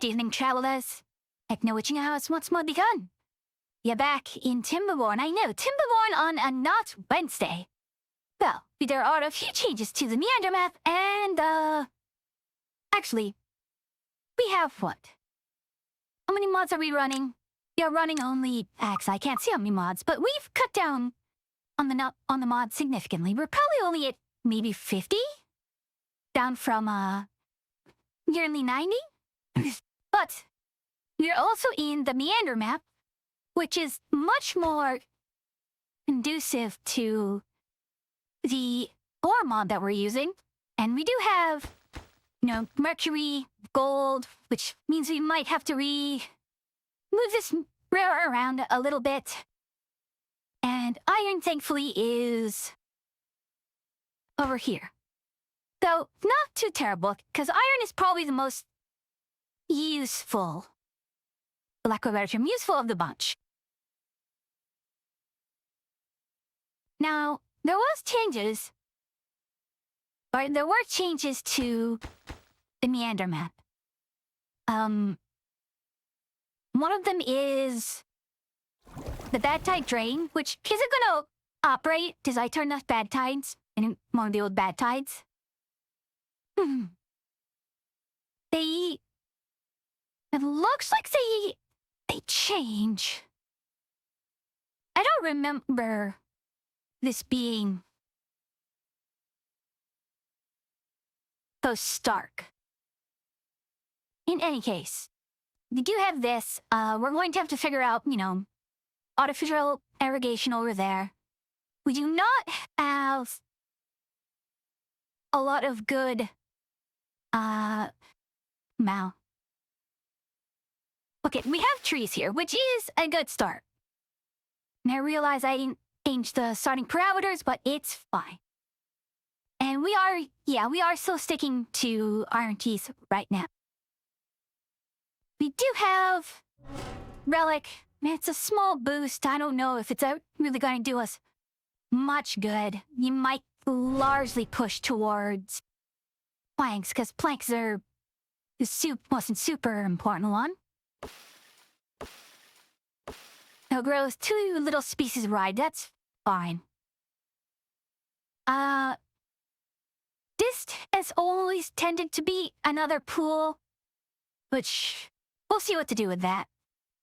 Good evening, travelers. Acknowledging hours once more begun. You're back in Timberborn. I know, Timberborn on a not Wednesday. Well, there are a few changes to the Meander map, and, actually, we have what? How many mods are we running? We are running only X. I can't see how many mods, but we've cut down on the mods significantly. We're probably only at maybe 50? Down from, nearly 90? But we're also in the Meander map, which is much more conducive to the ore mod that we're using. And we do have, mercury, gold, which means we might have to move this rare around a little bit. And iron, thankfully, is over here. Though, not too terrible, because iron is probably the most useful, for lack of a better term, useful of the bunch. Now, there were changes to the Meander map. One of them is the bad tide drain, which isn't gonna operate because I turned off bad tides in one of the old bad tides. It looks like they change. I don't remember this being so stark. In any case, we do have this. We're going to have to figure out, artificial irrigation over there. We do not have a lot of good, Okay, we have trees here, which is a good start. And I realize I didn't change the starting parameters, but it's fine. And we are still sticking to iron teeth right now. We do have relic. It's a small boost. I don't know if it's really going to do us much good. You might largely push towards planks, because planks are the wasn't super important one. It grows 2 little species wide. That's fine. This has always tended to be another pool, which we'll see what to do with that.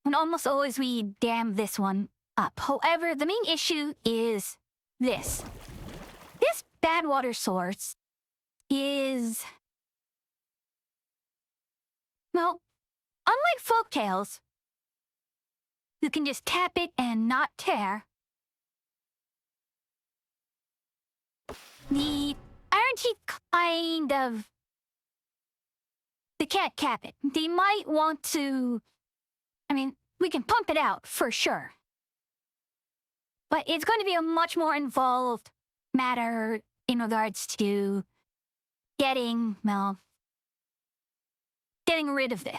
And almost always we dam this one up. However, the main issue is this. This bad water source is, well, unlike folktales, you can just tap it and not tear. The iron teeth they can't cap it. They might want to, we can pump it out for sure. But it's going to be a much more involved matter in regards to getting rid of this.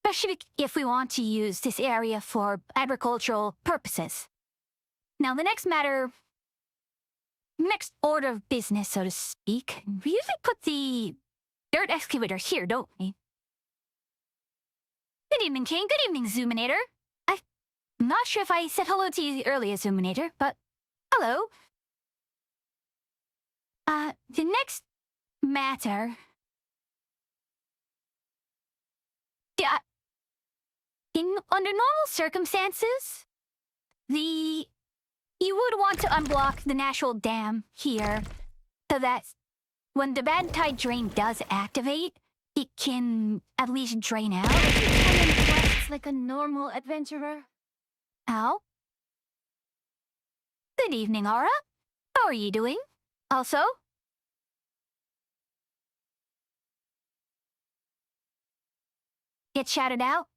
Especially if we want to use this area for agricultural purposes. Now, the next order of business, so to speak, we usually put the dirt excavator here, don't we? Good evening, King. Good evening, Zoominator. I'm not sure if I said hello to you earlier, Zoominator, but hello. The next matter... under normal circumstances, you would want to unblock the natural dam here so that when the bad tide drain does activate, it can at least drain out. Quests like a normal adventurer. Ow. Good evening, Aura. How are you doing? Also? Get shouted out.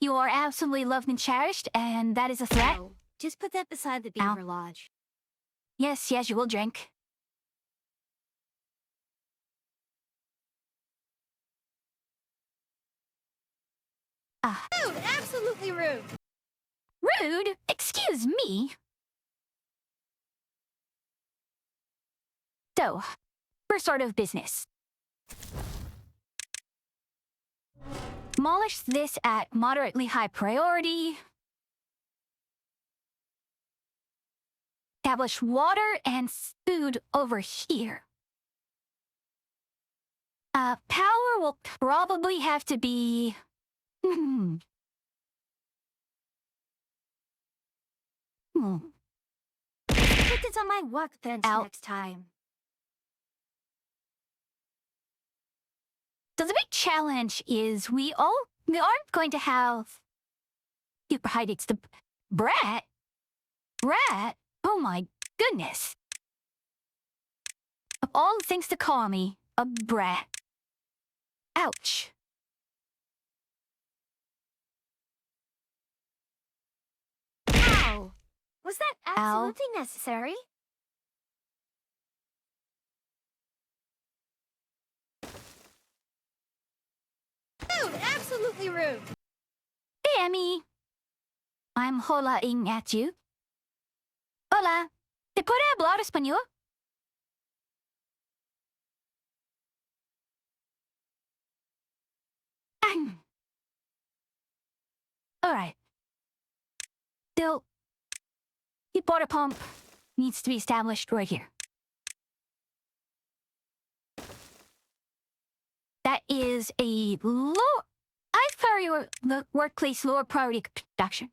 You are absolutely loved and cherished, and that is a threat. No, just put that beside the Beaver Lodge. Yes, you will drink. Rude! Absolutely rude! Rude? Excuse me? So, first order of business. Demolish this at moderately high priority. Establish water and food over here. Power will probably have to be... Hmm. Put this on my workbench Out. next time. So the big challenge is we aren't going to have super high digs. The brat, oh my goodness. Of all the things to call me, a brat. Ouch. Ow! Was that Ow. absolutely necessary? Dude, absolutely rude. Hey, Emmy. I'm hola-ing at you. Hola. ¿Te puede hablar español? Alright. Still, the water pump needs to be established right here. That is a workplace lower priority production.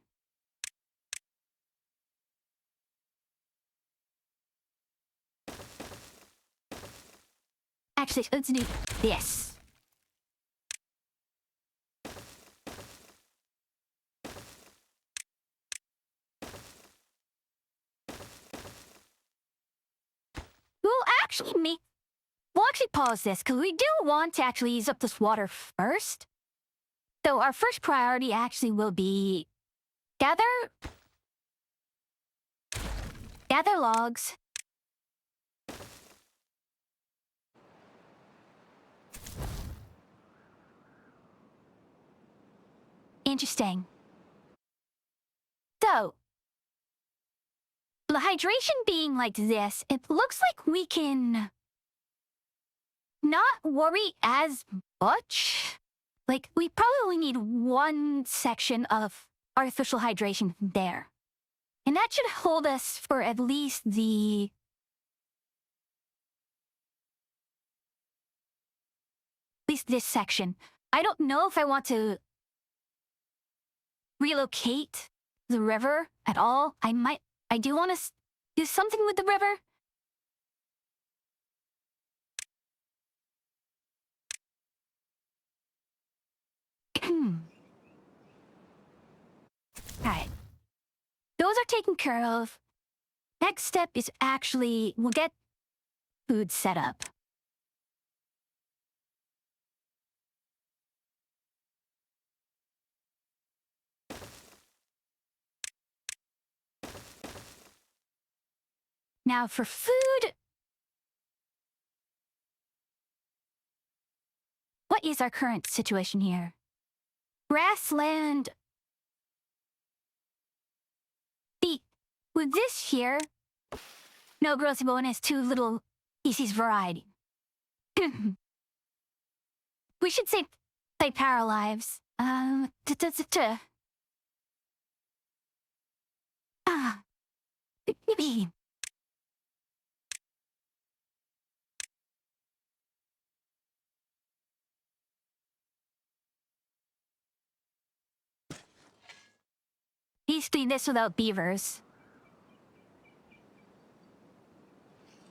Actually, let's do this. We'll actually pause this because we do want to actually use up this water first. So our first priority actually will be gather logs. Interesting. So, the hydration being like this, it looks like we can not worry as much. Like, we probably only need one section of artificial hydration there. And that should hold us for at least this section. I don't know if I want to relocate the river at all. I do want to do something with the river. Alright. Those are taken care of. Next step is actually, we'll get food set up. Now for food, what is our current situation here? Grassland. With this here, no growth bonus, too little species variety. We should say power lives. Maybe. He's doing this without beavers.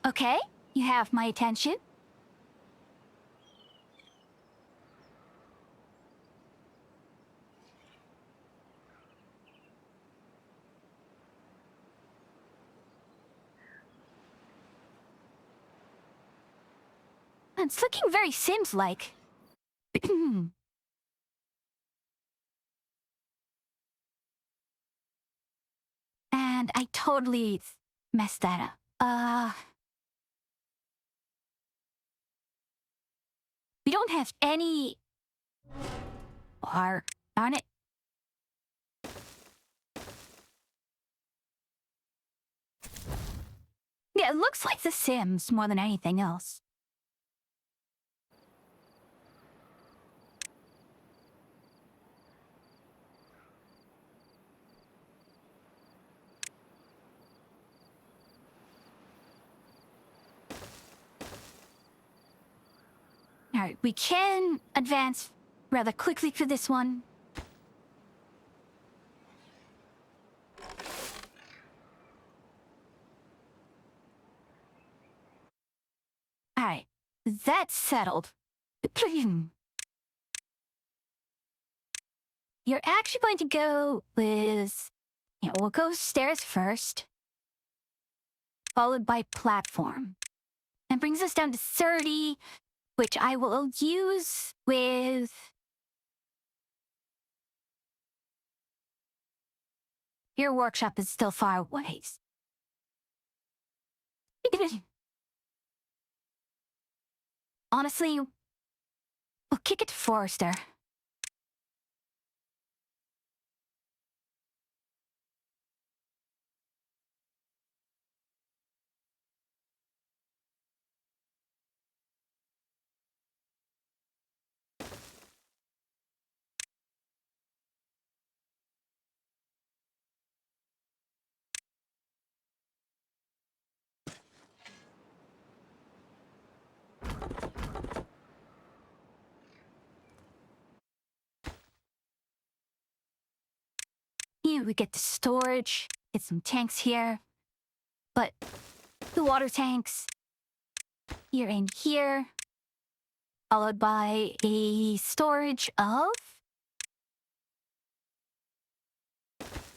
Okay, you have my attention. It's looking very Sims-like. And I totally messed that up. We don't have any... Darn it. Yeah, it looks like The Sims more than anything else. Alright, we can advance rather quickly for this one. Alright, that's settled. You're actually going to go with... Yeah, we'll go stairs first, followed by platform. That brings us down to 30, which I will use with... Your workshop is still far away. Honestly, we'll kick it to Forrester. Here we get the storage, get some tanks here, but the water tanks here and here, followed by a storage of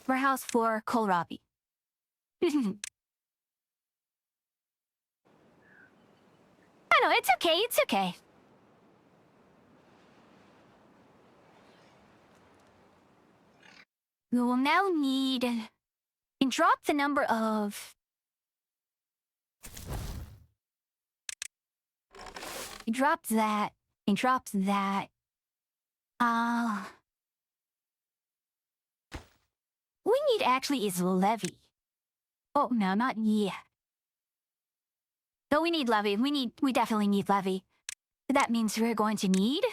warehouse for kohlrabi. I know, it's okay, it's okay. We will now need and drop the number of... Drop that and drop that. We need actually is levy. Oh no, not yet. No, we need levy. We definitely need levy. That means we're going to need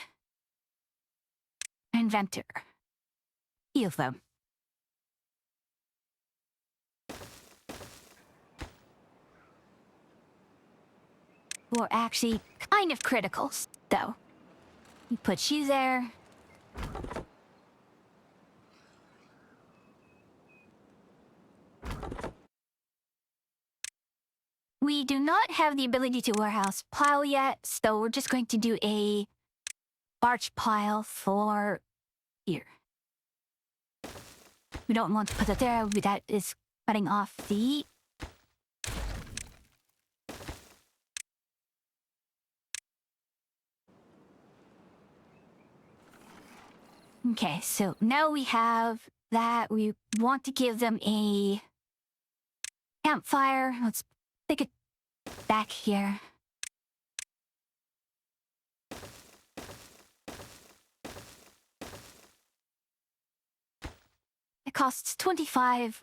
inventor. Few of them. Or actually kind of critical, though. We put you there. We do not have the ability to warehouse pile yet, so we're just going to do a barge pile for here. We don't want to put it there, that is cutting off the... Okay, so now we have that. We want to give them a campfire. Let's take it back here. It costs 25.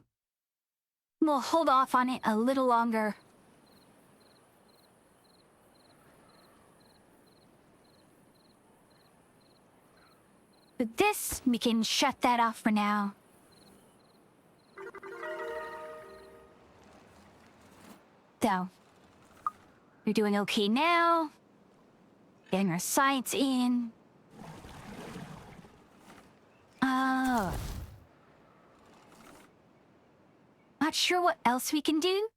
We'll hold off on it a little longer. But this, we can shut that off for now. So, we're doing okay now. Getting our science in. Not sure what else we can do.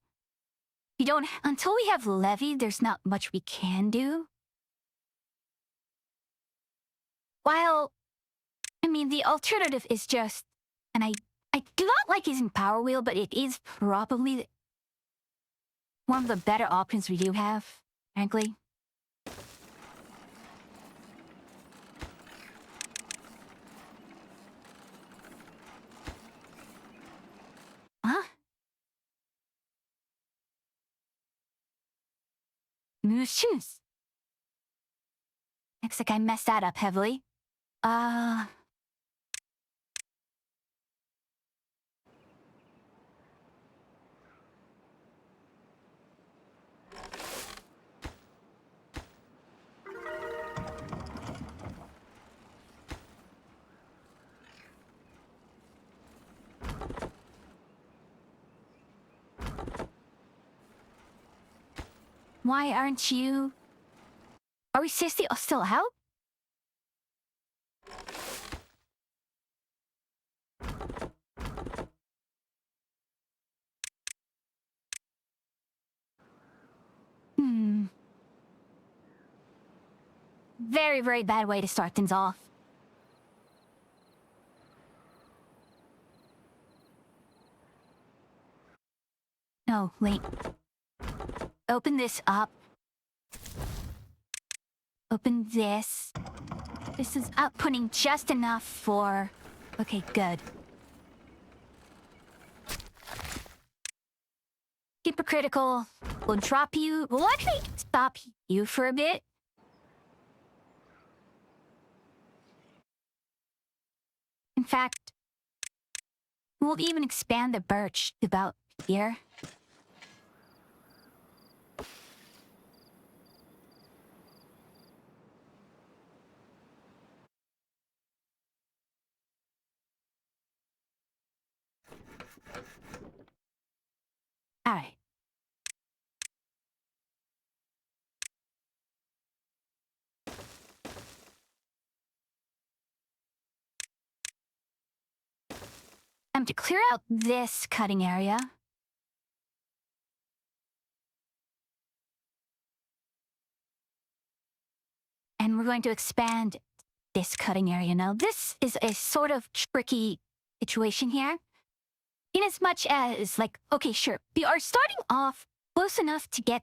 We don't, until we have levy, there's not much we can do. While, I mean, the alternative is just, and I do not like using Power Wheel, but it is probably one of the better options we do have, frankly. Huh? Shoes. Looks like I messed that up heavily. Why aren't you Are we seriously still out? Very, very bad way to start things off. No, wait. Open this up. Open this. This is outputting just enough for... Okay, good. Hypocritical. We'll drop you. We'll actually stop you for a bit. In fact, we'll even expand the birch to about here. Alright. To clear out this cutting area. And we're going to expand this cutting area. Now, this is a sort of tricky situation here. In as much as, like, okay, sure, we are starting off close enough to get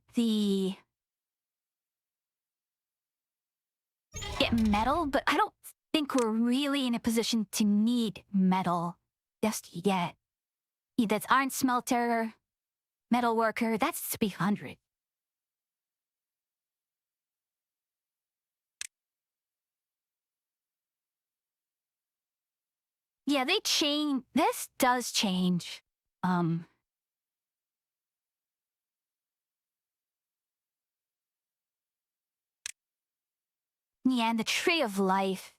metal, but I don't think we're really in a position to need metal just yet. That's iron smelter, metal worker, that's 300. Yeah, they change. This does change. Yeah, and the Tree of Life.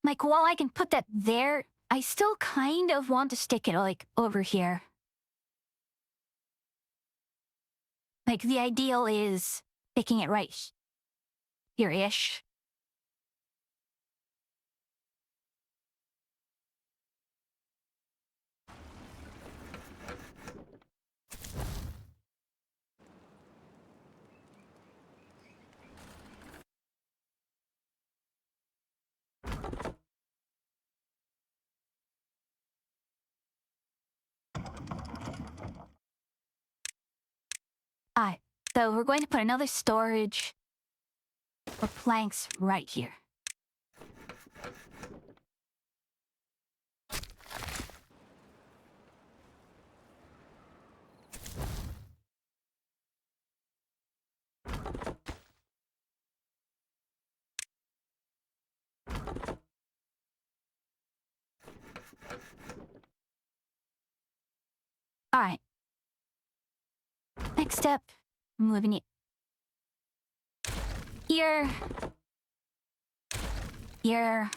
Like, while I can put that there, I still kind of want to stick it, like, over here. Like, the ideal is sticking it right here-ish. Alright, so we're going to put another storage for planks right here. Alright. Next step, I'm moving it here. Here.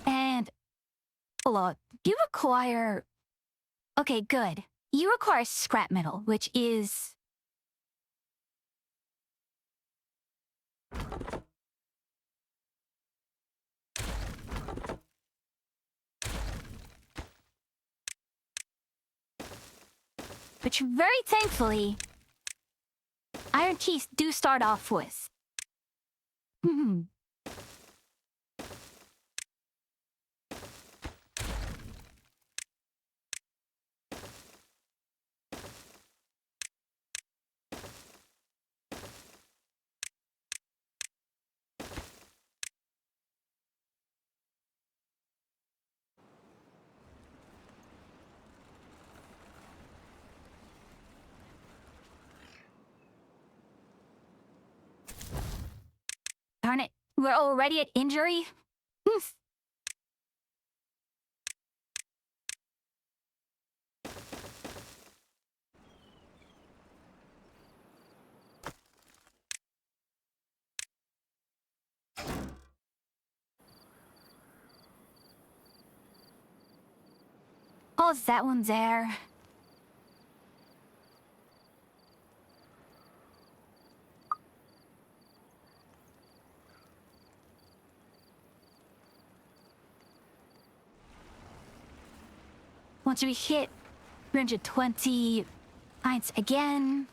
And hold on. You require... Okay, good. You require scrap metal, which is... Which, very thankfully, iron keys do start off with. Darn it, we're already at injury? Pause that one there. Once we hit 320 pints again.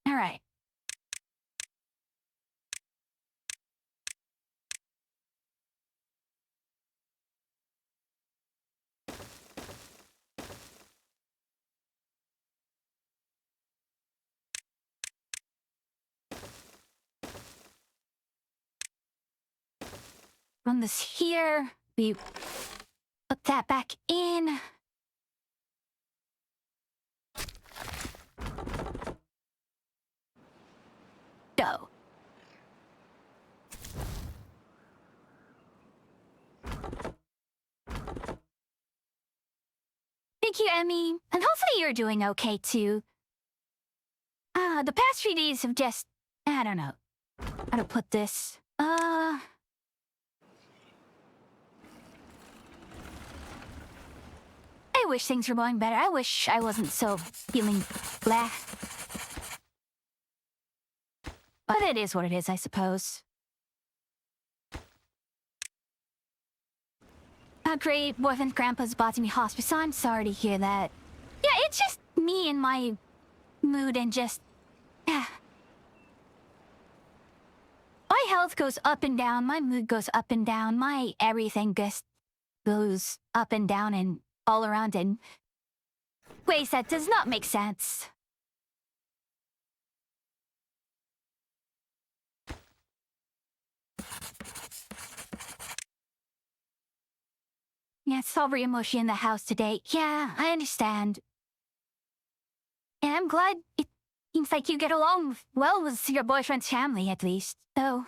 All right. Run this here. We put that back in. Go. Thank you, Emmy. And hopefully you're doing okay too. The past few days have just, I don't know how to put this. I wish things were going better. I wish I wasn't so feeling blah. But it is what it is, I suppose. Great boyfriend grandpa's botany hospice. I'm sorry to hear that. Yeah, it's just me and my mood and just... Yeah. My health goes up and down, my mood goes up and down, my everything just goes up and down and all around in ways that does not make sense. Yeah, sorry emotion in the house today. Yeah, I understand. And I'm glad it seems like you get along well with your boyfriend's family, at least. So...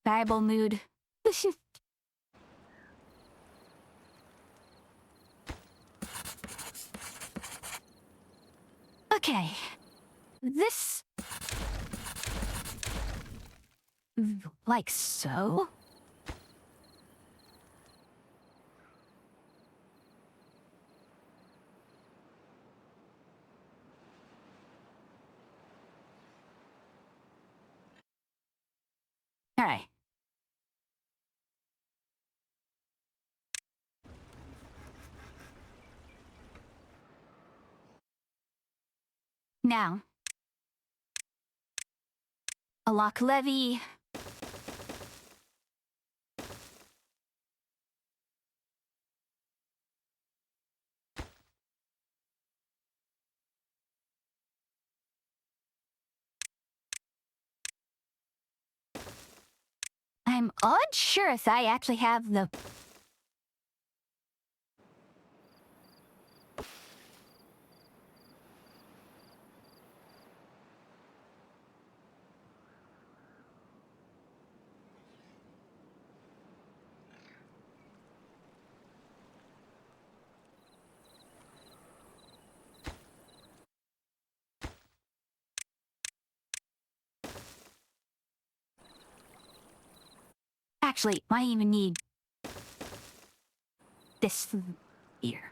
variable mood. Okay. This... like so? Alright. Now. A lock levy. I'm unsure if I actually have the... Actually, I even need... this here.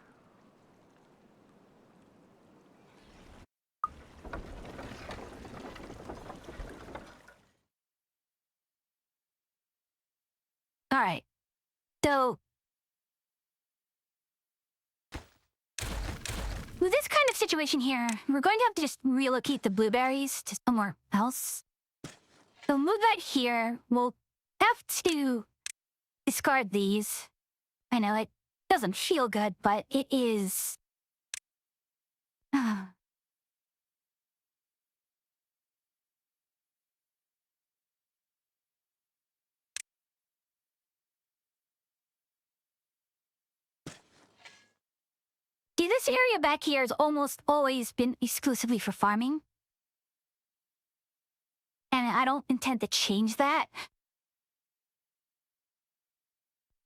Alright. So... with this kind of situation here, we're going to have to just relocate the blueberries to somewhere else. So move that here. We'll have to discard these. I know it doesn't feel good, but it is. See, this area back here has almost always been exclusively for farming. And I don't intend to change that.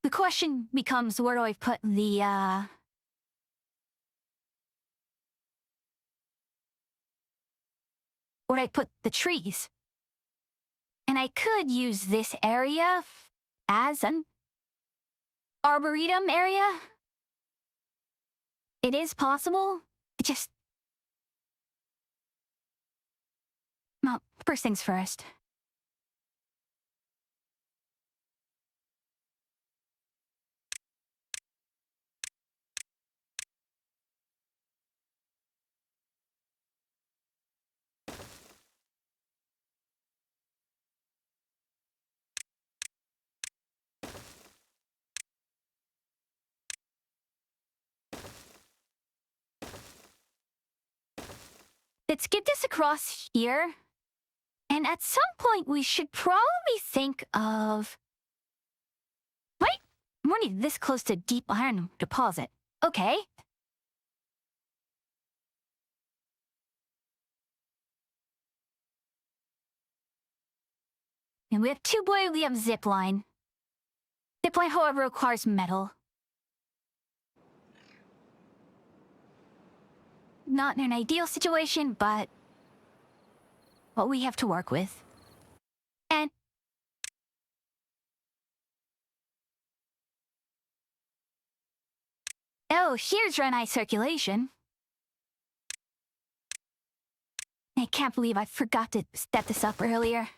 The question becomes, where do I put the, where do I put the trees? And I could use this area as an arboretum area. It is possible. It just... Well, first things first. Let's get this across here. And at some point, we should probably think of... Wait, I'm already this close to deep iron deposit. Okay. And we have two-boy, we have zipline. Zipline, however, requires metal. Not in an ideal situation, but what we have to work with. And oh, here's Renai circulation. I can't believe I forgot to set this up earlier.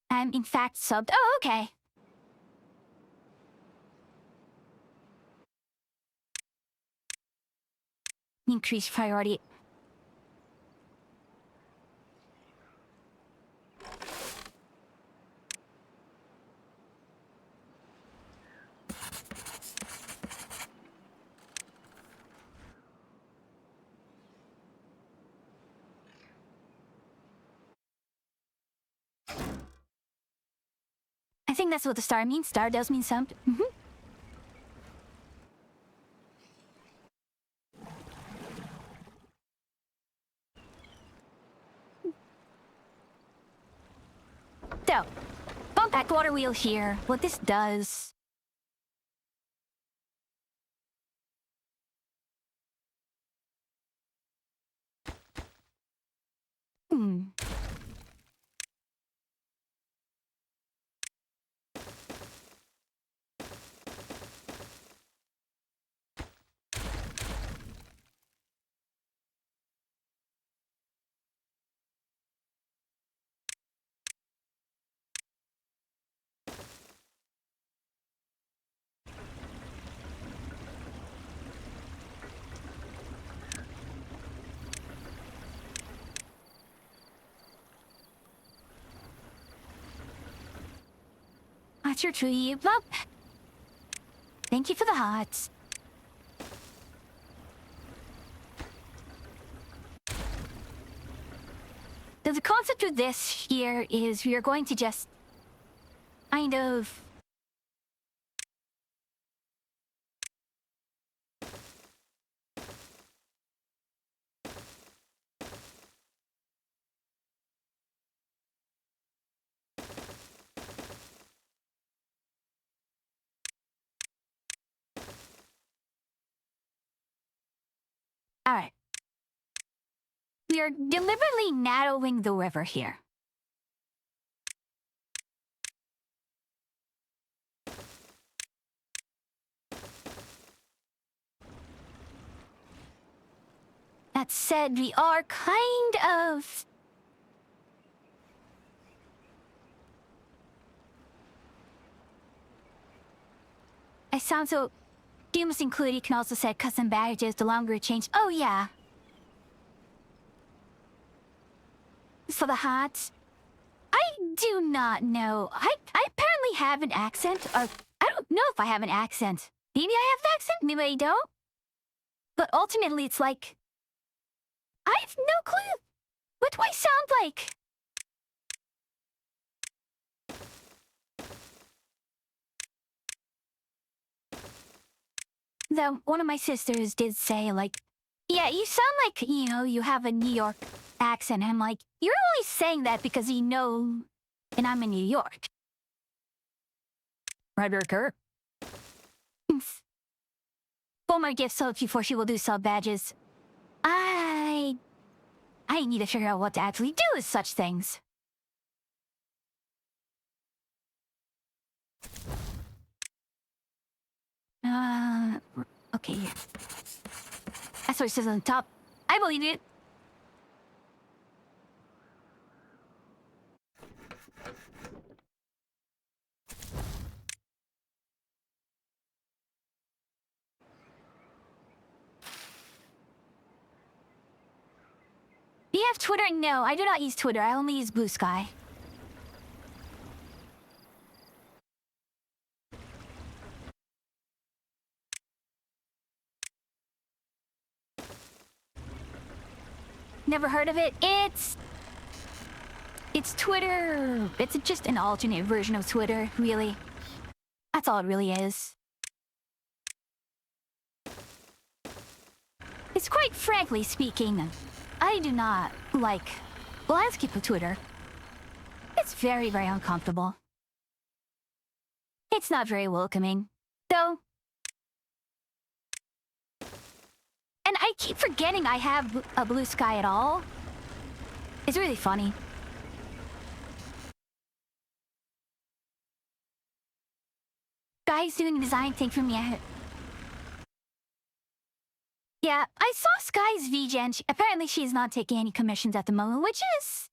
I'm in fact subbed. Oh, okay. Increase priority. I think that's what the star means. Star does mean something. So, bump back water wheel here. What this does... That's your tree. Well, thank you for the hearts. So the concept of this here is we are going to just kind of... Alright. We are deliberately narrowing the river here. That said, we are kind of... I sound so... You must include, you can also set custom badges the longer it changes. Oh, yeah. For the hats, I do not know. I apparently have an accent, or I don't know if I have an accent. Maybe I have an accent, maybe I don't. But ultimately, it's like, I have no clue. What do I sound like? Though one of my sisters did say, like, yeah, you sound like, you know, you have a New York accent. I'm like, you're only saying that because you know, and I'm in New York. Right, Kurt? Bulmer gifts sold before she will do sub badges. I need to figure out what to actually do with such things. Okay. That's what it says on the top. I believe it. Do you have Twitter? No, I do not use Twitter. I only use Blue Sky. Never heard of it? It's Twitter. It's just an alternate version of Twitter, really. That's all it really is. It's quite frankly speaking, I do not like the landscape of Twitter. It's very, very uncomfortable. It's not very welcoming, though. And I keep forgetting I have a Blue Sky at all. It's really funny. Guy's doing a design thing for me. Yeah, I saw Sky's VGen. Apparently she's not taking any commissions at the moment, which is...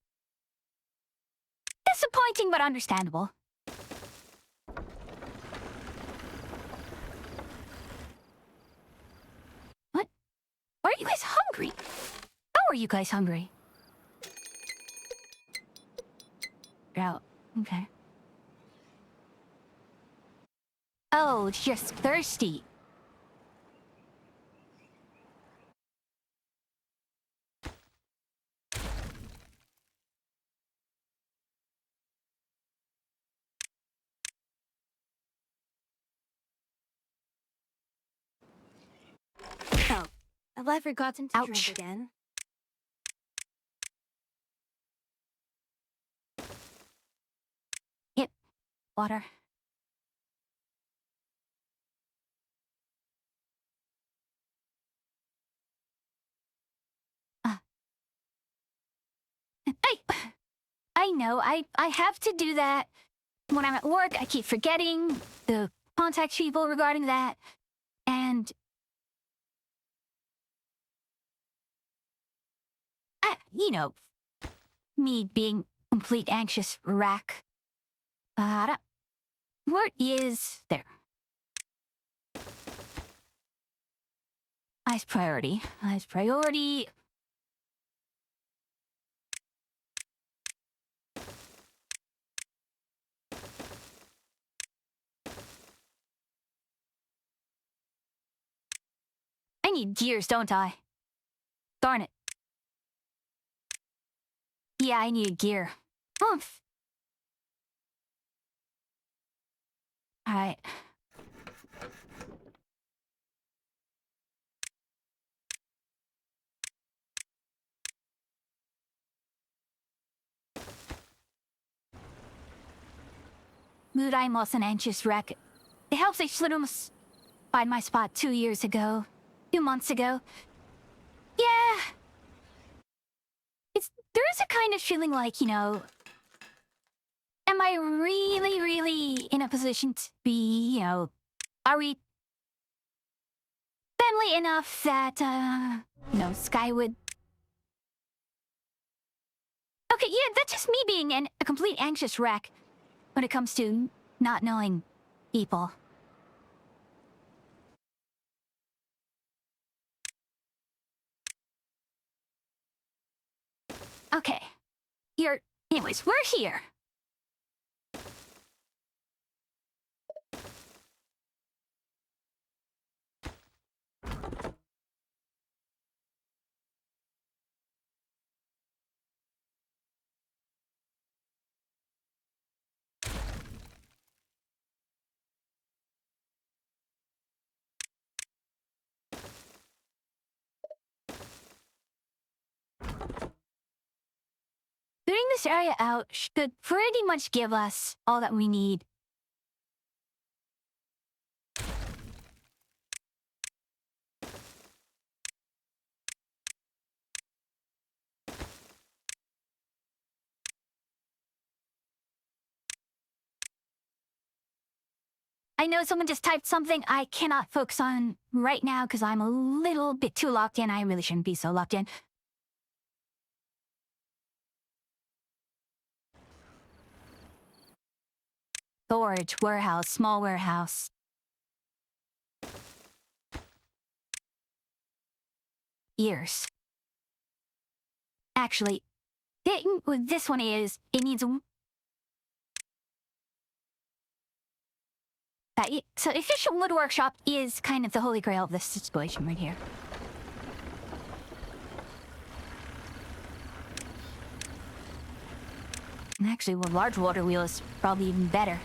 disappointing, but understandable. What? Why are you guys hungry? How are you guys hungry? Out. Okay. Oh, just thirsty. Oh, have I forgotten to Ouch. drink again? Yep. Water. I know, I have to do that. When I'm at work, I keep forgetting to contact people regarding that. And... you know, me being complete anxious wreck. Where is... there. Highest priority. Highest priority. I need gears, don't I? Darn it. Yeah, I need gear. Oomph. Alright. Mood I'm also an anxious wreck. It helps I should almost find my spot 2 years ago. 2 months ago. Yeah. There is a kind of feeling like, you know, am I really, really in a position to be, you know, are we friendly enough that, Sky would... Okay, yeah, that's just me being a complete anxious wreck when it comes to not knowing people. Okay. Anyways, we're here. Clearing this area out should pretty much give us all that we need. I know someone just typed something I cannot focus on right now because I'm a little bit too locked in. I really shouldn't be so locked in. Storage, warehouse, small warehouse. Ears. Actually, what this one is, it needs a... So efficient wood workshop is kind of the holy grail of this situation right here. And actually, a large water wheel is probably even better.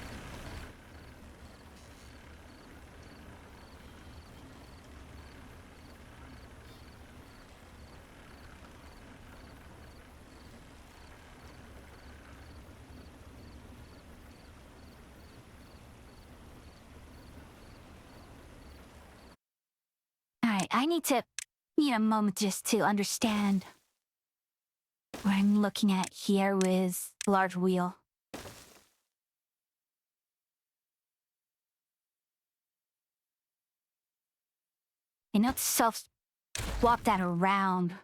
Alright, I need a moment just to understand what I'm looking at here with the large wheel. I know to swap that around.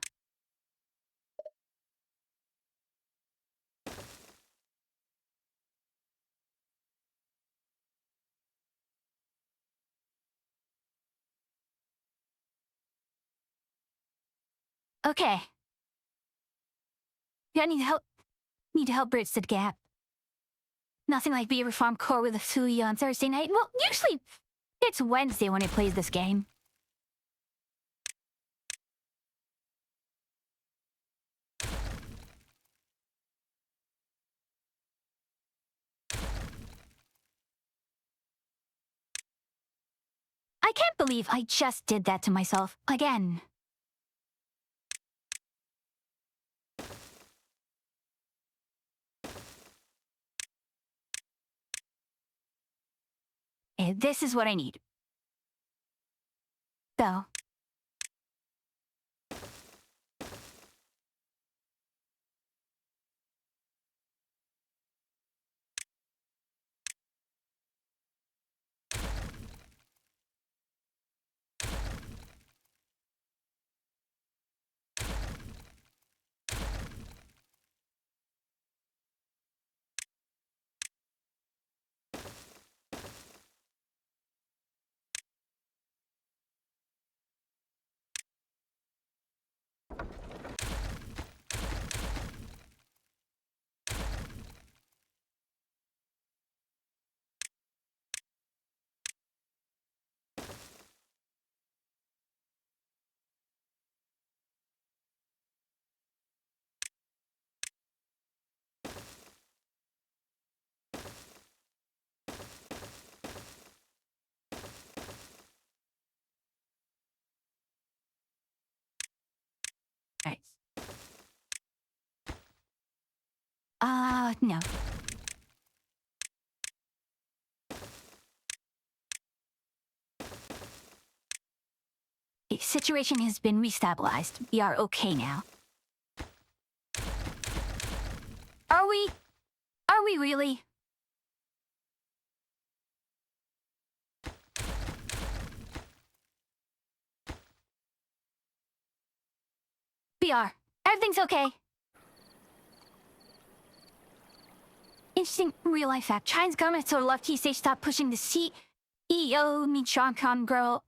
Okay. Yeah, I need to help bridge the gap. Nothing like Beaver Farm Core with a Suya on Thursday night. Well, usually it's Wednesday when I play this game. I can't believe I just did that to myself again. This is what I need. So. Right. No. The situation has been restabilized. We are okay now. Are we? Are we really? we are. Everything's okay. Interesting real-life fact. China's government so lefties they stopped pushing the CEO Michoacan girl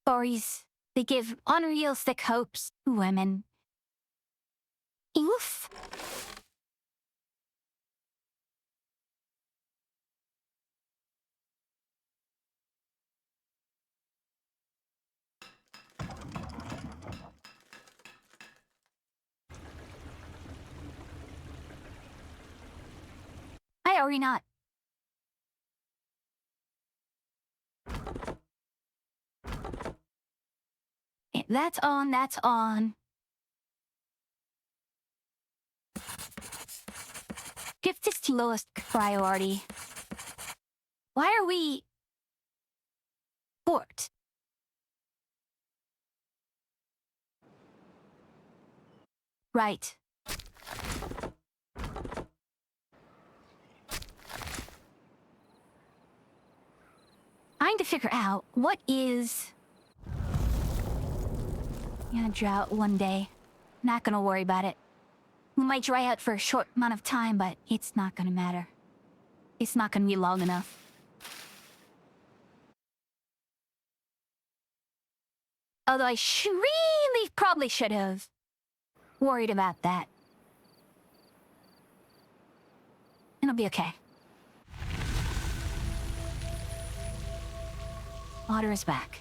stories. They give unrealistic hopes to women. Oof. I already not. That's on, that's on. Give this to lowest priority. Why are we bored? Right. Trying to figure out what is gonna drought one day. Not gonna worry about it. We might dry out for a short amount of time, but it's not gonna matter. It's not gonna be long enough. Although I really probably should have worried about that. It'll be okay. Water is back.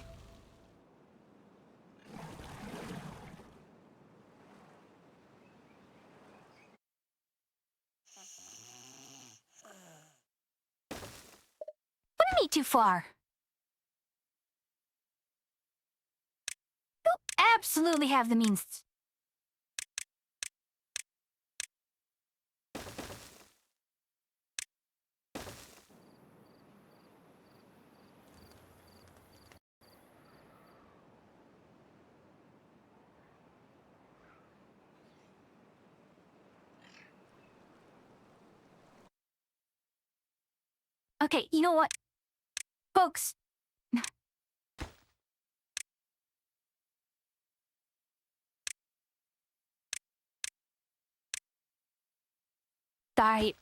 Putting me too far. You absolutely have the means. Okay, you know what? Folks. Sorry.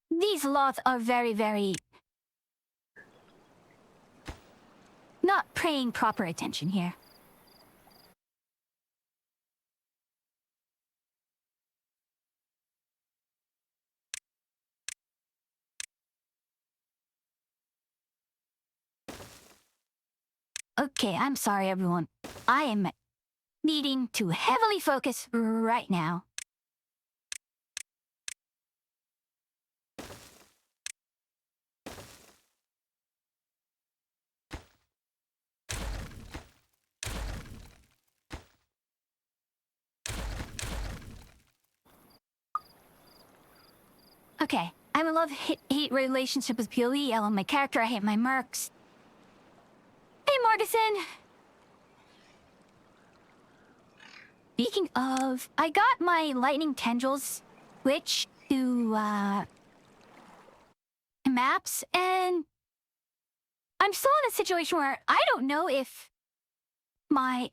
These laws are very not paying proper attention here. Okay, I'm sorry everyone. I am needing to heavily focus right now. Okay, I'm in love-hate relationship with POE. I love my character, I hate my mercs. Hey, Mortison! Speaking of, I got my lightning tendrils switched to, maps, and I'm still in a situation where I don't know if my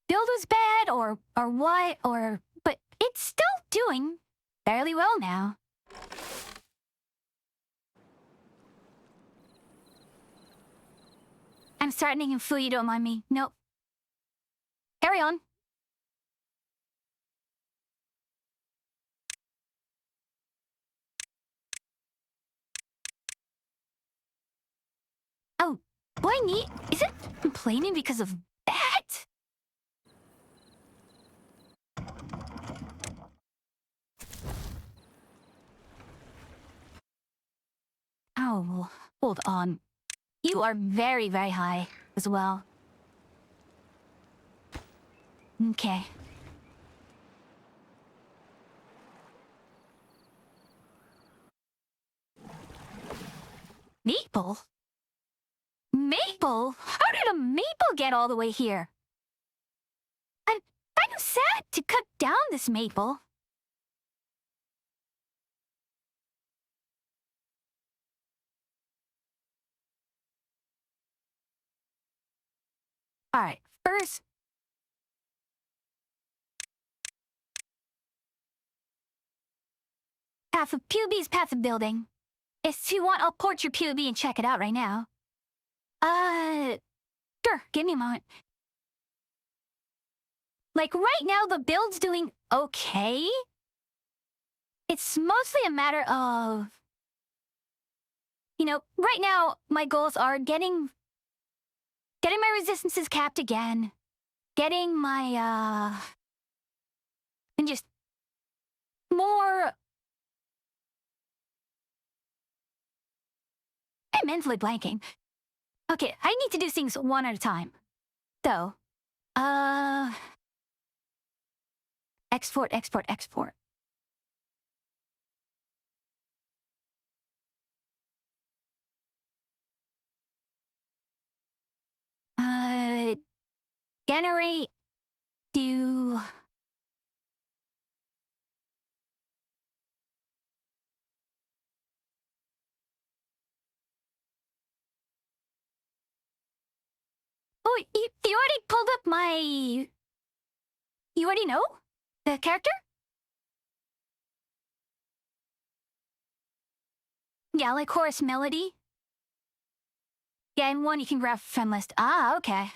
build was bad or what, but it's still doing fairly well now. I'm starting to feel you don't mind me. Nope. Carry on. Oh, boy, neat. Is it complaining because of that? Oh, hold on. You are very high as well. Okay. Maple? Maple? How did a maple get all the way here? I'm kind of sad to cut down this maple. Alright, first. Path of PUB's path of building. If you want, I'll port your PUB and check it out right now. Sure, give me a moment. Like, right now, the build's doing okay. It's mostly a matter of... You know, right now, my goals are getting my resistances capped again. Getting my, and just more... I'm mentally blanking. Okay, I need to do things one at a time. So, export, export, export. Generate, do... Oh, you already pulled up my... You already know? The character? Yeah, like Chorus Melody? Yeah, and one you can grab from list. Ah, okay.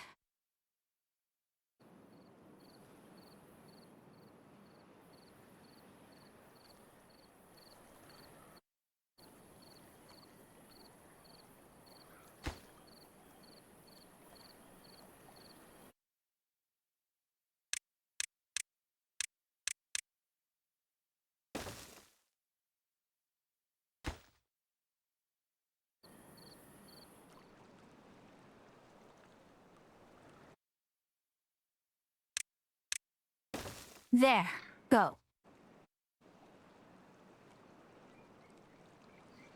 There, go.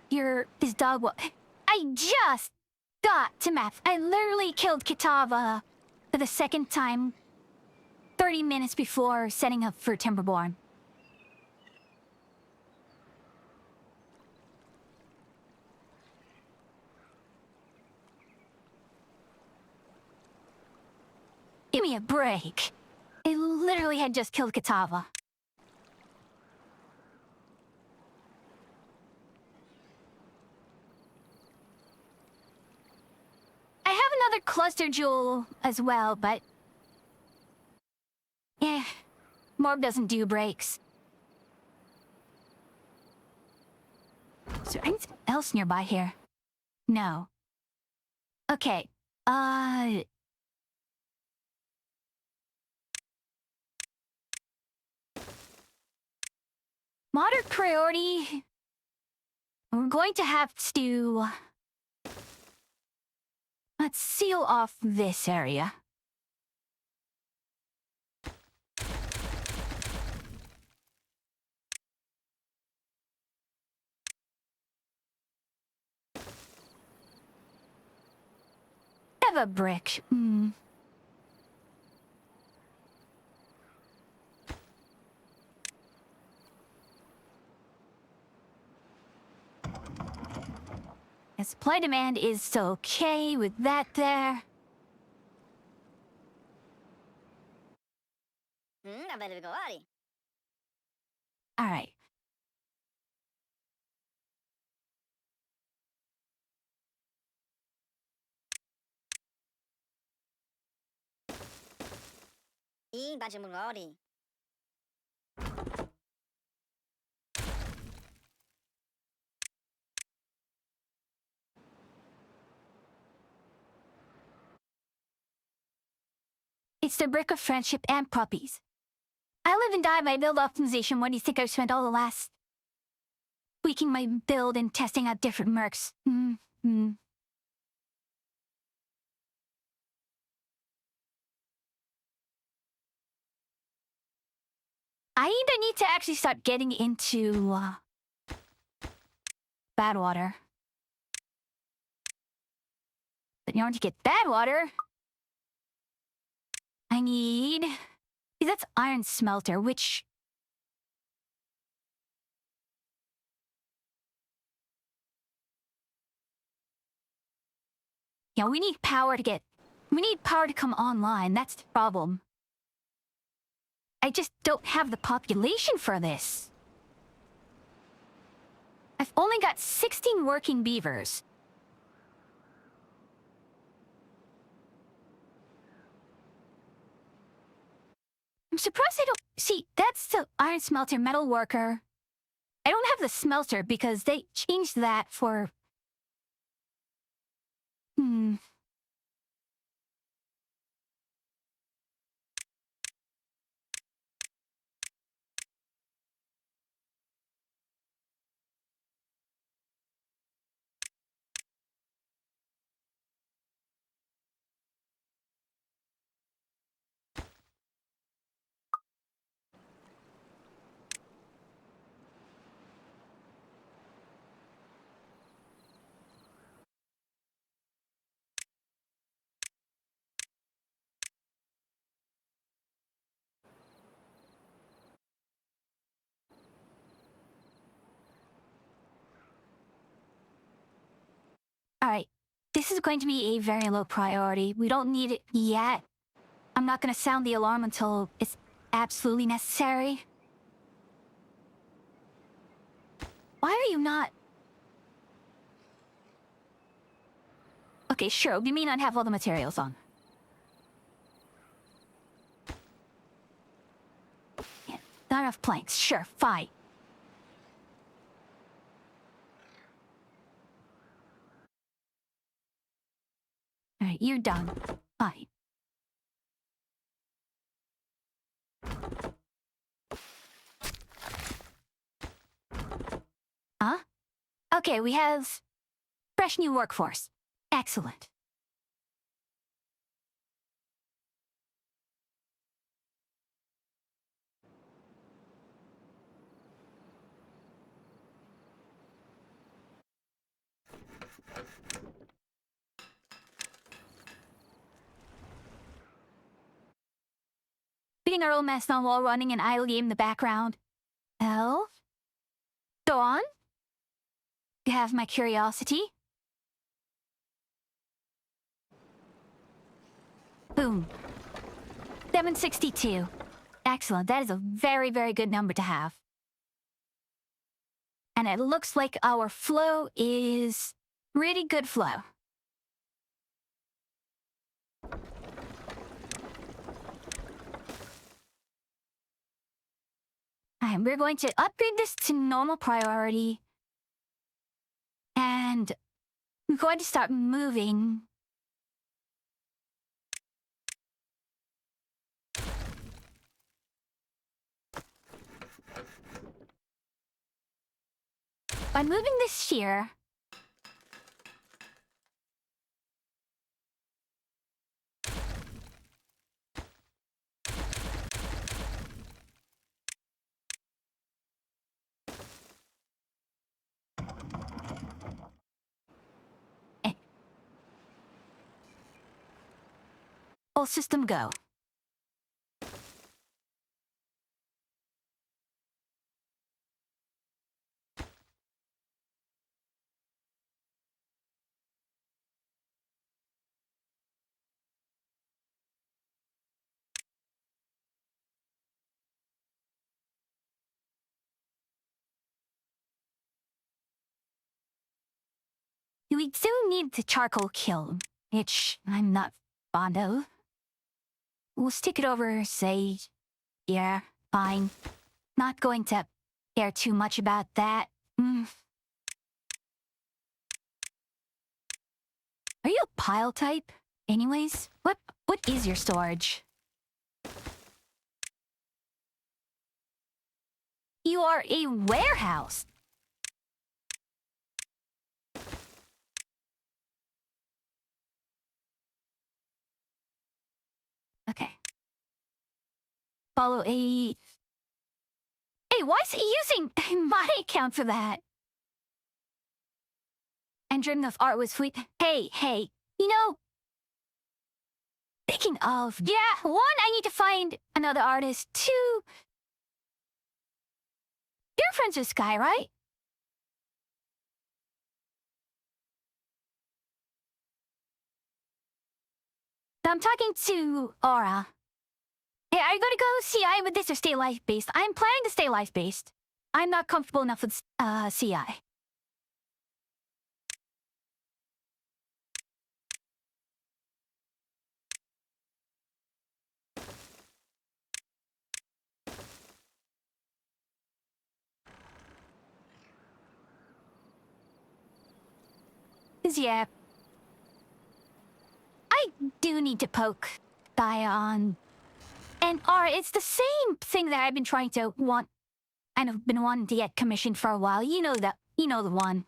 This dog I just got to math. I literally killed Kitava for the second time 30 minutes before setting up for Timberborn. Give me a break. I literally had just killed Kitava. I have another cluster jewel as well, but... yeah, Morb doesn't do breaks. Is there anything else nearby here? No. Okay, moderate priority... We're going to have to... Let's seal off this area. Have a brick. Supply demand is okay with that there. Alright. It's the brick of friendship and puppies. I live and die by build optimization. What do you think I've spent all the last... tweaking my build and testing out different mercs? I need to actually start getting into... bad water. But in order to get bad water... I need... See, that's iron smelter, which... yeah, we need power to get We need power to come online, that's the problem. I just don't have the population for this. I've only got 16 working beavers. I'm surprised I don't... See, that's the iron smelter metal worker. I don't have the smelter because they changed that for... Alright, this is going to be a very low priority. We don't need it yet. I'm not going to sound the alarm until it's absolutely necessary. Why are you not... Okay, sure, we may not have all the materials on. Yeah, not enough planks. Sure, fine. Alright, you're done. Fine. Huh? Okay, we have fresh new workforce. Excellent. Beating our own mess on while running an idle game in the background. Elf? Dawn? You have my curiosity? Boom. 762. Excellent. That is a very, very good number to have. And it looks like our flow is really good flow. And we're going to upgrade this to normal priority. And we're going to start moving. By moving this here, all system go. We do need the charcoal kiln, which I'm not fond of. We'll stick it over, say, yeah, fine. Not going to care too much about that. Are you a pile type? Anyways, what is your storage? You are a warehouse. Okay. Follow a... Hey, why is he using my account for that? And dreamed of art was sweet. Hey, you know... Speaking of, yeah, one, I need to find another artist. Two... You're friends with Sky, right? I'm talking to Aura. Hey, are you gonna go CI with this or stay life-based? I'm planning to stay life-based. I'm not comfortable enough with CI. Yeah, I do need to poke Dion. And Aura, it's the same thing that I've been trying to want, and I've been wanting to get commissioned for a while. You know that. You know the one.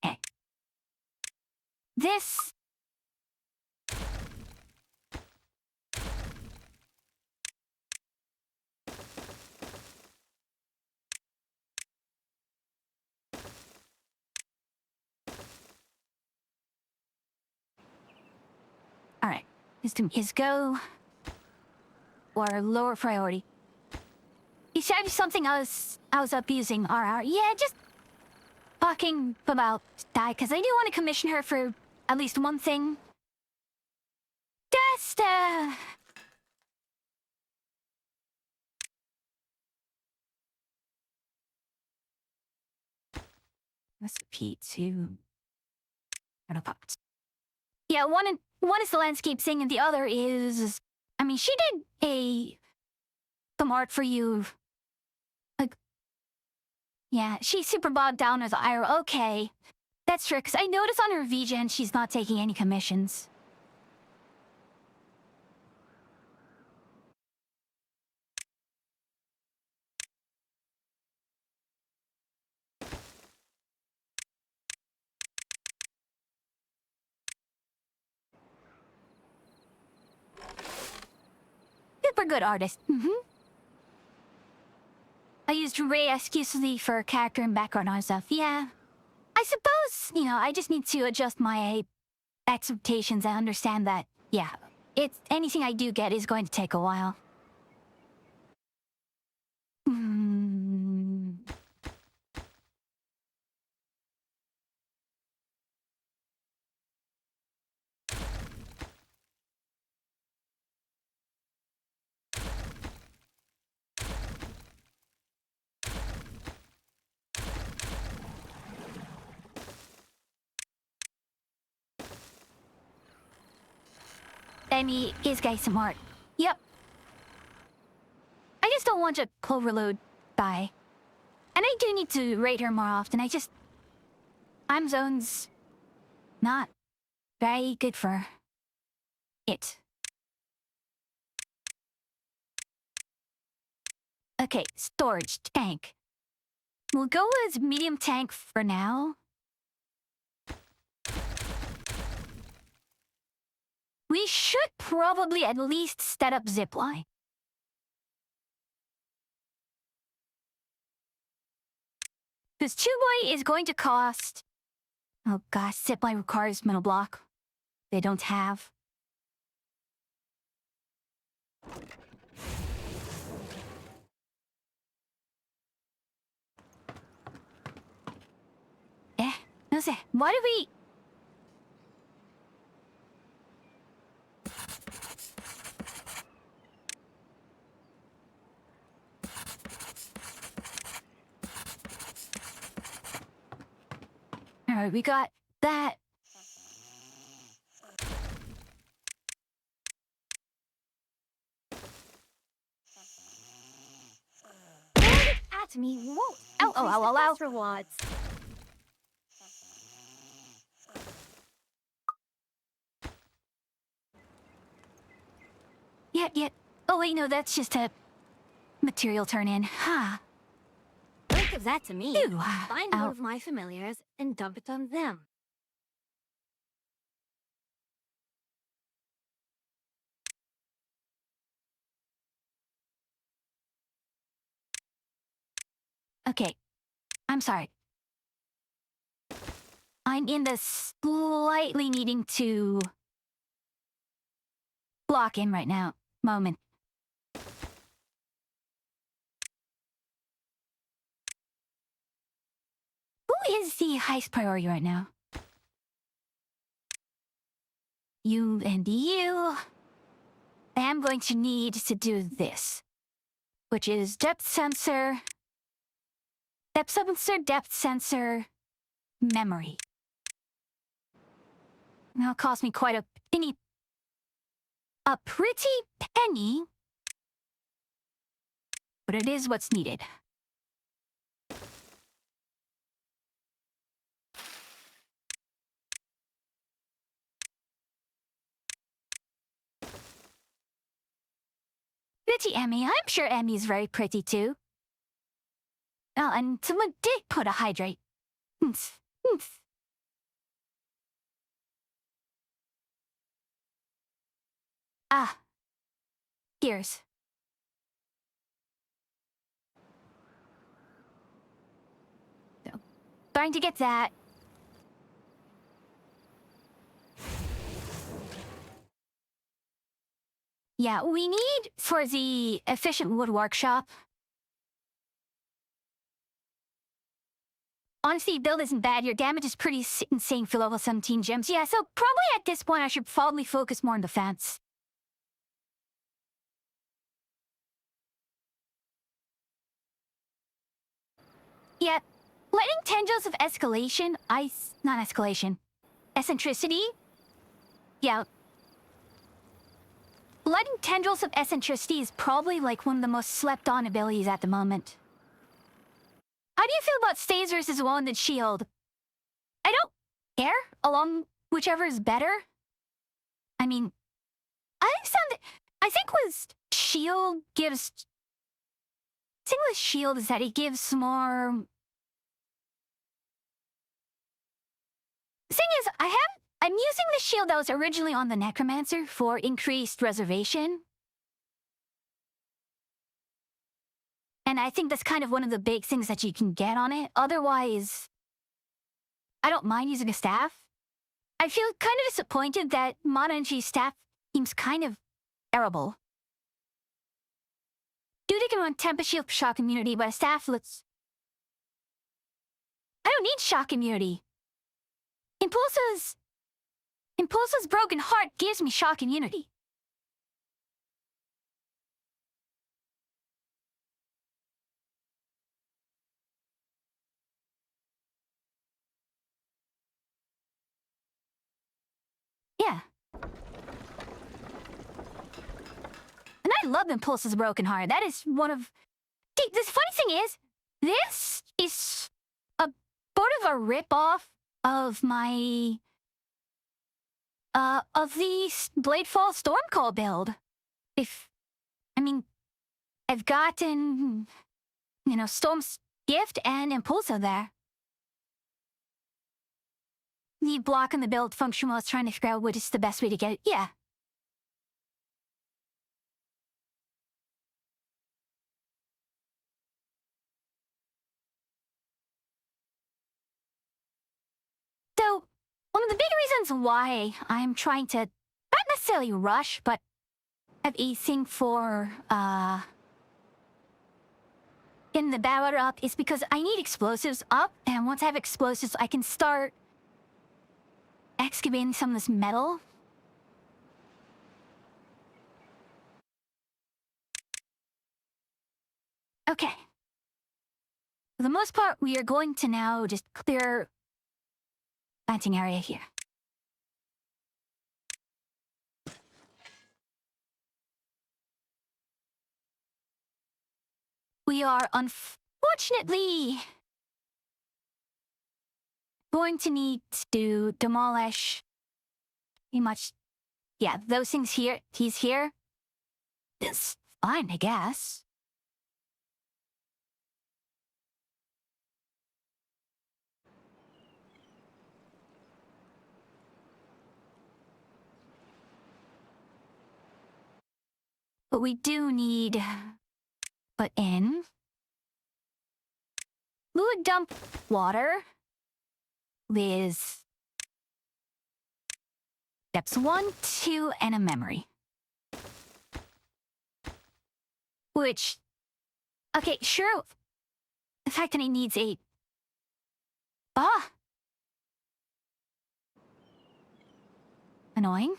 Hey. This... Alright. His go... Or lower priority. You said something I was abusing RR. Yeah, just... talking about Di, because I do want to commission her for at least one thing. Just, Recipe 2. Pops. Yeah, one is the landscape thing, and the other is... I mean, she did some art for you. Like... Yeah, she's super bogged down with Ira. Okay. That's true, because I noticed on her VGen she's not taking any commissions. Super good artist. I used Ray exclusively for character and background art stuff. Yeah. I suppose, I just need to adjust my expectations and understand that, yeah, anything I do get is going to take a while. Amy is getting some art. Yep. I just don't want to overload by. And I do need to rate her more often. I'm zones not very good for it. Okay, storage tank. We'll go with medium tank for now. We should probably at least set up zipline. Because Chuboy is going to cost... Oh gosh, zipline requires metal block. They don't have. No sé, why do we... Alright, we got that. At me won't. Oh. Rewards. Yeah. Oh wait, no, that's just a material turn-in. Don't give that to me. Ew. Find one of my familiars and dump it on them. Okay, I'm sorry. I'm in the slightly needing to block in right now moment. Who is the highest priority right now? You and you. I am going to need to do this, which is depth sensor, memory. That'll cost me quite a penny. A pretty penny, but it is what's needed. Pretty Emmy, I'm sure Emmy's very pretty too. Oh, and someone did put a hydrate. Oomph, oomph. Ah, gears. So, going to get that. Yeah, we need for the efficient wood workshop. Honestly, build isn't bad. Your damage is pretty insane for level 17 gems. Yeah, so probably at this point I should probably focus more on defense. Yeah, letting tendrils of escalation, not escalation, eccentricity? Yeah. Letting tendrils of eccentricity is probably like one of the most slept on abilities at the moment. How do you feel about stays versus Wounded Shield? I don't care, along whichever is better. I mean, I think with Shield gives... The thing with Shield is that it gives more... The thing is, I'm using the shield that was originally on the Necromancer for increased reservation. And I think that's kind of one of the big things that you can get on it. Otherwise, I don't mind using a staff. I feel kind of disappointed that Mana Energy's staff seems kind of terrible. Dude, can run Tempest Shield for shock immunity, but a staff looks... I don't need shock immunity. Impulsa's Broken Heart gives me shock immunity. Yeah. And I love Impulsa's Broken Heart. That is one of... See, the funny thing is, this is a sort of a rip-off of my... of the Bladefall Stormcall build. I mean, I've gotten, Storm's Gift and Impulso there. The block in the build function while I was trying to figure out what is the best way to get it. Yeah. So, one of the big reasons why I'm trying to, not necessarily rush, but have a thing for, getting the Battle up is because I need explosives up, and once I have explosives, I can start excavating some of this metal. Okay. For the most part, we are going to now just clear planting area here. We are unfortunately going to need to demolish pretty much, yeah, those things here. He's here. It's fine, I guess. But we do need put in fluid dump water with steps 1, 2, and a memory. Which, okay, sure. The fact that it needs a... Annoying.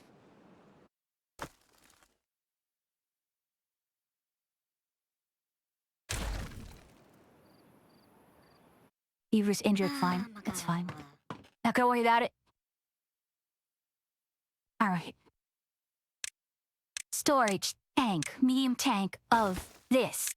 Beaver's injured, fine. That's fine. Not gonna worry about it. Alright. Storage tank, medium tank of this.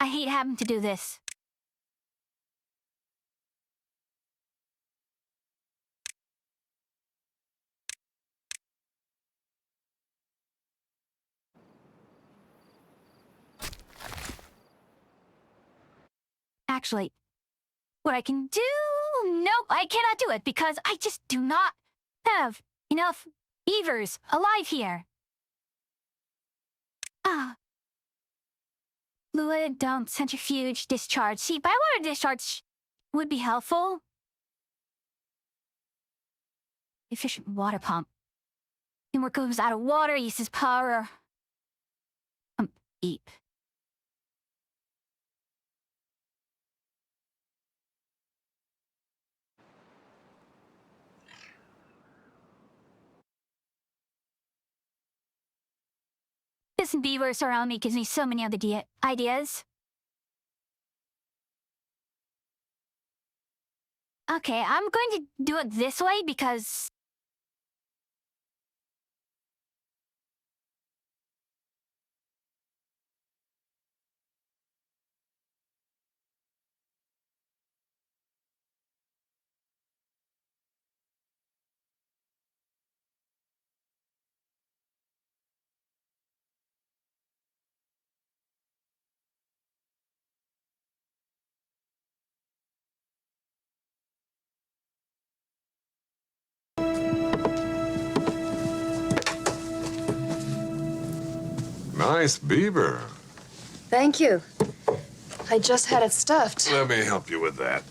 I hate having to do this. Actually, what I can do... Nope, I cannot do it because I just do not have enough beavers alive here. Fluid dump, centrifuge, discharge. See, bywater discharge would be helpful. Efficient water pump. And what goes out of water uses power. Beep. This and beavers around me gives me so many other ideas. Okay, I'm going to do it this way because... Nice beaver. Thank you. I just had it stuffed. Let me help you with that.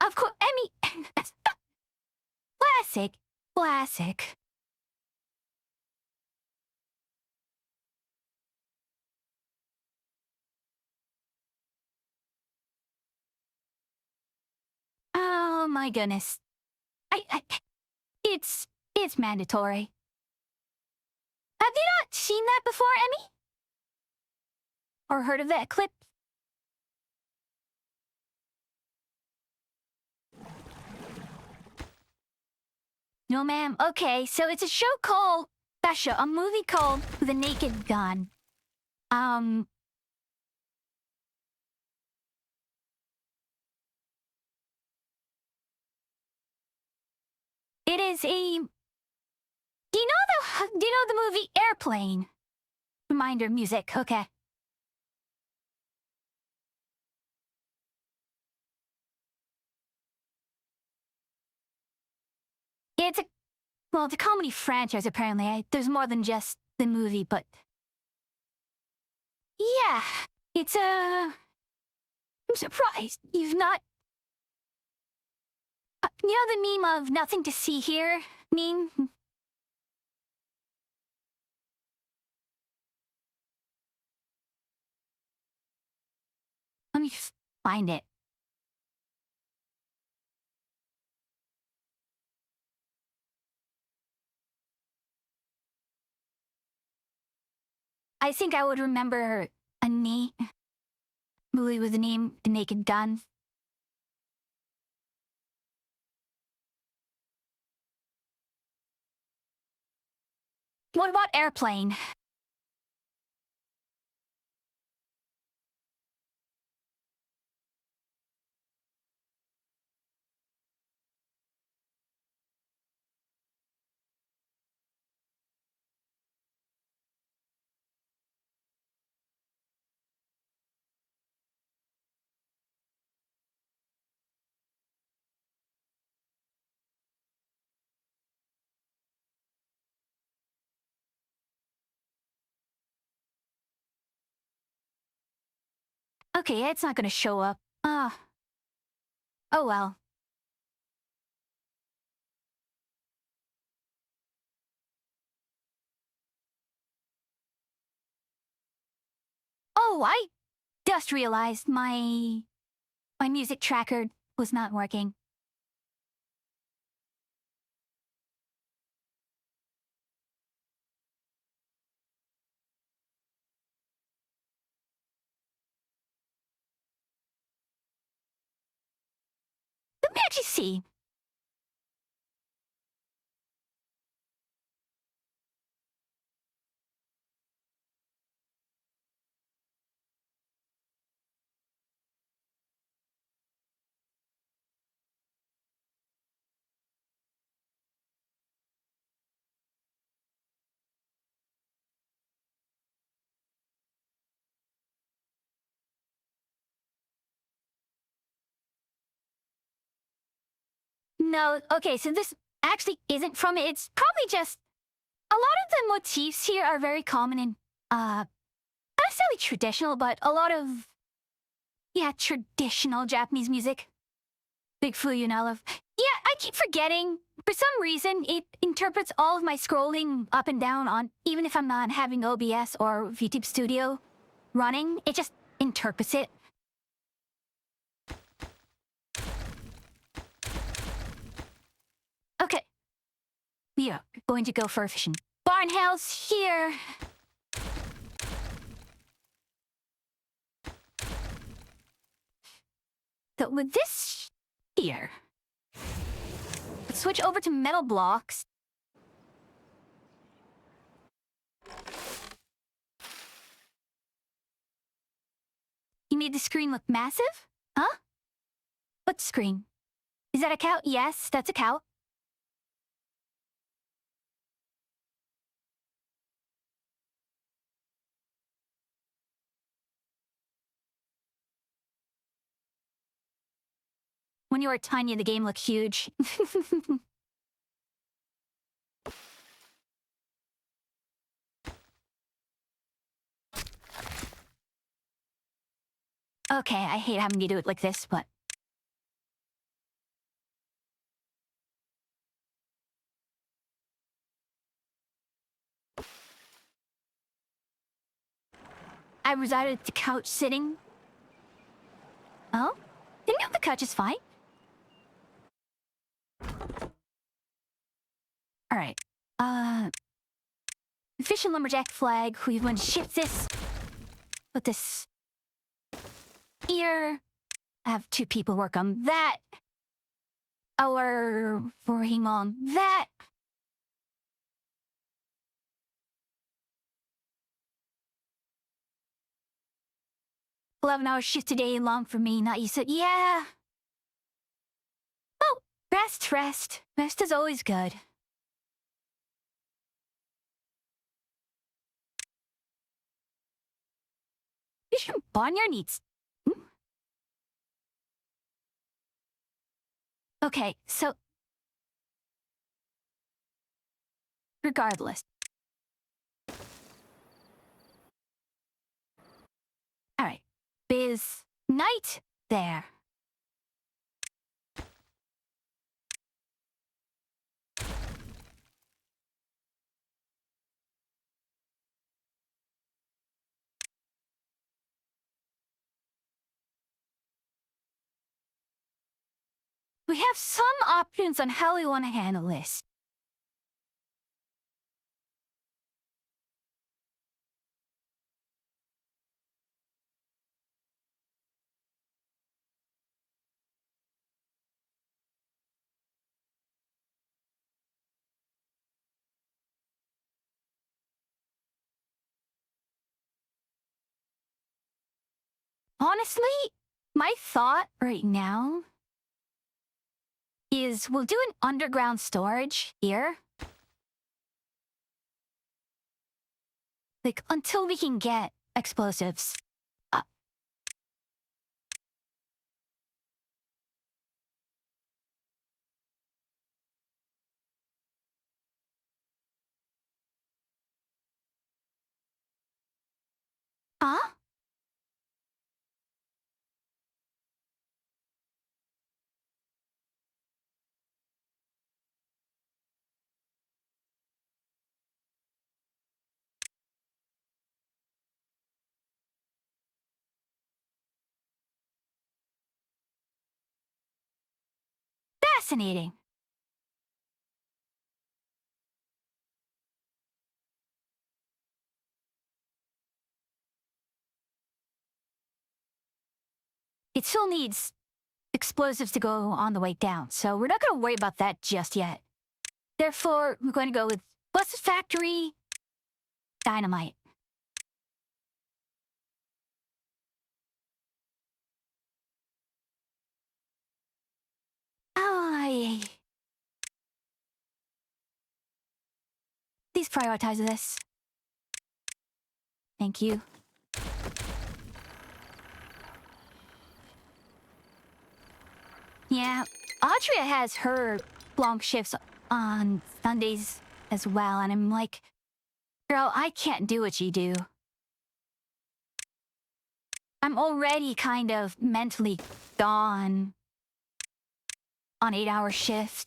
Of course, Emmy... Classic. Classic. Oh my goodness. It's mandatory. Have you not seen that before, Emmy? Or heard of that clip? No, ma'am. Okay, so it's a show called... a movie called The Naked Gun. It is a... Do you know the movie Airplane? Reminder music, okay. It's a... Well, it's a comedy franchise, apparently. There's more than just the movie, but... Yeah, it's a... I'm surprised you've not... you know the meme of nothing to see here meme? Let me find it. I think I would remember a movie with the name The Naked Gun. What about Airplane? Okay, it's not gonna show up. Oh well. Oh, I just realized my music tracker was not working. Let me actually see. No, okay, so this actually isn't from it. It's probably just a lot of the motifs here are very common in not necessarily traditional, but a lot of traditional Japanese music. Big Fuyunala. Yeah, I keep forgetting. For some reason, it interprets all of my scrolling up and down on, even if I'm not having OBS or VTube Studio running, it just interprets it. Okay. We are going to go for a fishing barn house here. So with this here, let's switch over to metal blocks. You made the screen look massive? Huh? What screen? Is that a cow? Yes, that's a cow. When you were tiny, the game looked huge. Okay, I hate having to do it like this, but... I resided at the couch sitting. Oh? Didn't know the couch is fine. Alright. Fish and lumberjack flag. We want to shift this. Put this here. I have 2 people work on that. We're working on that. 11-hour shift today, long for me, not you said, yeah. Oh, rest. Rest is always good. Fish and barnyard needs... Okay, so... Regardless. Alright. Biz... Night there. We have some options on how we want to handle this. Honestly, my thought right now is we'll do an underground storage here. Like, until we can get explosives. Huh? fascinating. It still needs explosives to go on the way down, so we're not going to worry about that just yet. Therefore, we're going to go with Busted Factory, Dynamite. Please prioritize this. Thank you. Yeah, Audrey has her long shifts on Sundays as well, and I'm like, girl, I can't do what you do. I'm already kind of mentally gone on 8-hour shifts.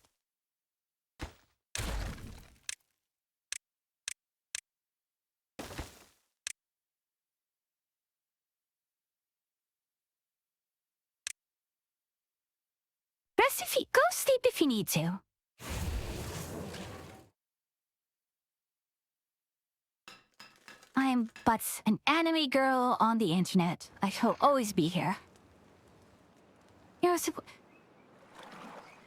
Go sleep if you need to. I'm but an anime girl on the internet. I shall always be here.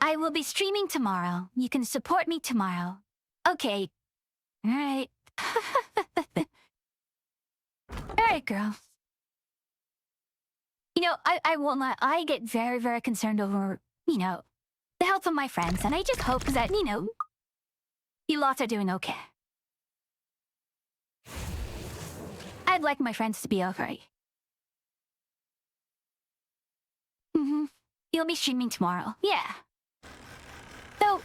I will be streaming tomorrow. You can support me tomorrow. Okay. Alright. Alright, girl. You know, I won't lie. I get very, very concerned over, you know, the health of my friends. And I just hope that, you know, you lots are doing okay. I'd like my friends to be okay. You'll be streaming tomorrow. Yeah. So...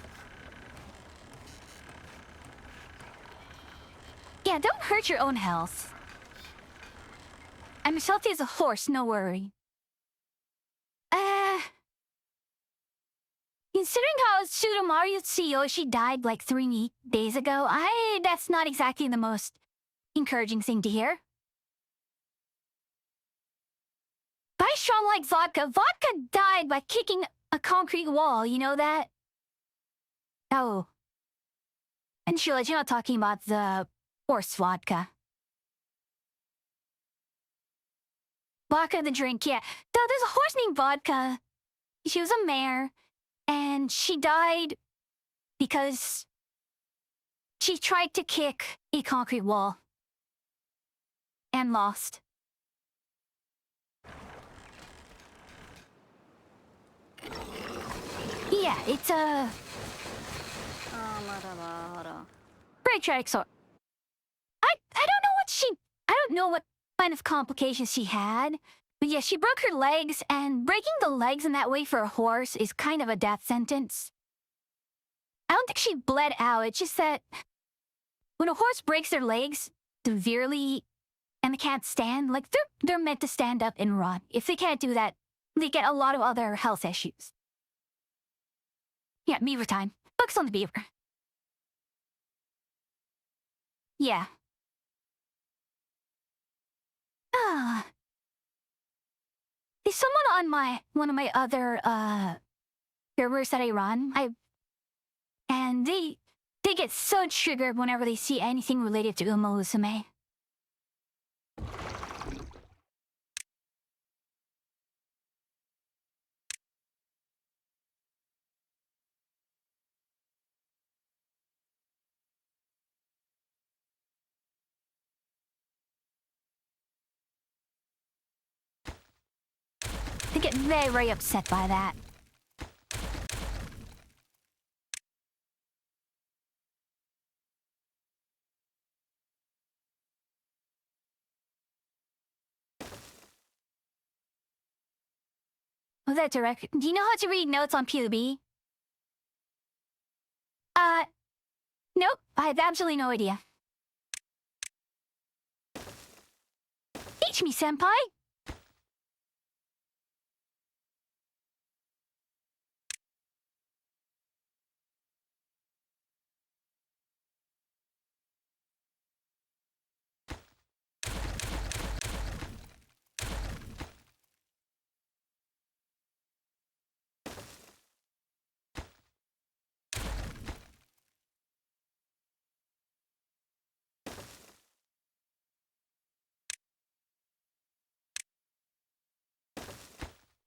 yeah, don't hurt your own health. I'm as healthy as a horse, no worry. Considering how Tsutomaru Tsuyoshi died like 3 days ago, that's not exactly the most encouraging thing to hear. Buy strong like vodka. Vodka died by kicking a concrete wall, you know that? Oh. And Sheila, you're not talking about the horse vodka. Vodka the drink, yeah. There's a horse named Vodka. She was a mare, and she died because she tried to kick a concrete wall and lost. Yeah, it's a very tragic story. I don't know what kind of complications she had, but yeah, she broke her legs, and breaking the legs in that way for a horse is kind of a death sentence. I don't think she bled out. It's just that when a horse breaks their legs severely and they can't stand, like they're meant to stand up and run. If they can't do that, they get a lot of other health issues. Yeah, beaver time. Focus on the beaver. Yeah. There's someone on one of my other servers that I run. And they get so triggered whenever they see anything related to Uma Musume. They get very, very upset by that. Was that direct? Do you know how to read notes on PUB? Nope. I have absolutely no idea. Teach me, senpai!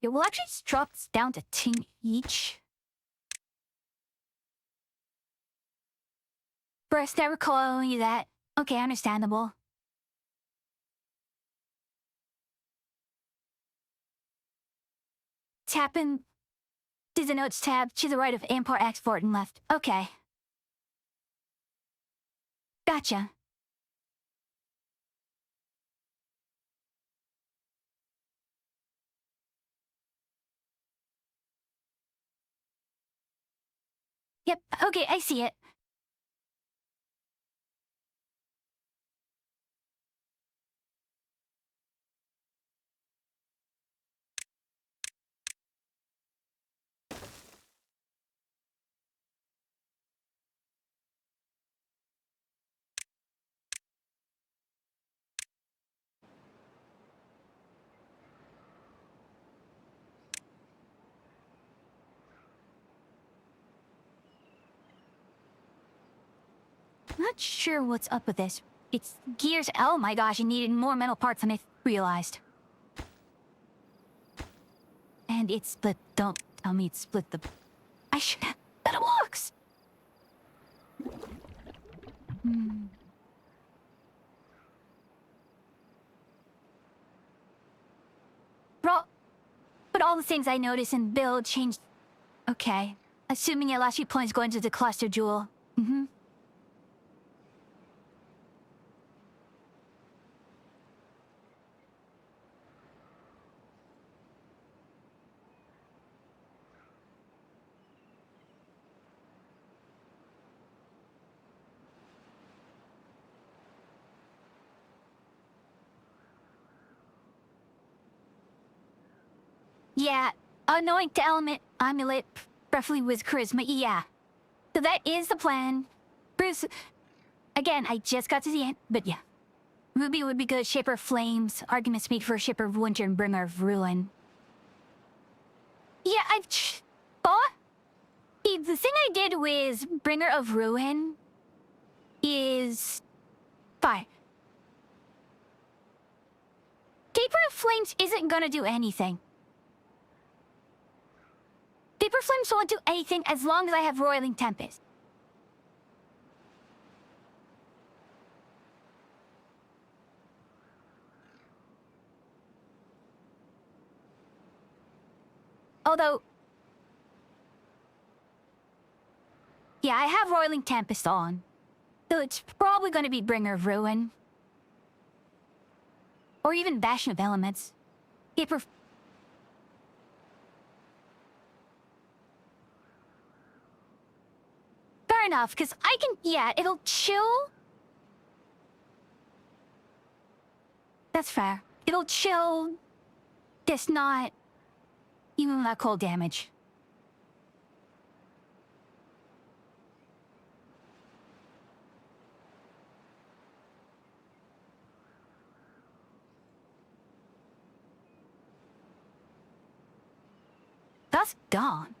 It will actually drop this down to 10 each. First, I recall only that. Okay, understandable. Tap in to the Notes tab to the right of Import-Export and left. Okay. Gotcha. Yep, okay, I see it. Not sure what's up with this. It's gears. Oh my gosh, I needed more metal parts than I realized. And it's split. Don't tell me it's split the. I should have better blocks. But all the things I noticed and build changed. Okay. Assuming your last few points go into the cluster jewel. Yeah, anoint the element amulet, preferably with charisma, yeah. So that is the plan. Bruce, again, I just got to the end, but yeah. Ruby would be good, Shaper of Flames, arguments made for Shaper of Winter and Bringer of Ruin. Yeah, I've thought. The thing I did with Bringer of Ruin is fire. Shaper of Flames isn't gonna do anything. Shaper of Flames won't do anything as long as I have Roiling Tempest. Although, yeah, I have Roiling Tempest on. So it's probably going to be Bringer of Ruin. Or even Bastion of Elements. Shaper of... Fair enough, because I can... Yeah, it'll chill. That's fair. It'll chill. Just not... even that cold damage. Dusk Dawn.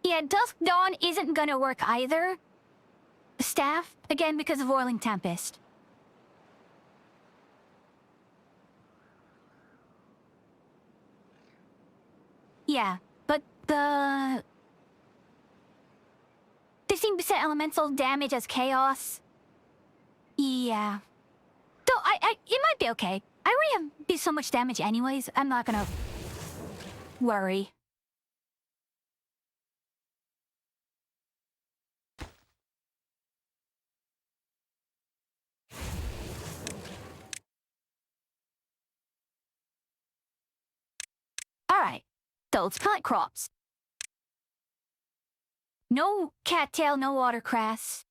Yeah, Dusk Dawn isn't gonna work either. Staff, again because of Roiling Tempest. Yeah, but the 15% elemental damage as chaos. Yeah. So it might be okay. I already have do so much damage anyways. I'm not gonna worry. All right. So let's plant crops. No cattail, no watercress.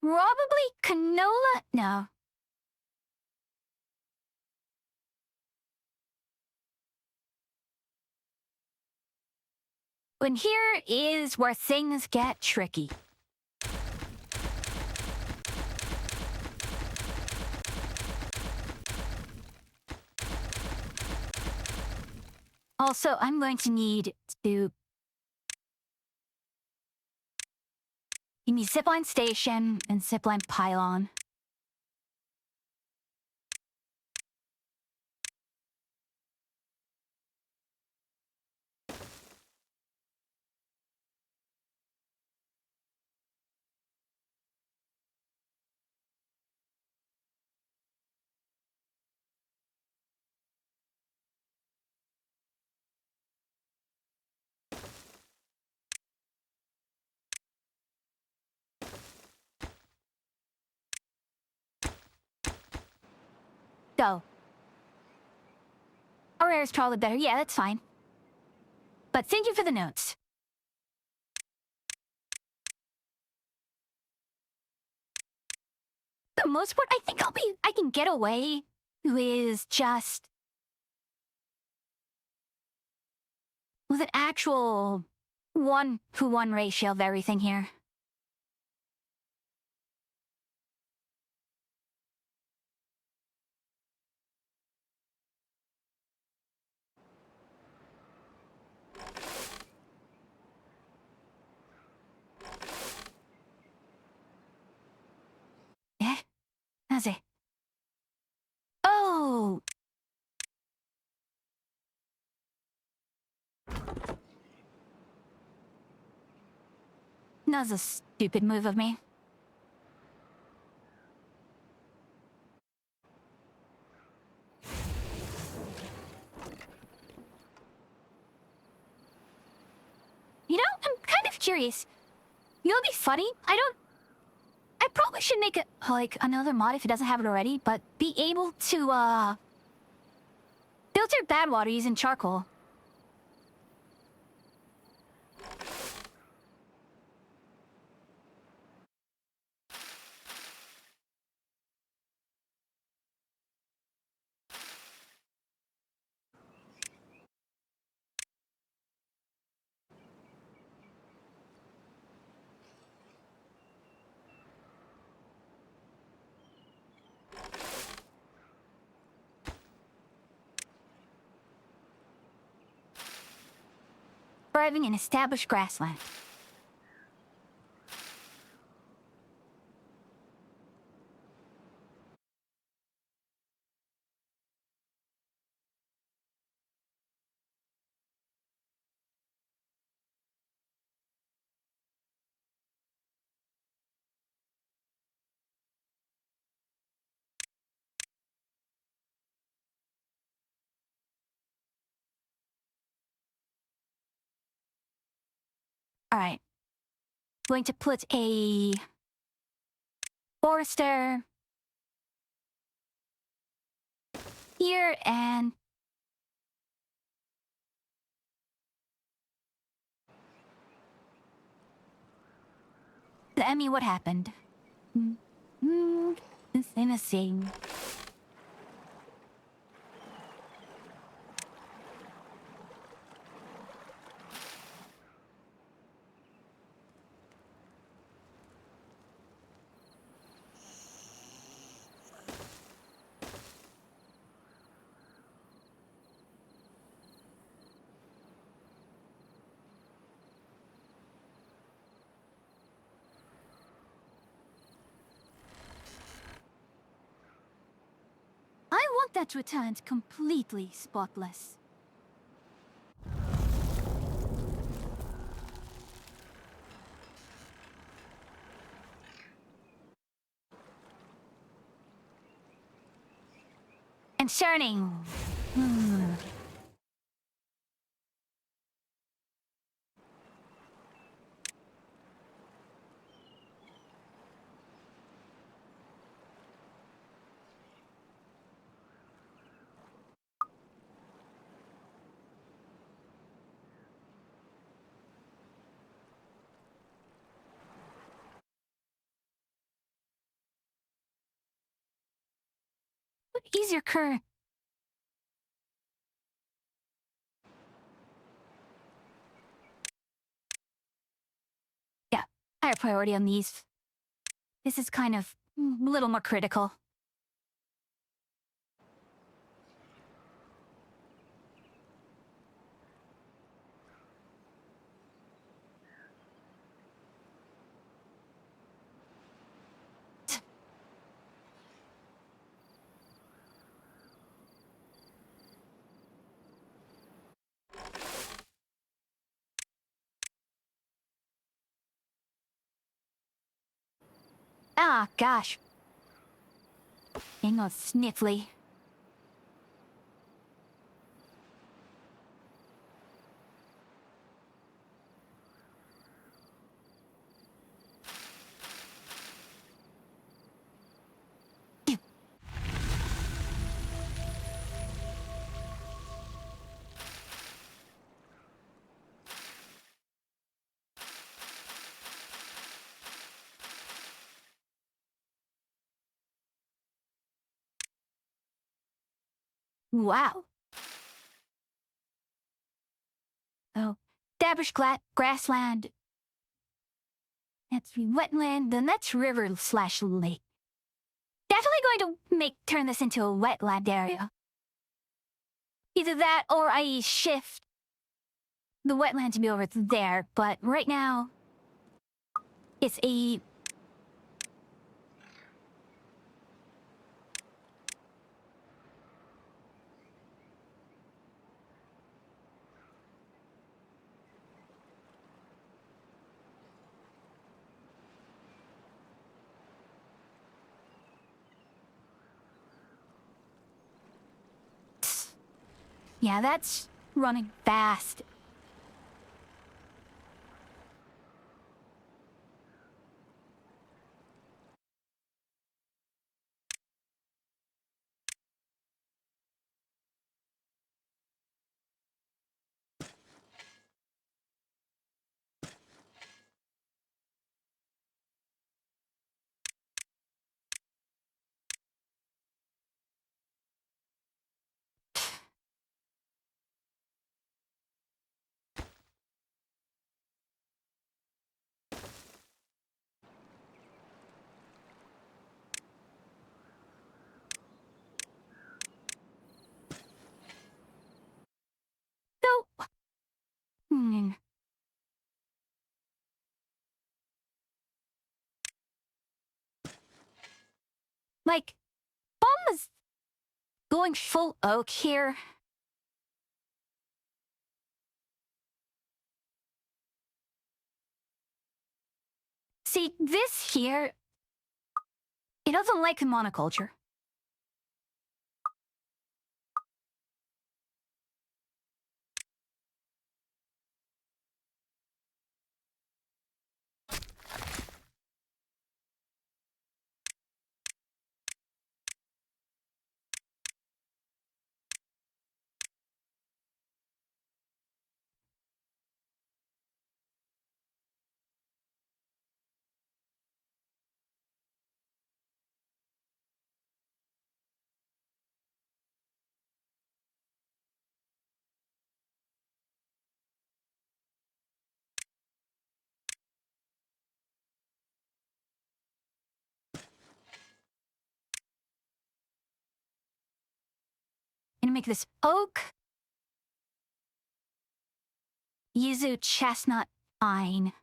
Probably canola? No. And here is where things get tricky. Also, I'm going to need to Give me zipline station and zipline pylon. Go. Or air is probably better. Yeah, that's fine. But thank you for the notes. For the most part, I think I can get away with just with an actual 1-to-1 ratio of everything here. Eh? How's it? Oh! That was a stupid move of me. You know, I'm kind of curious. You know what'd be funny? I probably should make another mod if it doesn't have it already, but be able to, filter bad water using charcoal. Thriving in established grassland. Alright. Going to put a forester here and Emmy, what happened? This ain't a thing. I want that returned completely spotless. Concerning. Easier current. Yeah, higher priority on these. This is kind of a little more critical. Ah, gosh. Hang on, sniffly. Wow. Oh, Dabrish grassland. That's wetland, then that's river slash lake. Definitely going to turn this into a wetland area. Either that or I shift the wetland to be over there, but right now it's a yeah, that's running fast. So, like, Bomb is going full oak here. See, this here, it doesn't like the monoculture. And make this oak, yuzu, chestnut, pine.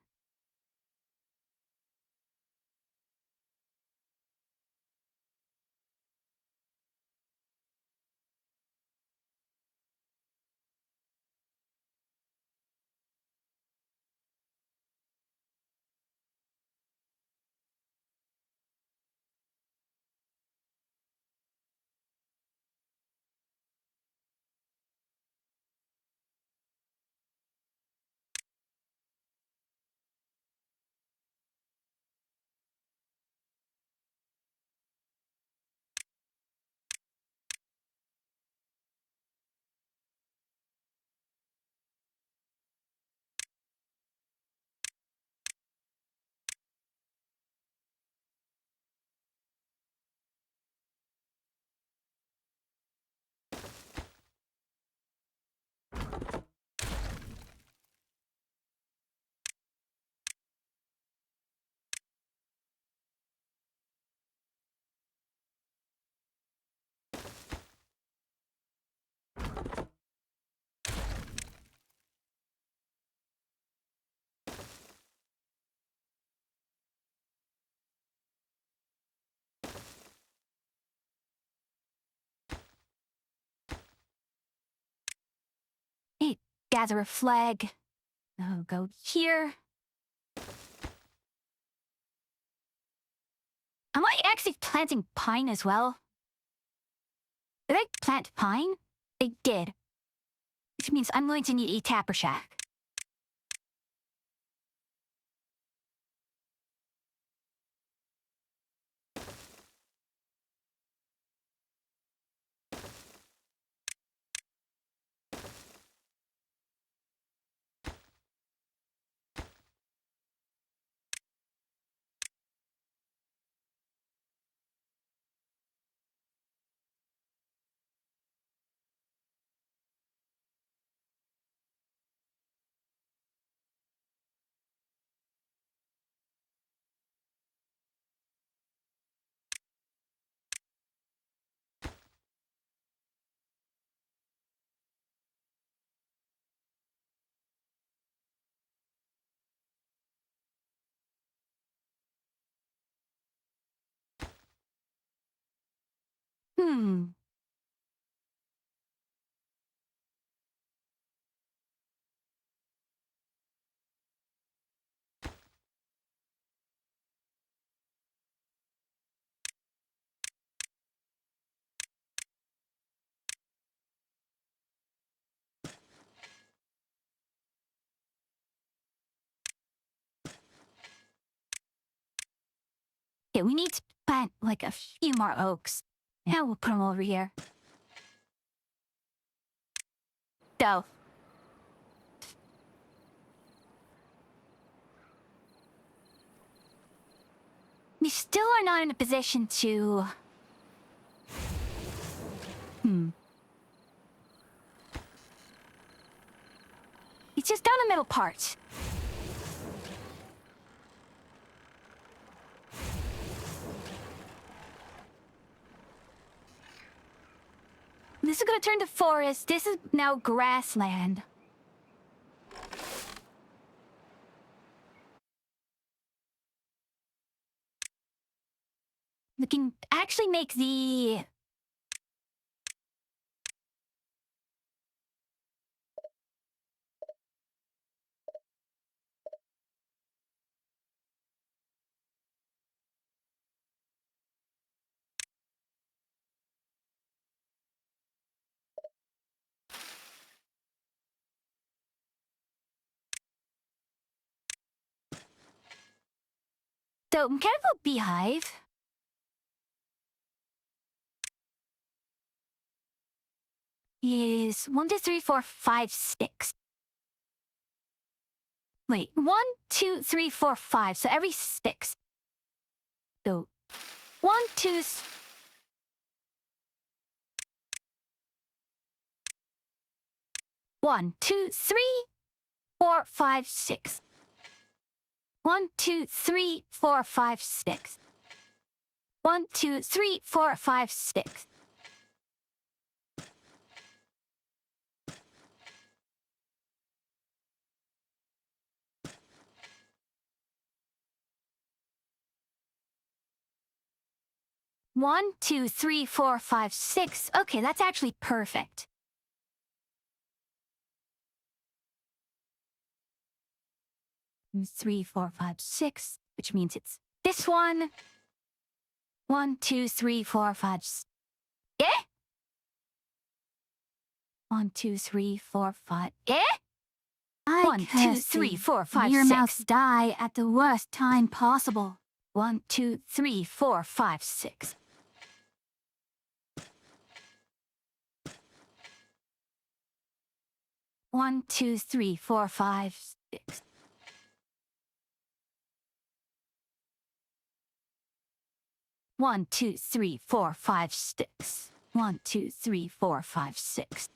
Hey, gather a flag. Oh, go here. Am I actually planting pine as well? Did I plant pine? I did. Which means I'm going to need a tapper shack. Hmm. Okay, we need to plant like a few more oaks. Now we'll put them over here. So. We still are not in a position to... It's just down the middle part. This is gonna turn to forest. This is now grassland. We can actually make the... So, mechanical beehive. Is 1, 2, 3, 4, 5, 6. Wait, 1, 2, 3, 4, 5. So every 6. So 1, 2, 1, 2, 3, 4, 5, 6. 1, 2, 3, 4, 5, 6. 1, 2, 3, 4, 5, 6. One, 2, 3, 4, 5, 6. Okay, that's actually perfect. Three, 4, 5, 6, which means it's this one. 1, 2, 3, 4, 5. Yeah? 1, 2, 3, 4, 5. Yeah? 1, 2, 3, 4, 5, 6. Mouse die at the worst time possible. 1, 2, 3, 4, 5, 6. 1, 2, 3, 4, 5, 6. 1, 2, 3, 4, 5, 6. 1, 2, 3, 4, 5, 6.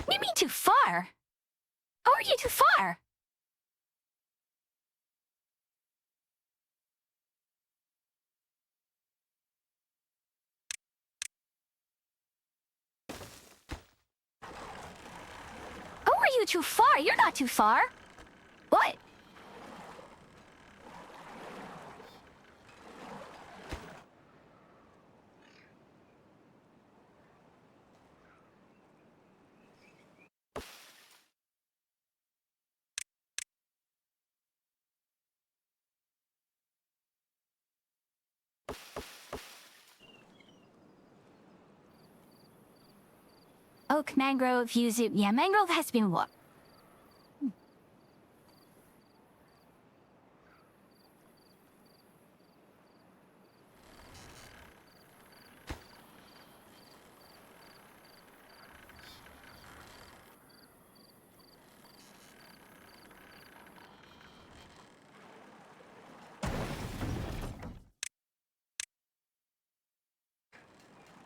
What do you mean too far? How are you too far? you too far. You're not too far. What? Oak, mangrove, yuzu. Yeah, mangrove has been what?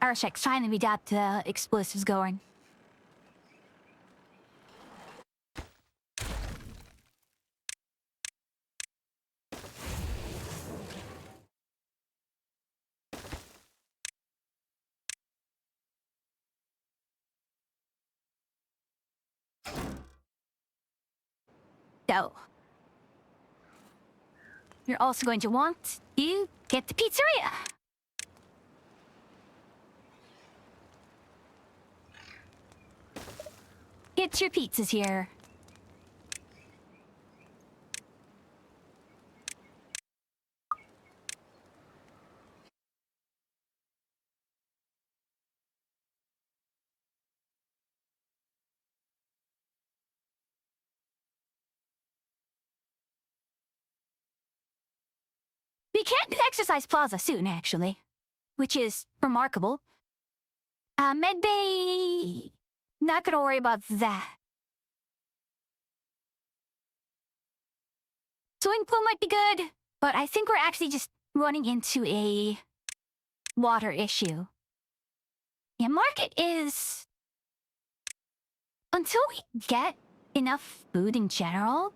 Arshak's trying to got the explosives going. So, you're also going to want to get the pizzeria. Get your pizzas here. We can't do Exercise Plaza soon, actually. Which is remarkable. Medbay... Not gonna worry about that. Swimming pool might be good, but I think we're actually just running into a water issue. Yeah, market is... Until we get enough food in general...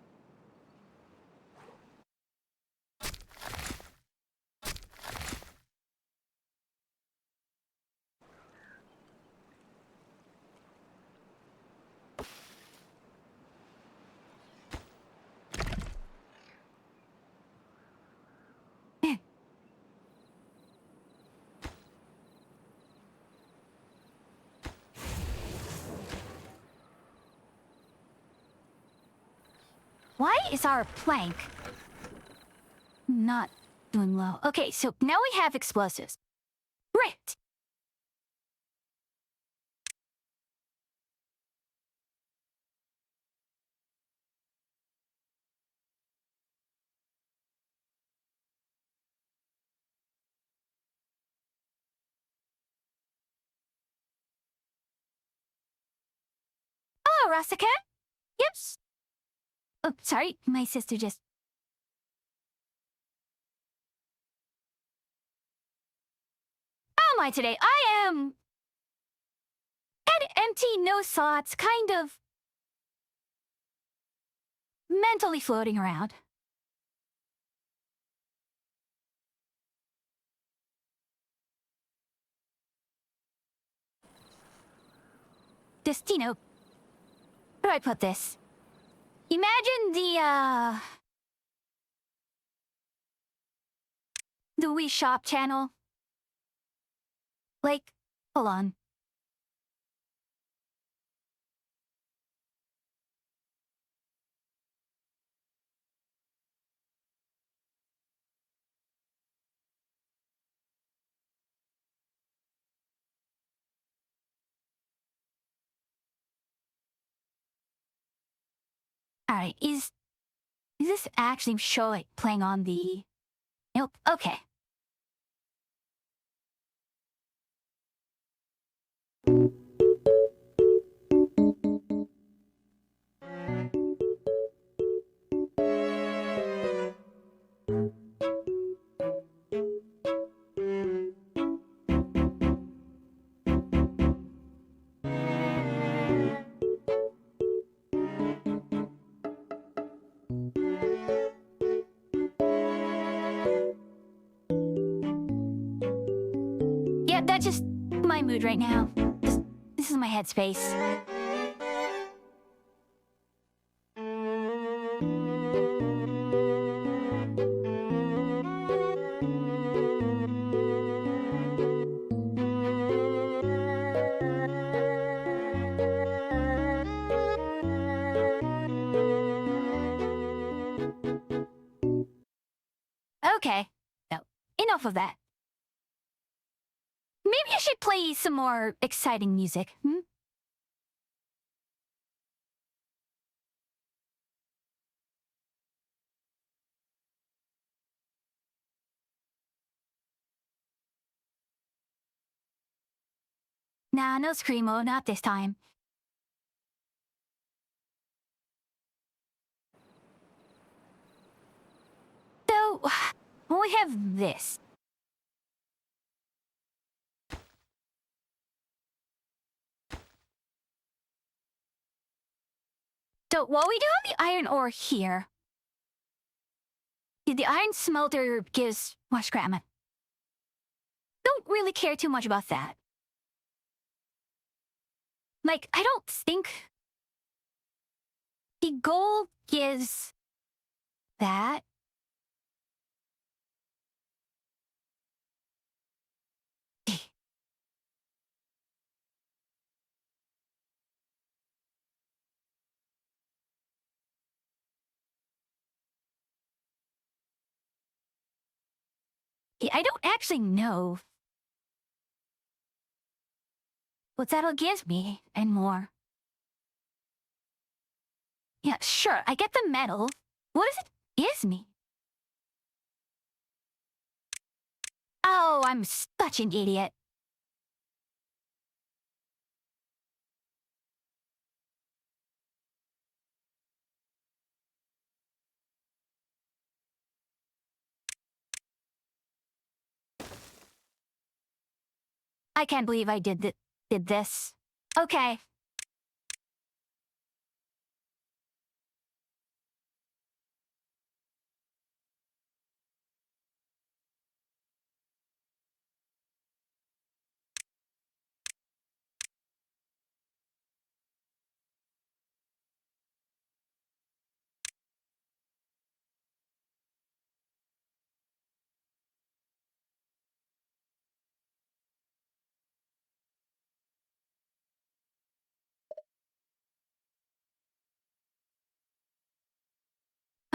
Why is our plank not doing well? Okay, so now we have explosives. Great! Hello, Rasaka. Yes. Oh, sorry, my sister just... How am I today? I am... Head empty, no thoughts, kind of... mentally floating around. Destino. Where do I put this? Imagine the Wii Shop channel. Like, hold on. Alright, is this actually showing playing on the... Nope, okay. Yeah, that's just my mood right now. This is my headspace. enough of that. Maybe I should play some more exciting music, hmm? Nah, no Screamo, not this time. So, we have this. So, what we do on the iron ore here, the iron smelter gives more scrap. Don't really care too much about that. Like, I don't think the gold gives that. I don't actually know what that'll give me and more. Yeah, sure, I get the metal. What does it give me? Oh, I'm such an idiot. I can't believe I did this. Okay.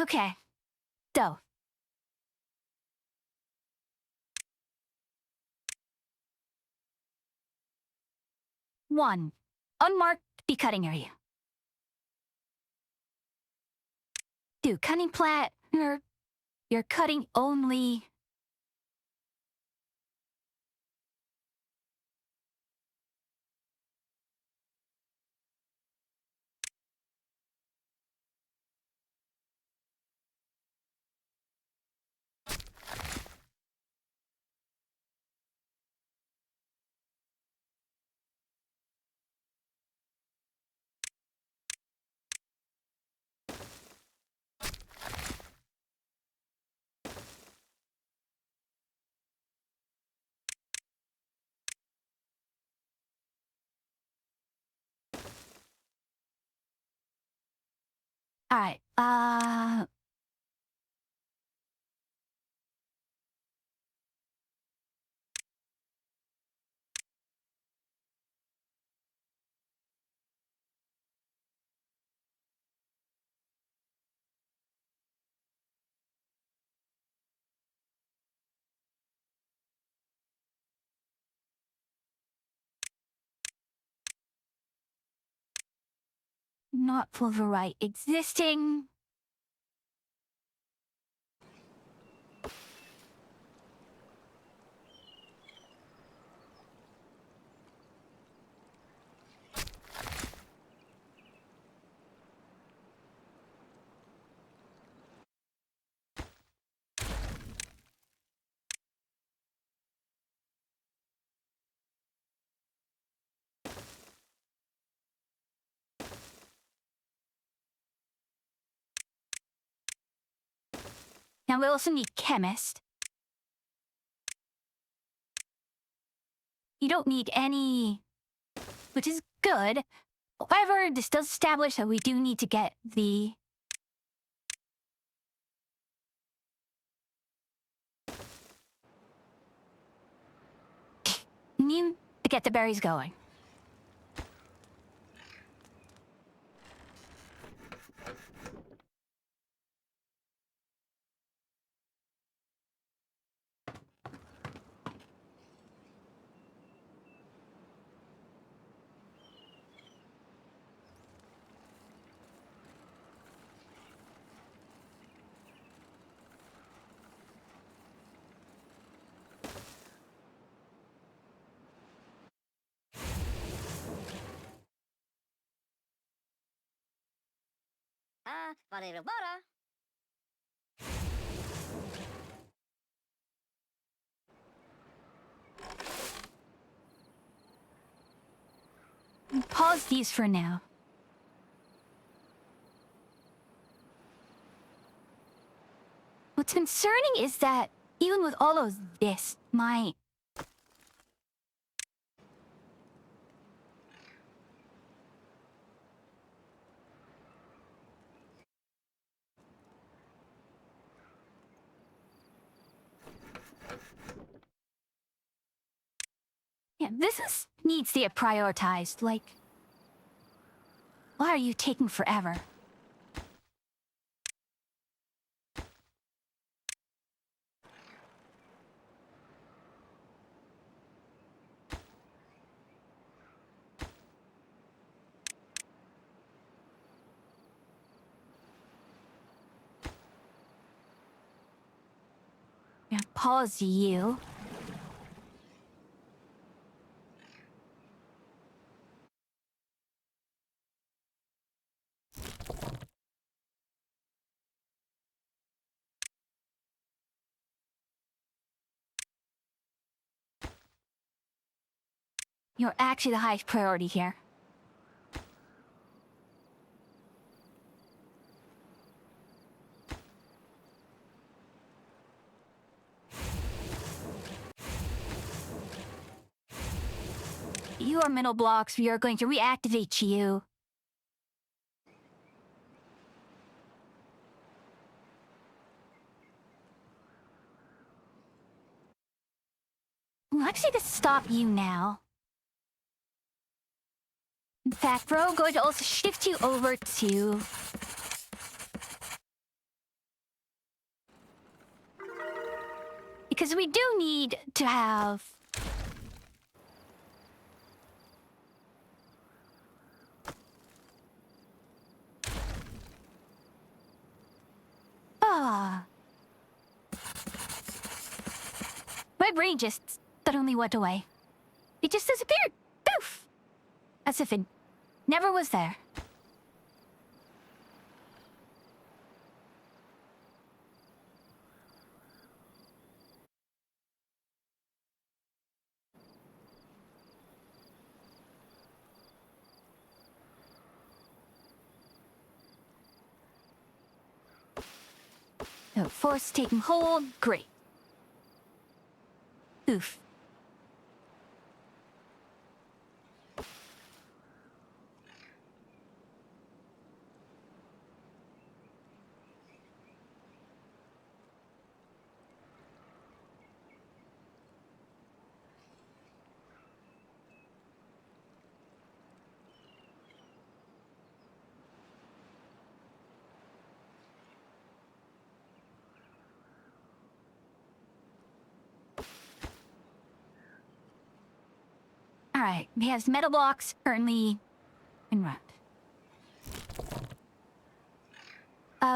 Okay. So. One. Unmarked the cutting area. 2. Cutting plat. You're cutting only. Alright, not pulverite existing. Now we also need chemist. You don't need any, which is good. However, this does establish that we do need to get the... Need to get the berries going. Bada bada. Pause these for now. What's concerning is that even with all of this, my... Yeah, needs to get prioritized, like... Why are you taking forever? Yeah, pause you. You're actually the highest priority here. Your middle blocks, we are going to reactivate you. Well, actually, to stop you now. In fact, we're going to also shift you over to... Because we do need to have... Ah. My brain just suddenly went away. It just disappeared. Poof! As if it never was there. Oh, force taking hold. Great. Oof. Alright, he has metal blocks currently en route.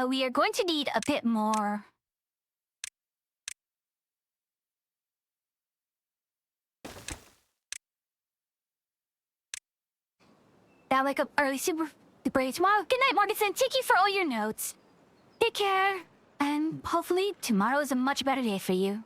We are going to need a bit more... That like a early super tomorrow. Good night, Morganson. Thank you for all your notes. Take care. And hopefully tomorrow is a much better day for you.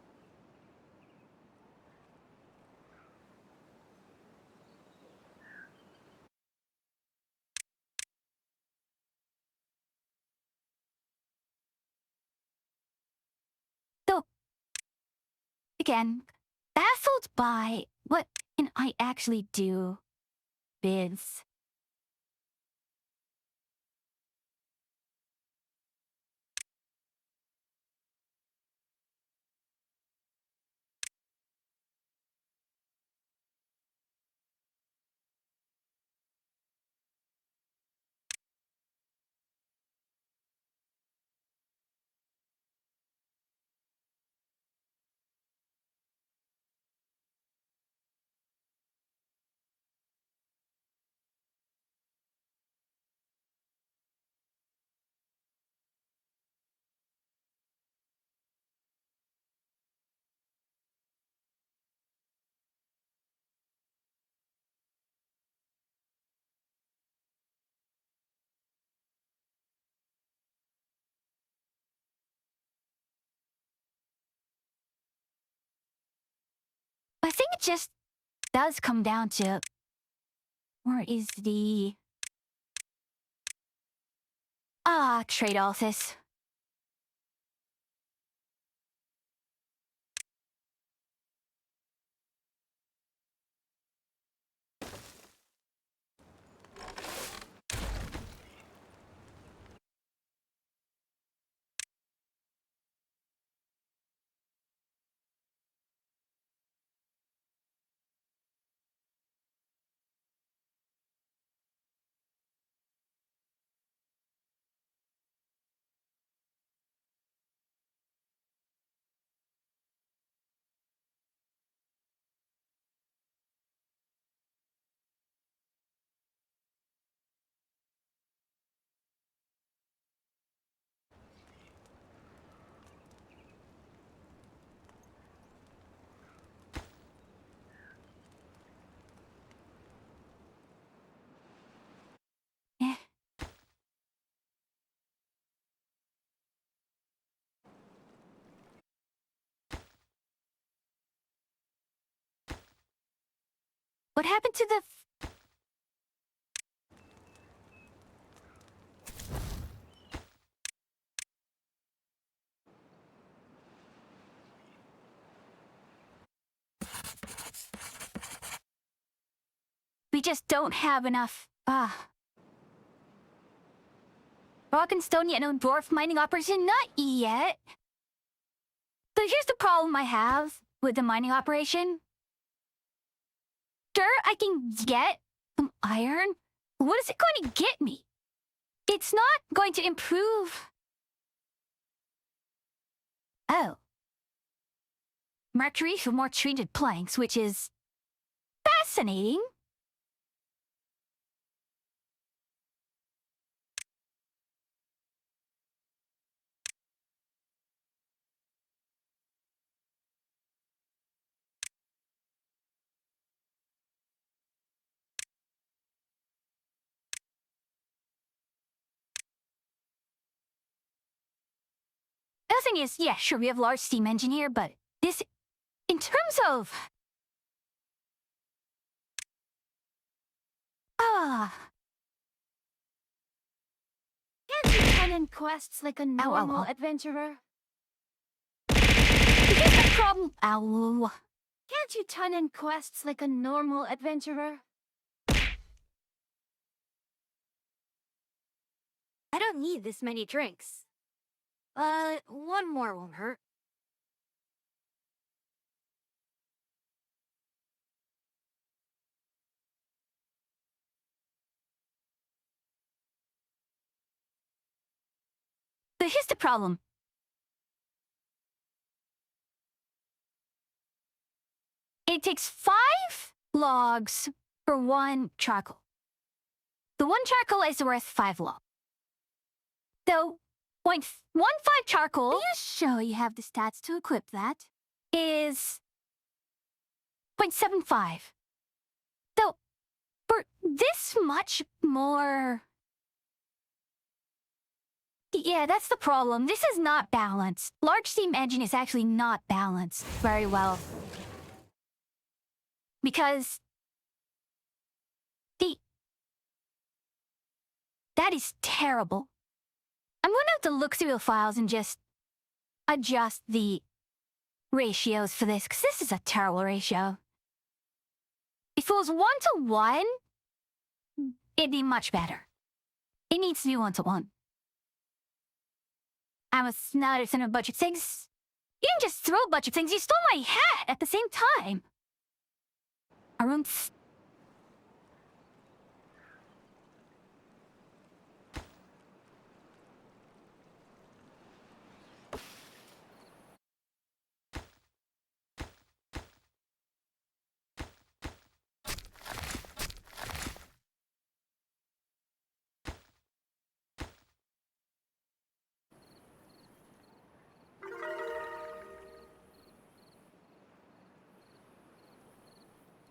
So, again, baffled by what can I actually do, Biz. it just does come down to where is the trade office. Eh. What happened to the we just don't have enough rock and stone yet no dwarf mining operation? Not yet. But here's the problem I have with the mining operation. Sure, I can get some iron. What is it going to get me? It's not going to improve. Oh. Mercury for more treated planks, which is fascinating. The other thing is, yeah, sure, we have large steam engine here, but this, in terms of... Can't you turn in quests like a normal ow. adventurer? Here's the problem. Ow. Can't you turn in quests like a normal adventurer? I don't need this many drinks. One more won't hurt. But here's the problem. It takes 5 logs for 1 charcoal. The 1 charcoal is worth 5 logs. So, 0.15 charcoal... Are you sure you have the stats to equip that? ...is 0.75. So, for this much more... Yeah, that's the problem. This is not balanced. Large steam engine is actually not balanced very well. Because... that is terrible. I'm going to have to look through the files and just adjust the ratios for this, because this is a terrible ratio. If it was 1-to-1, it'd be much better. It needs to be 1-to-1. I was not a bunch of things. You didn't just throw a bunch of things, you stole my hat at the same time. Arunth.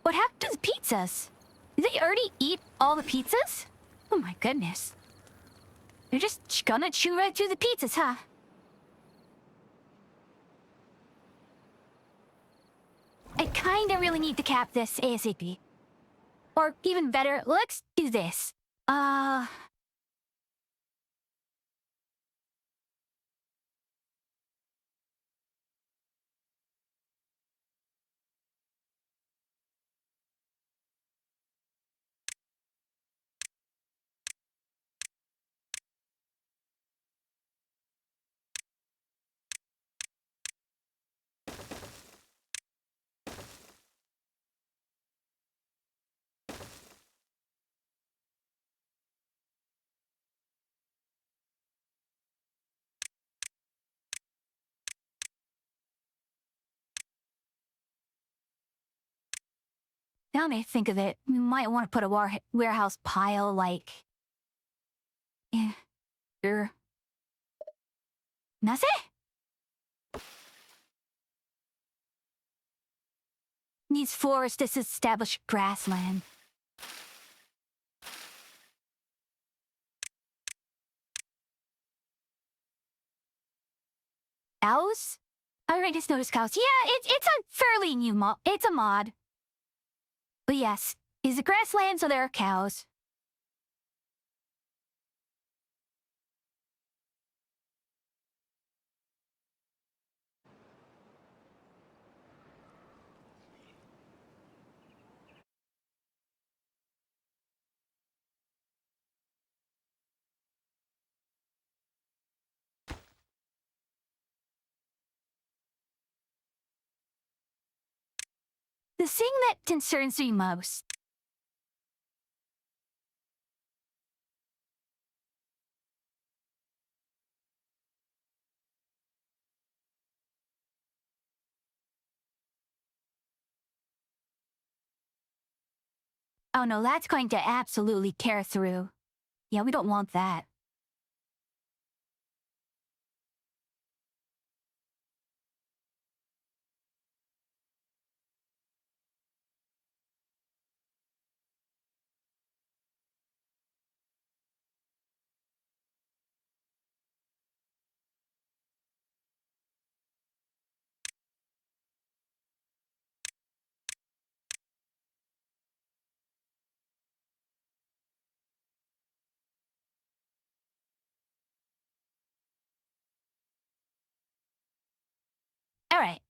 What happened to the pizzas? Did they already eat all the pizzas? Oh my goodness. They're just gonna chew right through the pizzas, huh? I kinda really need to cap this ASAP. Or even better, let's do this. Now that I think of it, we might want to put a warehouse pile like... er... Nase? Needs floors to establish grassland. Cows? I already just noticed cows. Yeah, it's a fairly new mod. It's a mod. But yes, is a grassland, so there are cows. The thing that concerns me most. Oh no, that's going to absolutely tear through. Yeah, we don't want that. All right.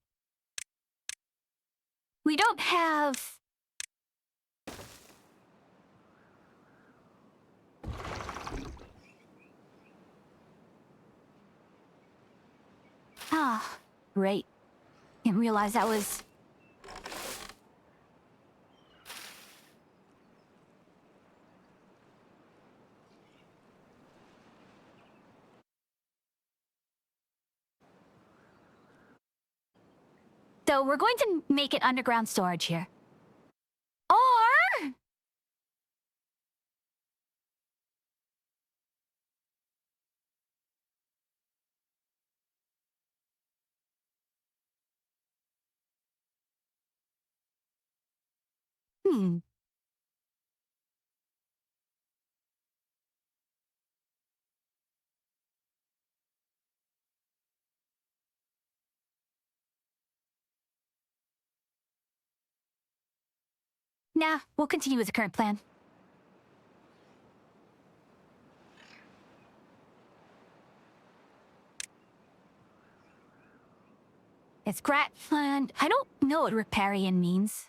We don't have... Ah, great. Didn't realize that was... So we're going to make it underground storage here. Or... Hmm. Nah, we'll continue with the current plan. It's Gratland. I don't know what riparian means.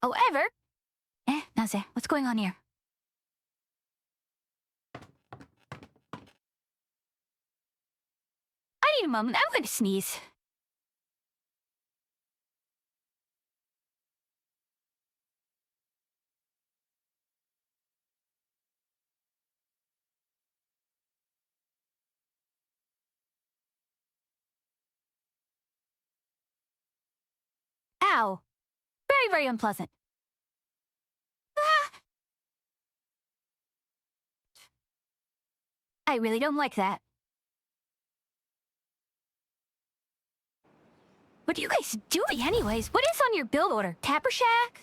However... Naze, what's going on here? I need a moment. I'm going to sneeze. Ow. Very, very unpleasant. Ah. I really don't like that. What are you guys doing anyways? What is on your build order? Tapper Shack?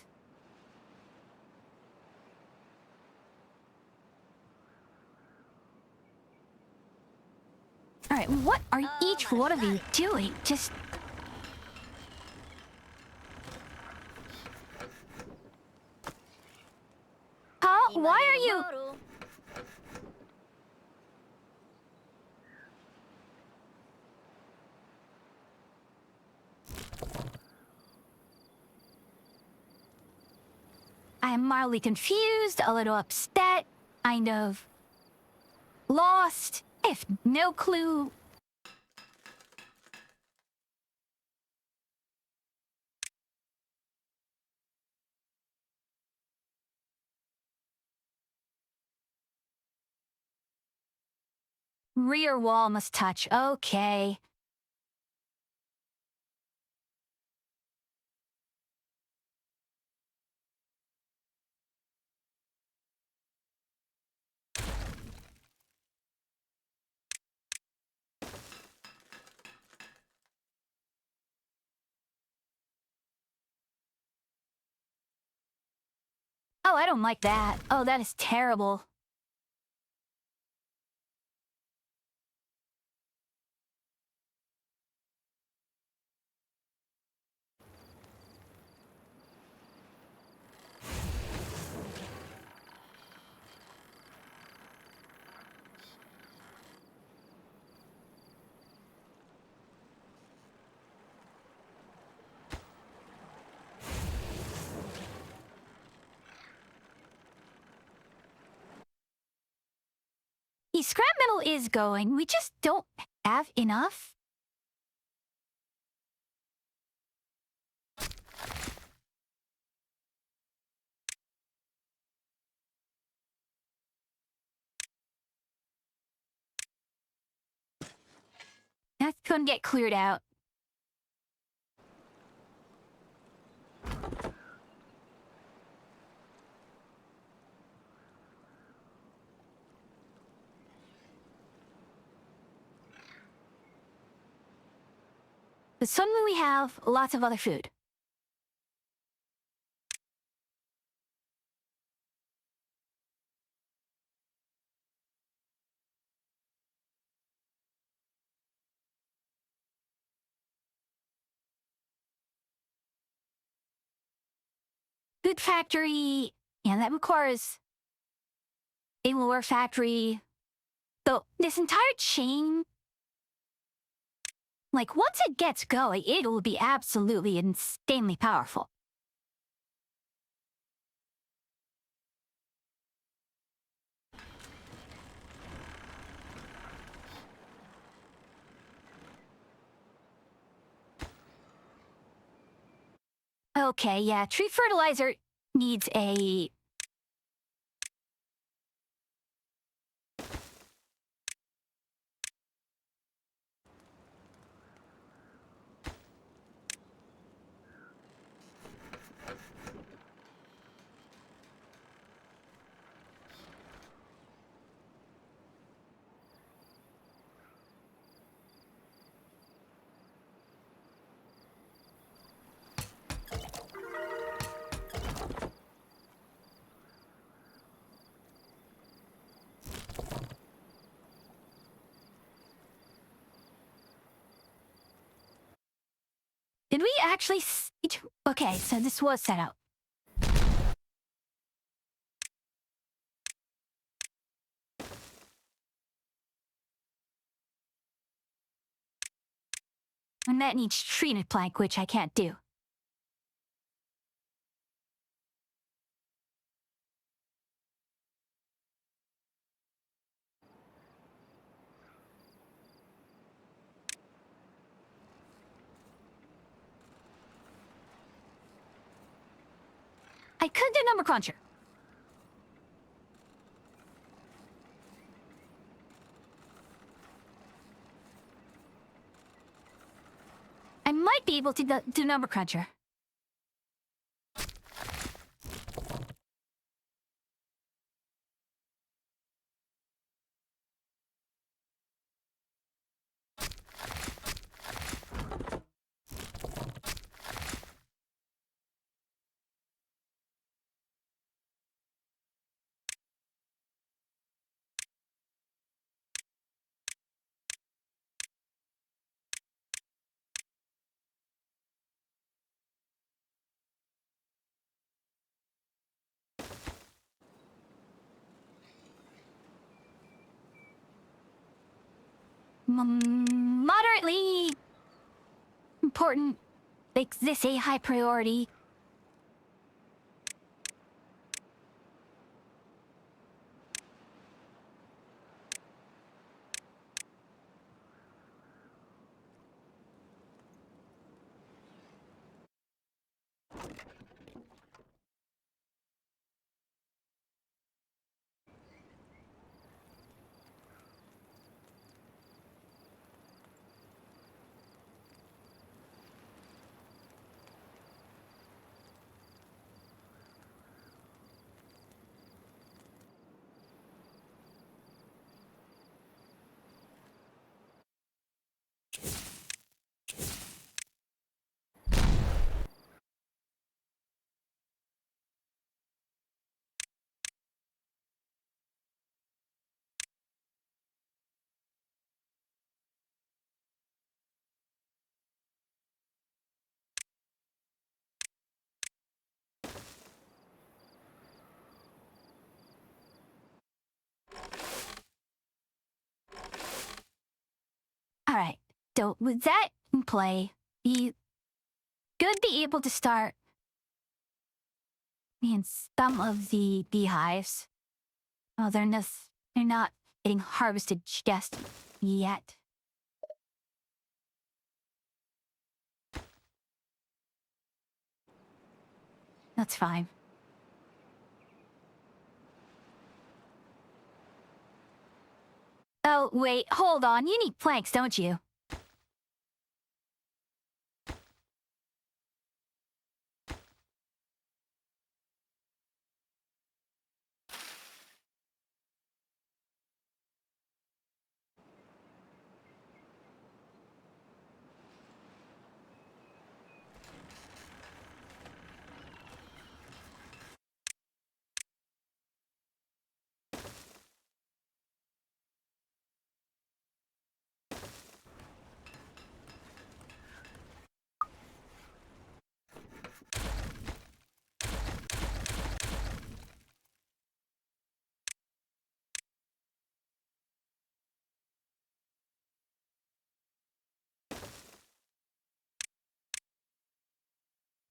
Alright, what are each one of you doing? Just... Huh? Why are you... I am mildly confused, a little upset, kind of lost. I have no clue. Rear wall must touch. Okay. Oh, I don't like that. Oh, that is terrible. The scrap metal is going. We just don't have enough. That's gonna get cleared out. But suddenly we have lots of other food. Food factory, and that requires a lower factory. So this entire chain, like once it gets going, it will be absolutely insanely powerful. Okay, yeah, tree fertilizer needs a... Did we actually... Okay, so this was set up. And that needs treated plank, which I can't do. I could do number cruncher. I might be able to do number cruncher. moderately important. Makes this a high priority. Alright, so with that in play, you could be able to start in some of the beehives. Oh, they're not getting harvested just yet. That's fine. Oh, wait, hold on. You need planks, don't you?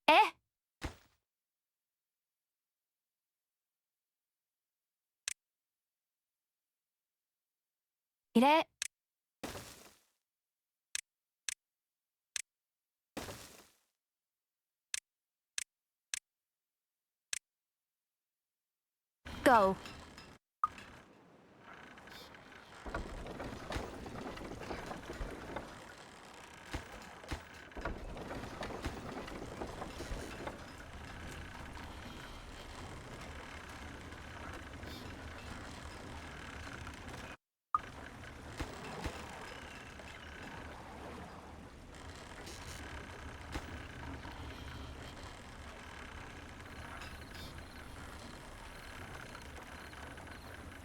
Eh? Get it? Go.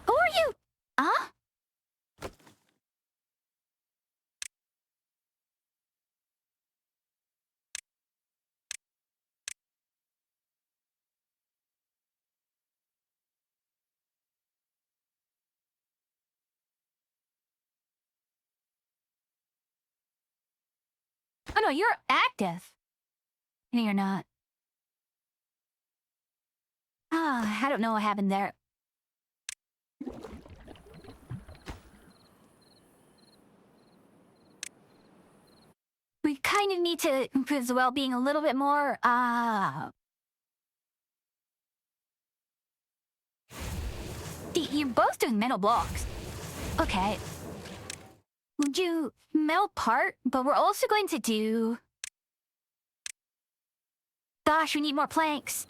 Who are you? Huh? Oh no, you're active. No, you're not. Ah, I don't know what happened there. We kind of need to improve the well-being a little bit more. You're both doing metal blocks. Okay. We'll do metal part, but we're also going to do... Gosh, we need more planks.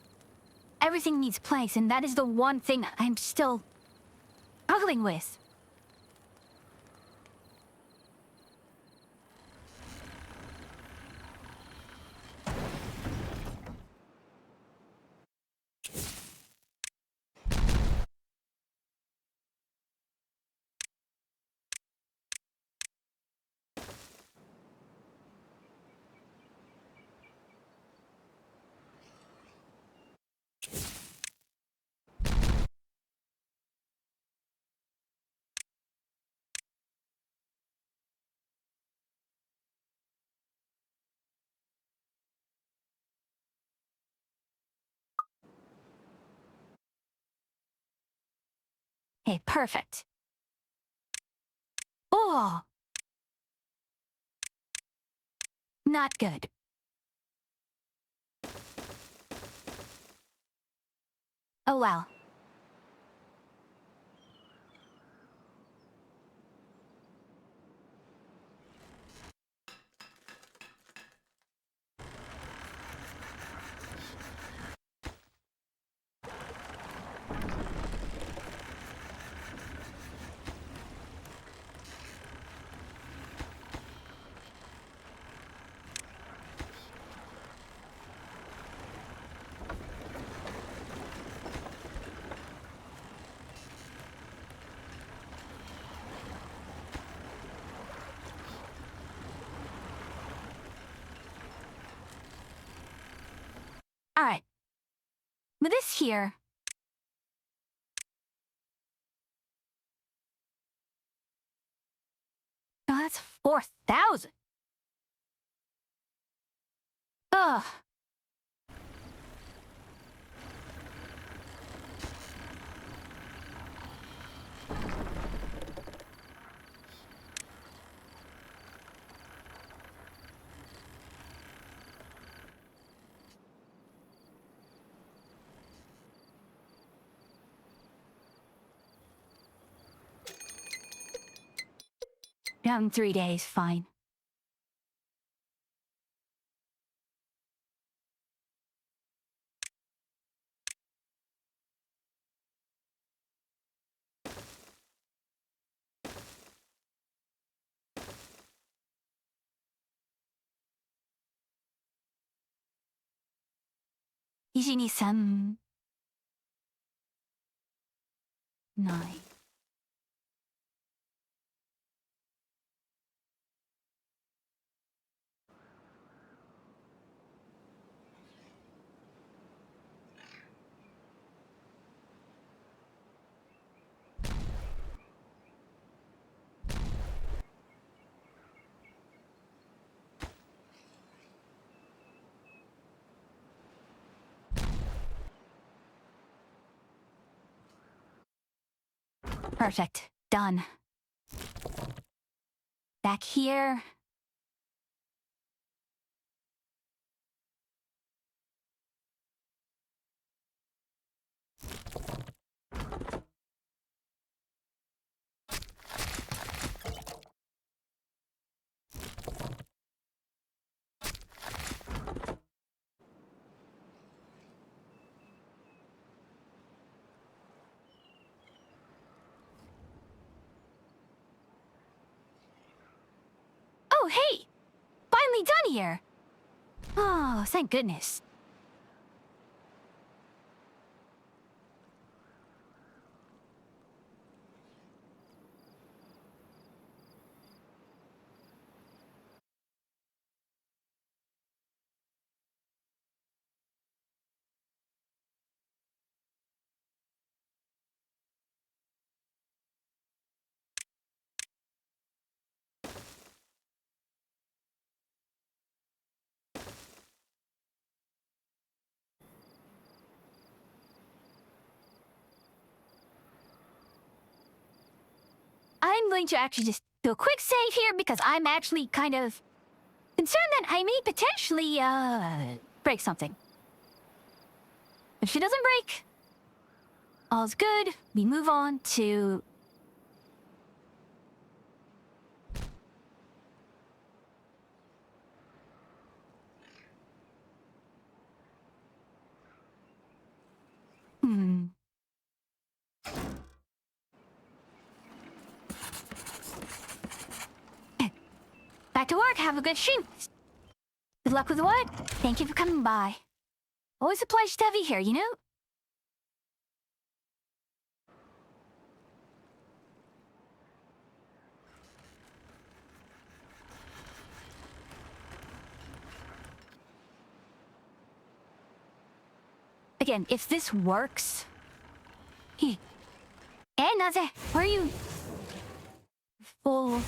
Everything needs planks, and that is the one thing I'm still struggling with. Okay, perfect. Oh! Not good. Oh well. Alright. With this here... Oh, that's 4,000. Ugh. Down 3 days, fine. Usually some... 9. Perfect. Done. Back here. Oh, hey! Finally done here! Oh, thank goodness. I'm going to actually just do a quick save here because I'm actually kind of concerned that I may potentially, break something. If she doesn't break, all's good. We move on to... Hmm. Back to work. Have a good stream. Good luck with the what? Thank you for coming by. Always a pleasure to have you here, you know? Again, if this works... Hey, Naze, where are you? Full...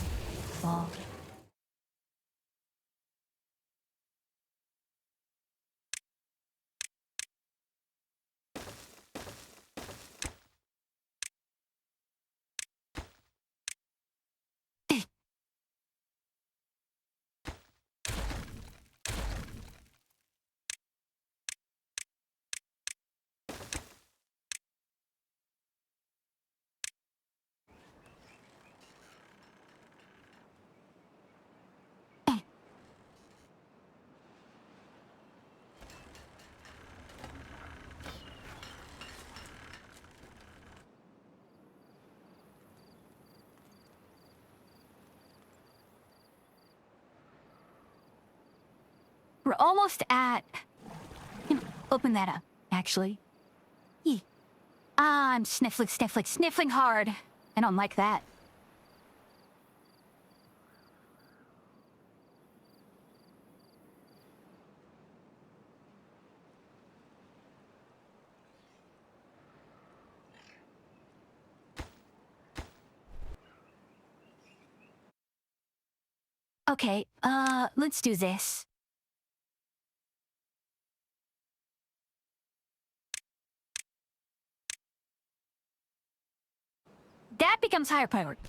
We're almost at... Open that up, actually. I'm sniffling hard. I don't like that. Okay, let's do this. That becomes higher priority.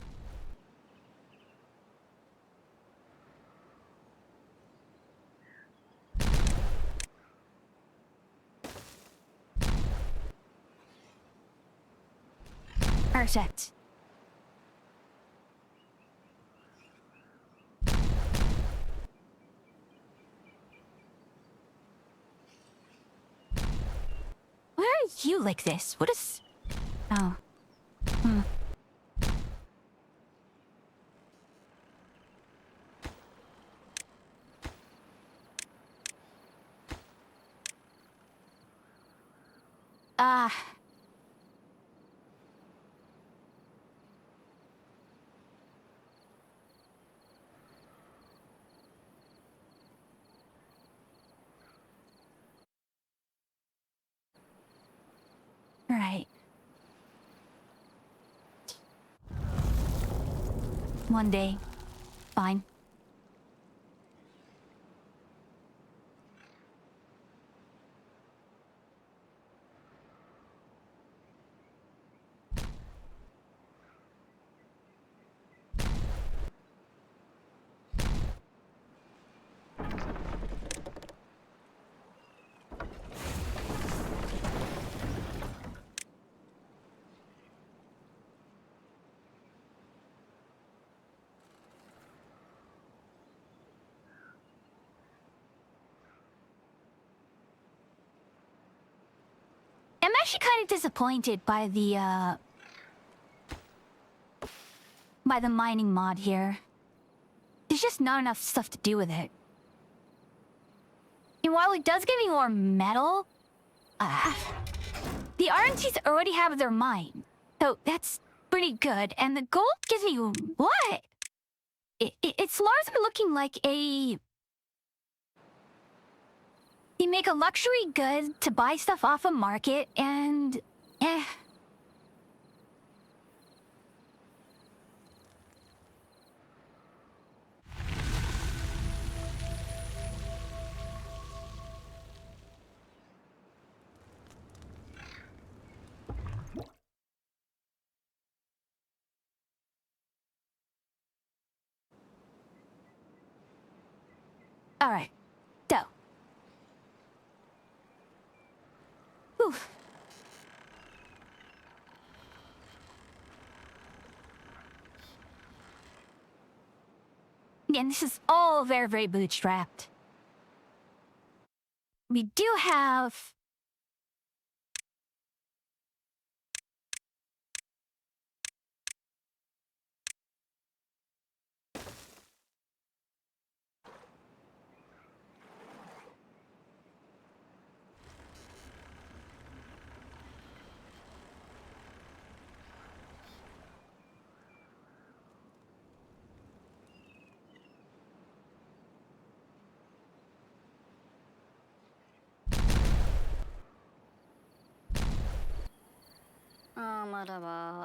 Perfect. Why are you like this? What is... Oh. Ah. Right. One day. Fine. I'm actually kind of disappointed by the mining mod here. There's just not enough stuff to do with it. And while it does give me more metal, the RNCs already have their mine. So that's pretty good. And the gold gives me what? It's largely looking like a... They make a luxury good to buy stuff off a market and... Alright. So. Whew. Again, this is all very, very bootstrapped. We do have...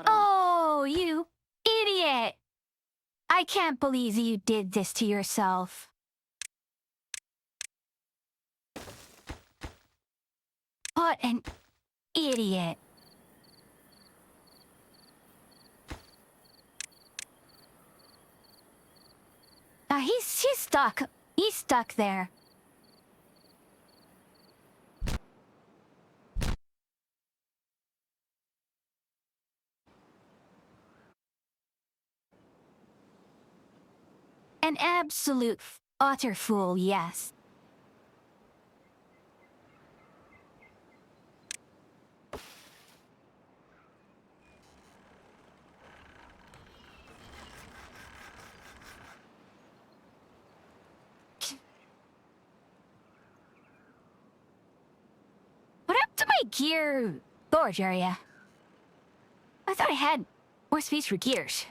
Oh, you idiot! I can't believe you did this to yourself. What an idiot. He's stuck. He's stuck there. An absolute utter fool, yes. my gear storage area? I thought I had more space for gears.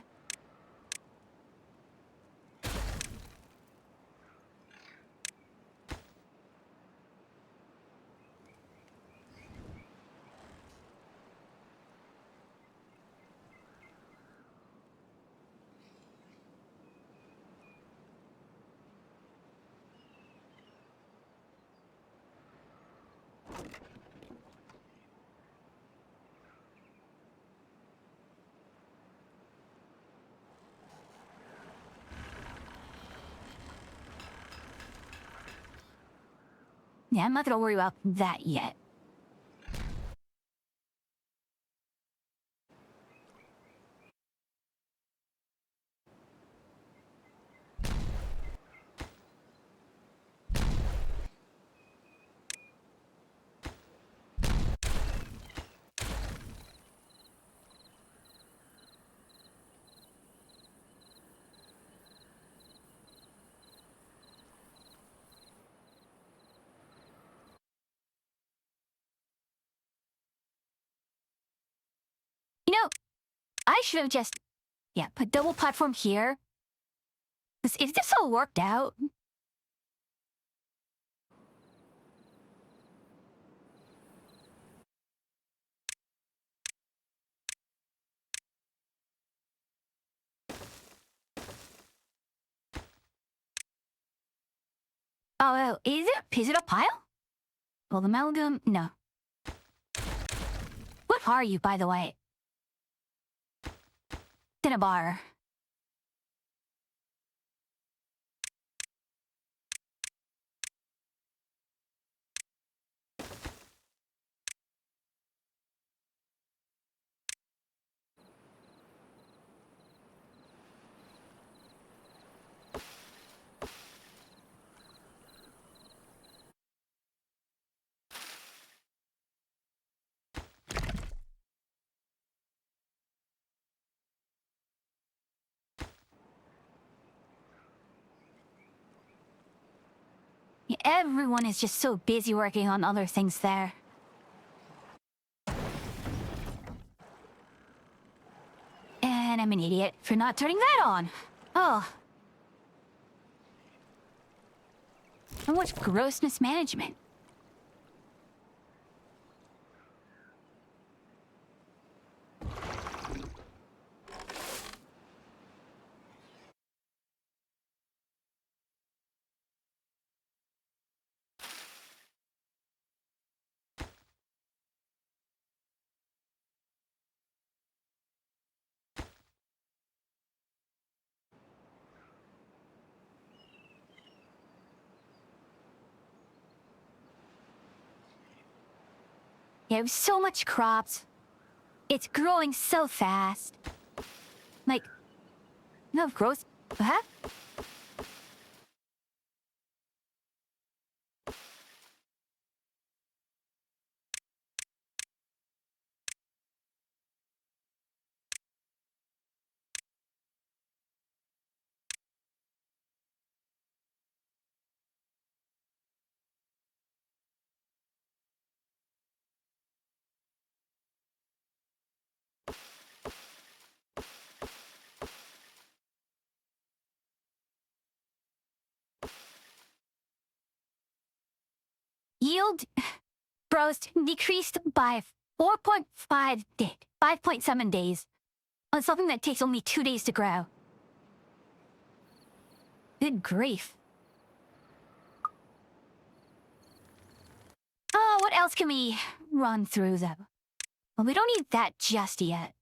Yeah, I'm not gonna worry about that yet. You know, I should have just, yeah, put double platform here. If this all worked out. Oh, is it a pile? Well, amalgam, no. What are you, by the way? Cinnabar. Yeah, everyone is just so busy working on other things there. And I'm an idiot for not turning that on. Oh. And what's grossness management? Yeah, it was so much crops. It's growing so fast. Like, no growth. Huh? Yield growth decreased by 5.7 days on something that takes only 2 days to grow. Good grief. Oh, what else can we run through, though? Well, we don't need that just yet.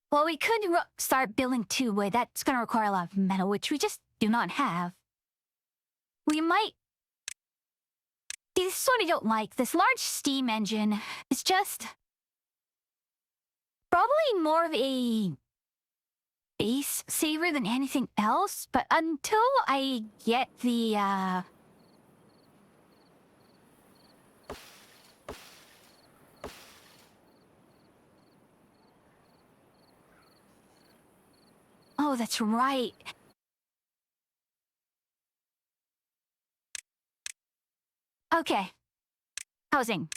Well, we could start building two, but that's gonna require a lot of metal, which we just do not have. We might... This is what I don't like. This large steam engine is just... probably more of a... base saver than anything else, but until I get the, Oh, that's right. Okay. Housing.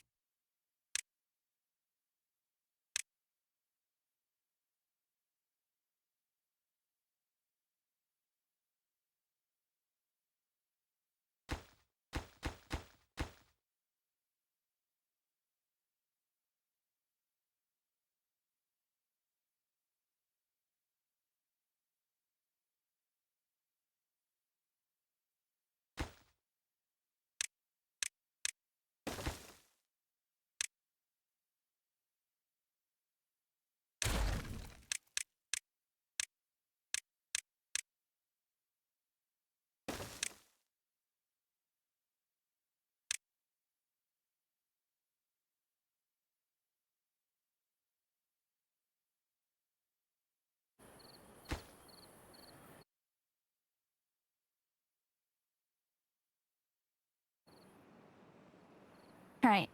Right.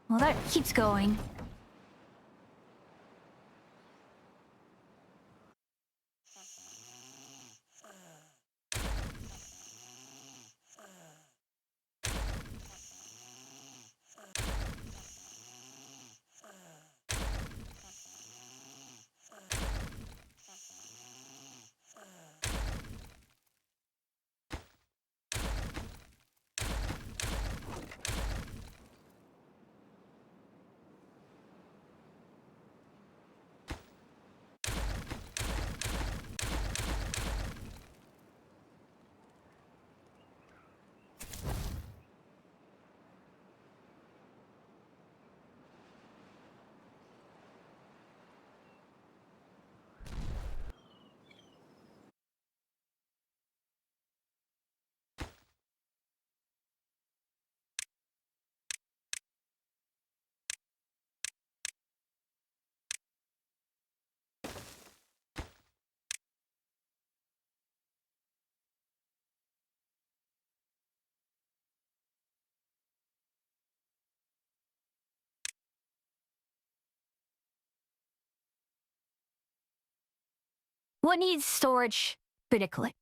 Well, that keeps going. What needs storage critically?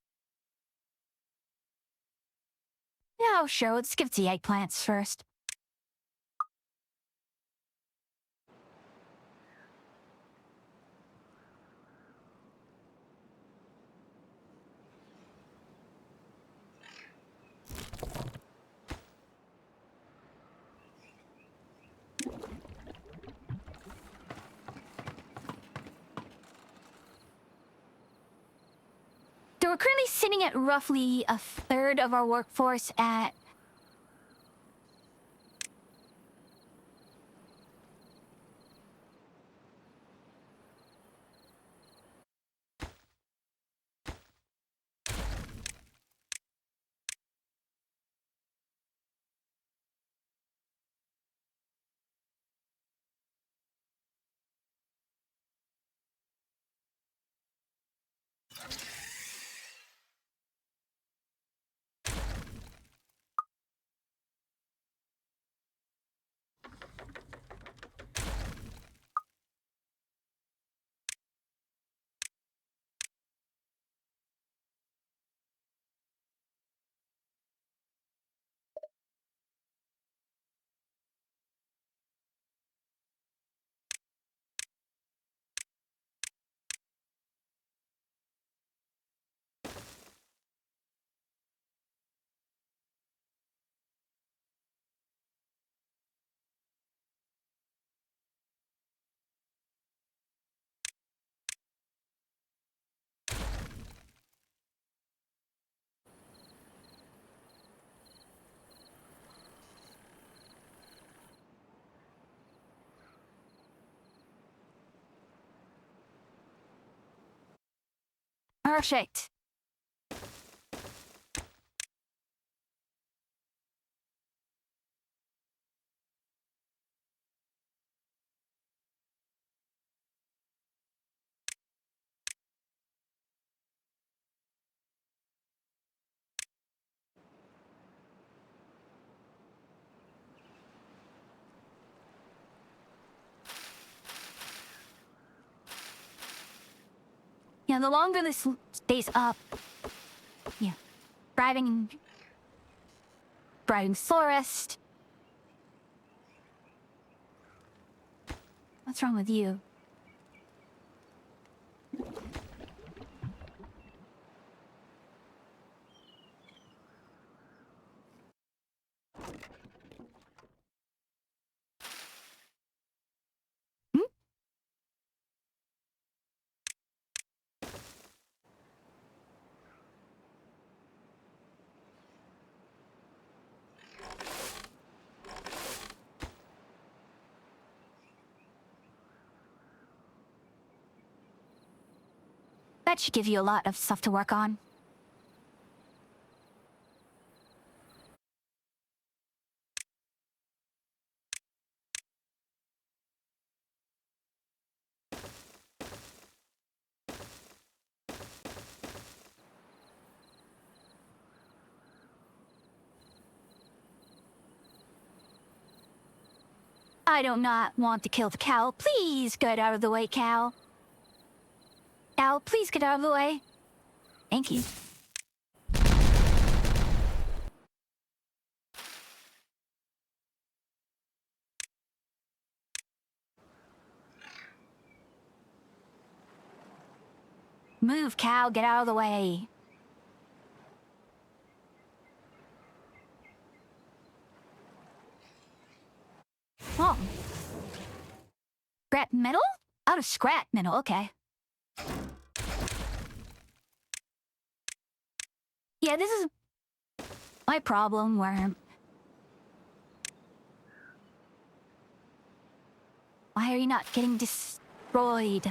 Yeah, oh, sure. Let's skip the eggplants first. So we're currently sitting at roughly a third of our workforce at... Perfect. Yeah, the longer this stays up, yeah, driving forest. What's wrong with you? Hmm? That should give you a lot of stuff to work on. I do not want to kill the cow. Please get out of the way, cow. Cow, please get out of the way. Thank you. Move, cow, get out of the way. Oh. Scrap metal? Out of scrap metal, okay. Yeah, this is my problem where... Why are you not getting destroyed?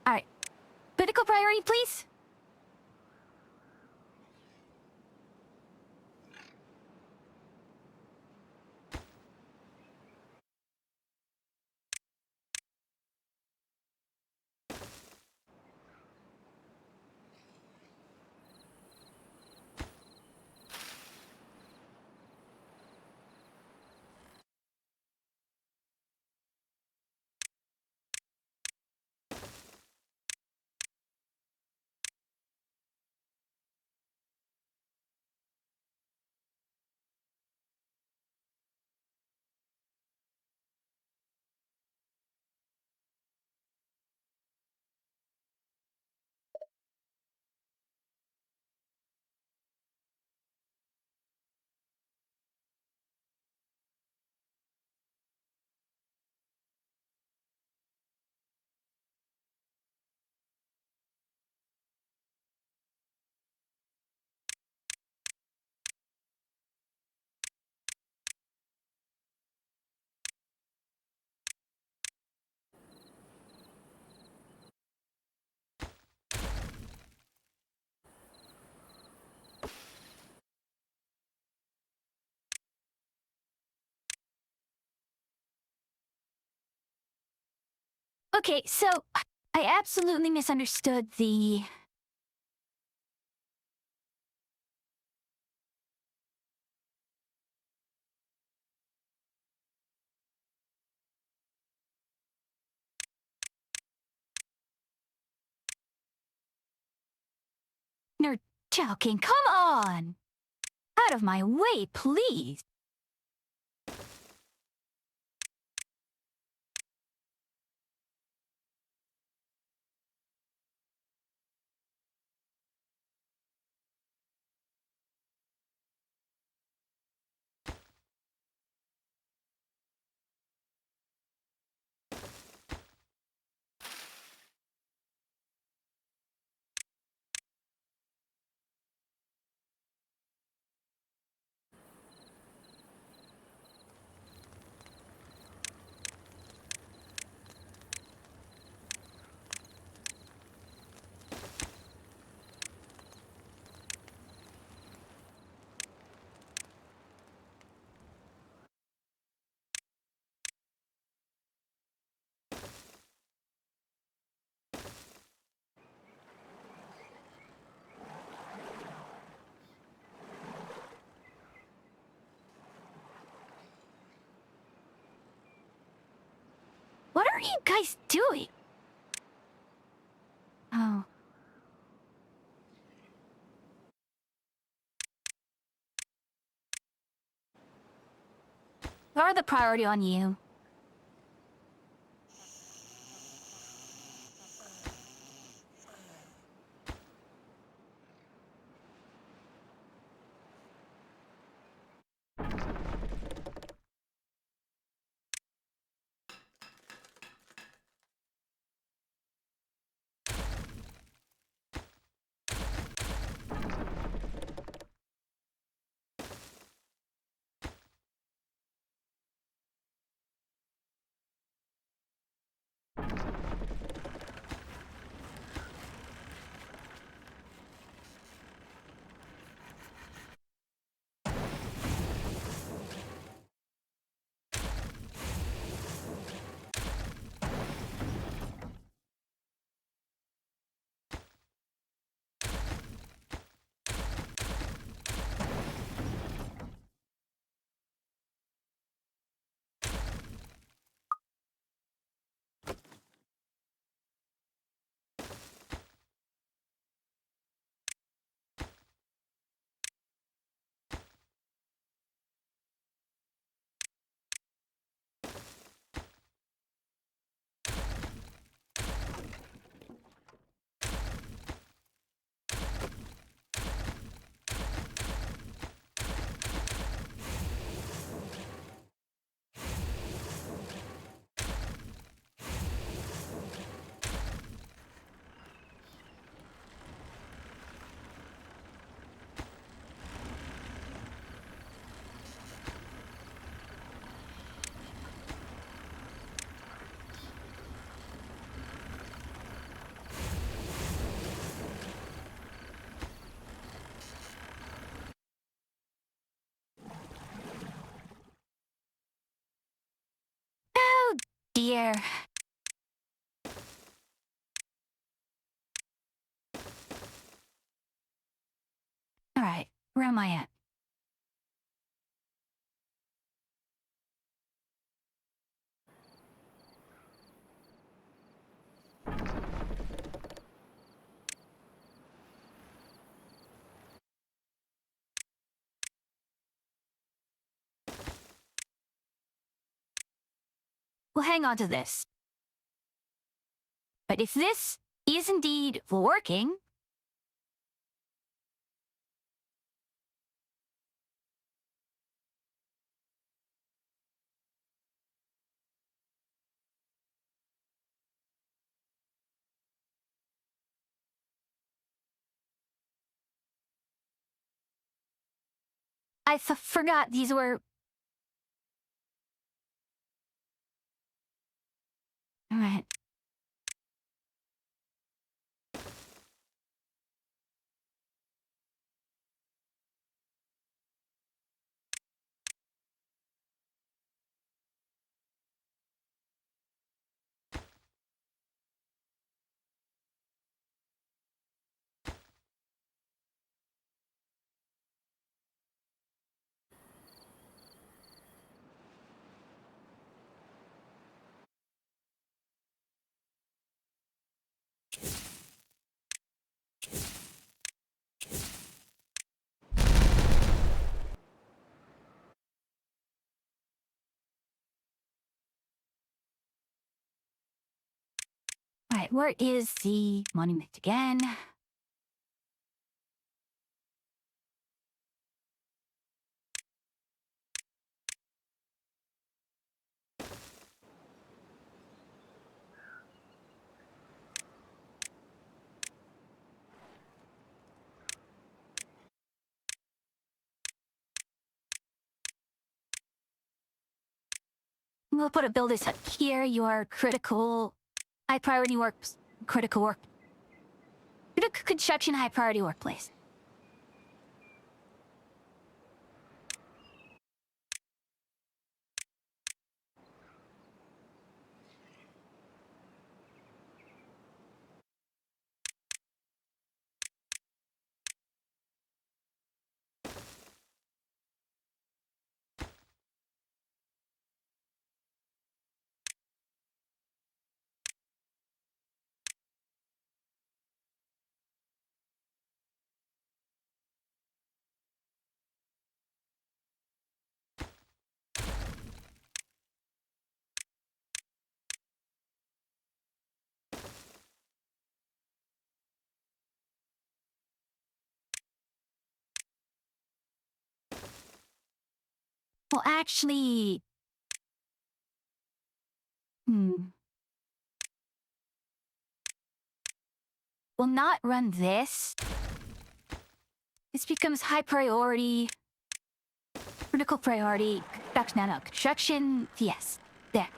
Alright. Critical priority, please? Okay, so I absolutely misunderstood the... You're joking, come on! Out of my way, please! are you guys doing? Oh. Throw the priority on you. Oh dear. All right, where am I at? We'll hang on to this. But if this is indeed working, I forgot these were. All right. All right, where is the monument again? We'll put a build this up here. Your critical, high priority works, critical work, critical construction, high priority workplace. Well, actually... We'll not run this. This becomes high priority. Critical priority. Construction. Yes. There.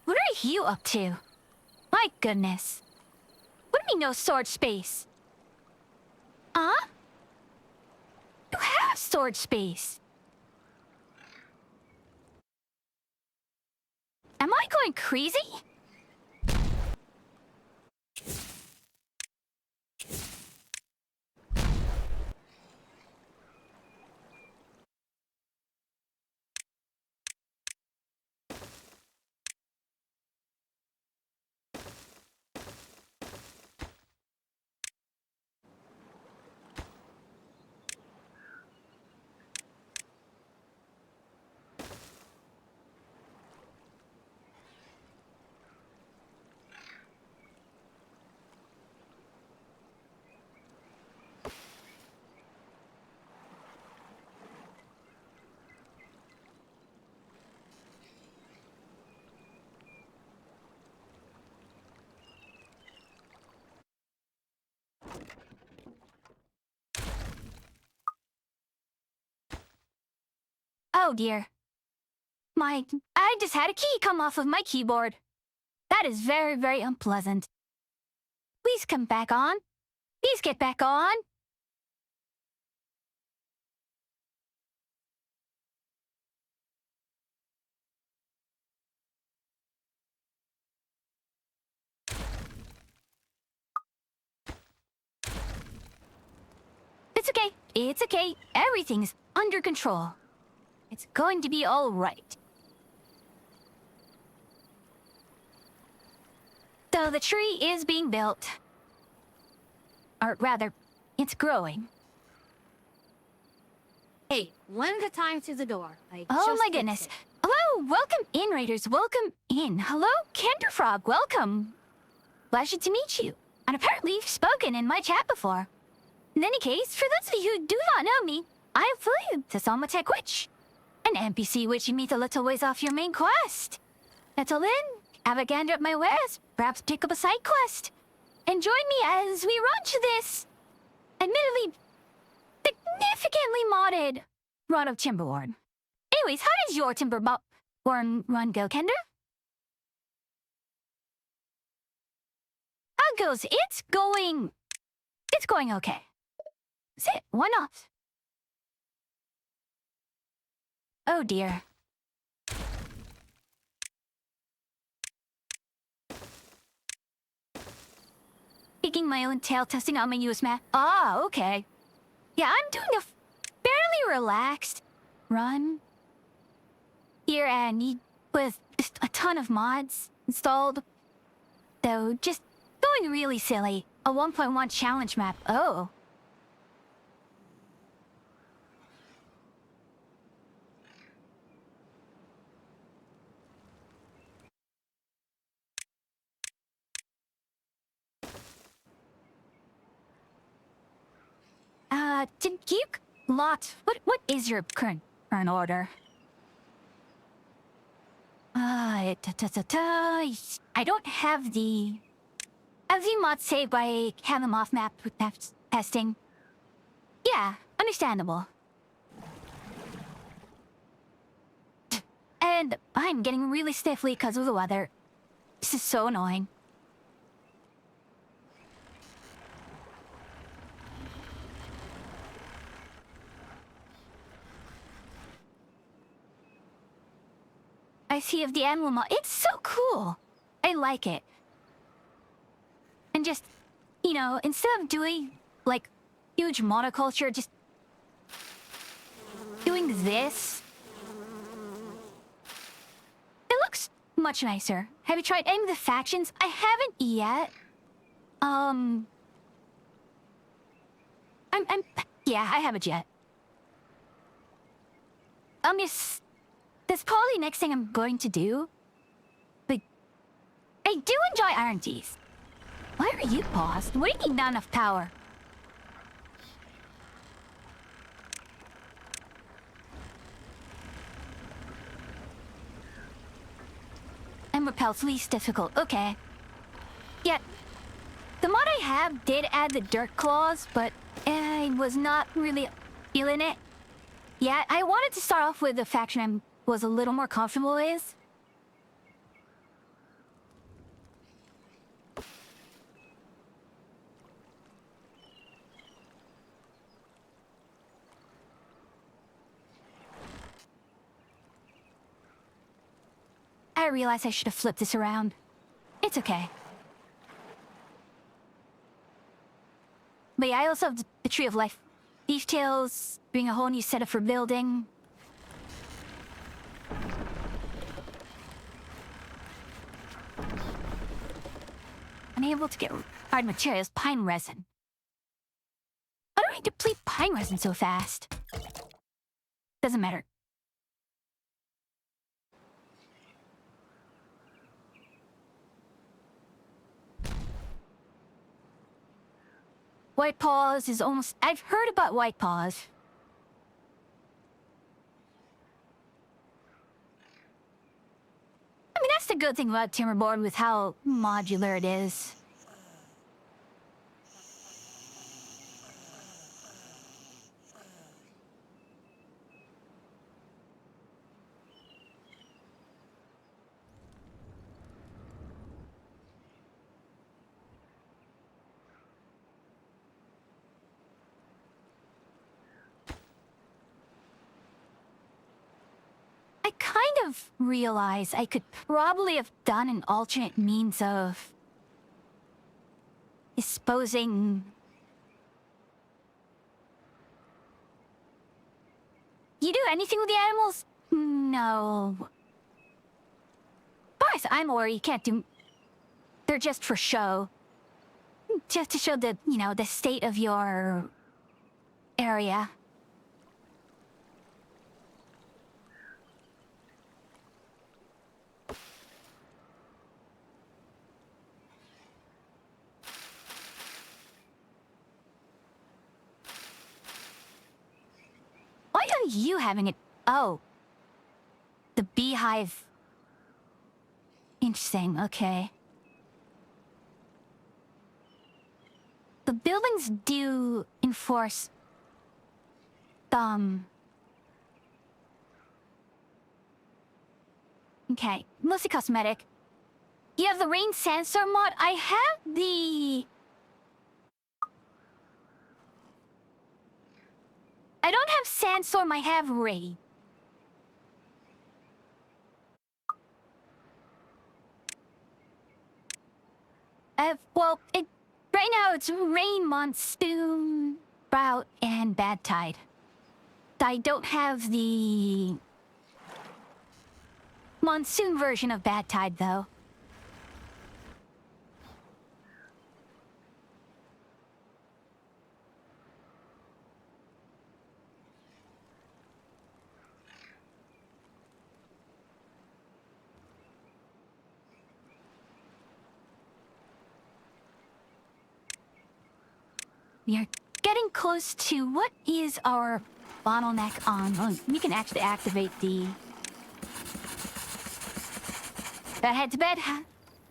What are you up to? My goodness. What do you mean no storage space? Huh? You have storage space. Am I going crazy? Oh dear. I just had a key come off of my keyboard. That is very, very unpleasant. Please come back on. Please get back on. It's okay. It's okay. Everything's under control. It's going to be all right. So the tree is being built. Or rather, it's growing. Hey, one at a time through the door. Oh my goodness. Hello, welcome in, Raiders. Welcome in. Hello, Canderfrog. Welcome. Pleasure to meet you. And apparently you've spoken in my chat before. In any case, for those of you who do not know me, I am Philippe, the Somatech Witch. An NPC which you meet a little ways off your main quest. Settle in, have a gander at my wares, perhaps pick up a side quest. And join me as we run to this, admittedly, significantly modded run of Timberborn. Anyways, how does your Timberborn run go, Kender? How it goes? It's going okay. Sit, why not? Oh dear. Digging my own tail, testing out my US map. Ah, okay. Yeah, I'm doing a fairly relaxed run here, and with just a ton of mods installed. So just going really silly. A 1.1 challenge map. Oh. Did you lot? What is your current order? I don't have the mods saved by have them off map with testing. Yeah, understandable. And I'm getting really stiffly because of the weather. This is so annoying. I see of the animal it's so cool. I like it. And just, instead of doing, like, huge monoculture, just doing this. It looks much nicer. Have you tried any of the factions? I haven't yet. Yeah, I haven't yet. That's probably the next thing I'm going to do. But I do enjoy RNGs. Why are you paused? What do you need not enough power? And repel's least difficult. Okay. Yeah. The mod I have did add the dirt claws, but I was not really feeling it. Yeah, I wanted to start off with a faction I was a little more comfortable with. I realized I should have flipped this around. It's okay. But yeah, I also have the Tree of Life. Leaf Tails, bring a whole new setup for building. Unable to get hard materials, pine resin. How do I deplete pine resin so fast? Doesn't matter. White Paws is almost... I've heard about White Paws. I mean, that's the good thing about Timberborn with how modular it is. I kind of realize I could probably have done an alternate means of disposing. You do anything with the animals? No. Far as I'm aware, you can't do. They're just for show. Just to show the, the state of your area. Why are you having it? Oh. The beehive. Interesting, okay. The buildings do enforce... Okay, mostly cosmetic. You have the Rain Sandstorm mod? I have the... I don't have Sandstorm, I have Rain. Well, right now it's Rain, Monsoon, Drought, and Bad Tide. I don't have the Monsoon version of Bad Tide, though. We are getting close to what is our bottleneck on. Oh, we can actually activate the... Better head to bed, huh?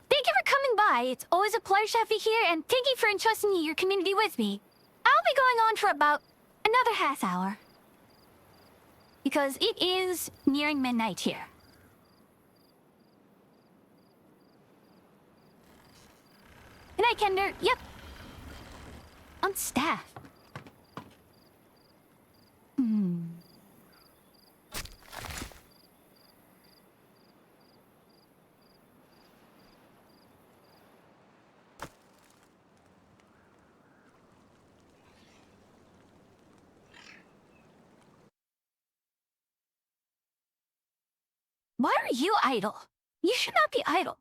Thank you for coming by. It's always a pleasure to have you here, and thank you for entrusting your community with me. I'll be going on for about another half hour. Because it is nearing midnight here. Good night, Kender. Yep. On staff. you idle? You should not be idle.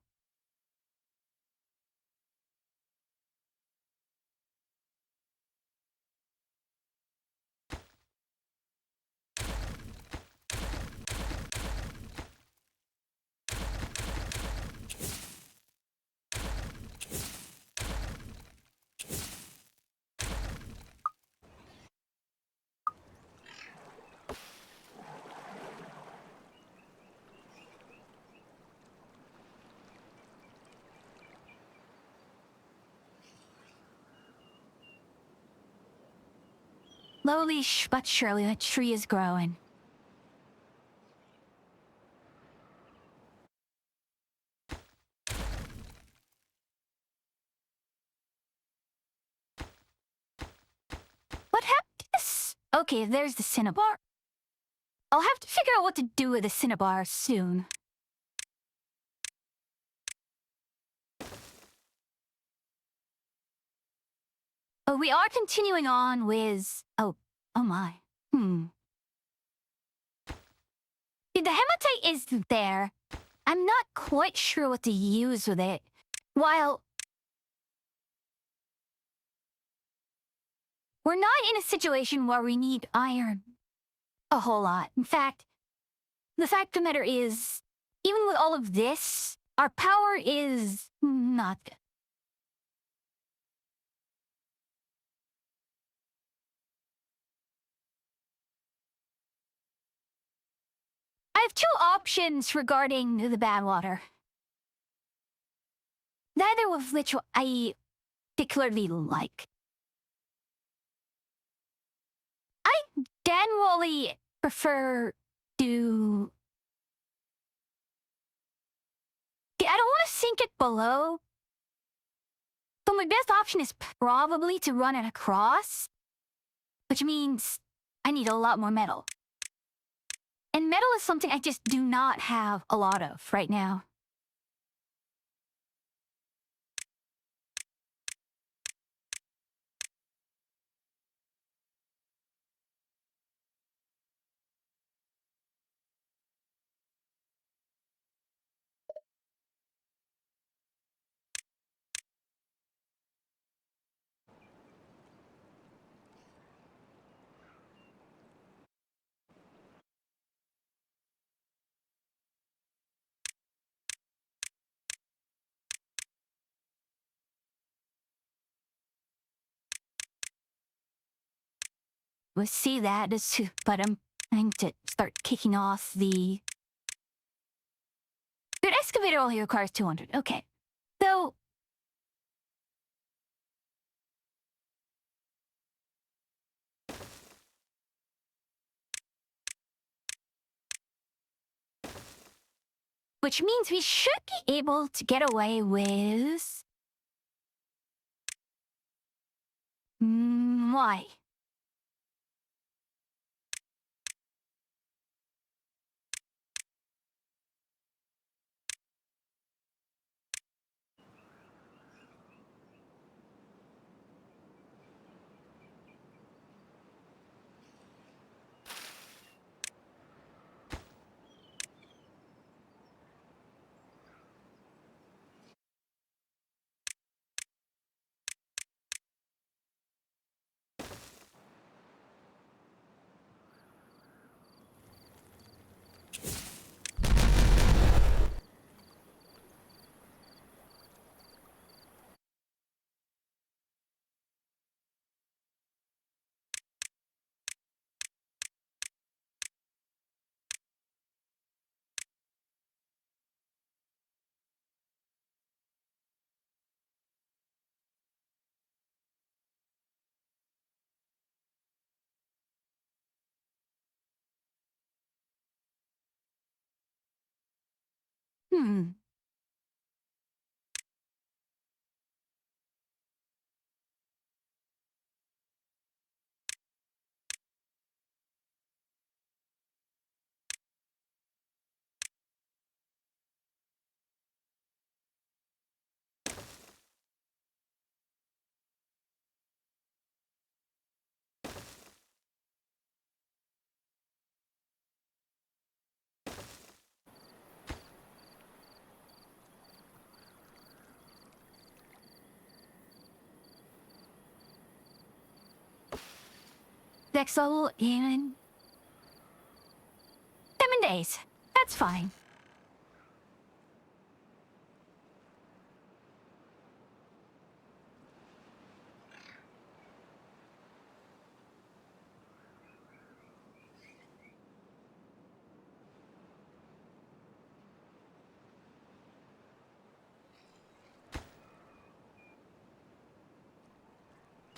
Slowly but surely, that tree is growing. What happened to this? Okay, there's the cinnabar. I'll have to figure out what to do with the cinnabar soon. But we are continuing on with... Oh my. The hematite is there. I'm not quite sure what to use with it. While... we're not in a situation where we need iron a whole lot. In fact, the fact of the matter is, even with all of this, our power is not good. I have two options regarding the bad water. Neither of which I particularly like. I generally prefer to... I don't want to sink it below. So my best option is probably to run it across, which means I need a lot more metal. And metal is something I just do not have a lot of right now. We'll see that, but I'm trying to start kicking off the... Good excavator only requires 200. Okay. So... which means we should be able to get away with... why? Hmm. next level in 7 days. That's fine.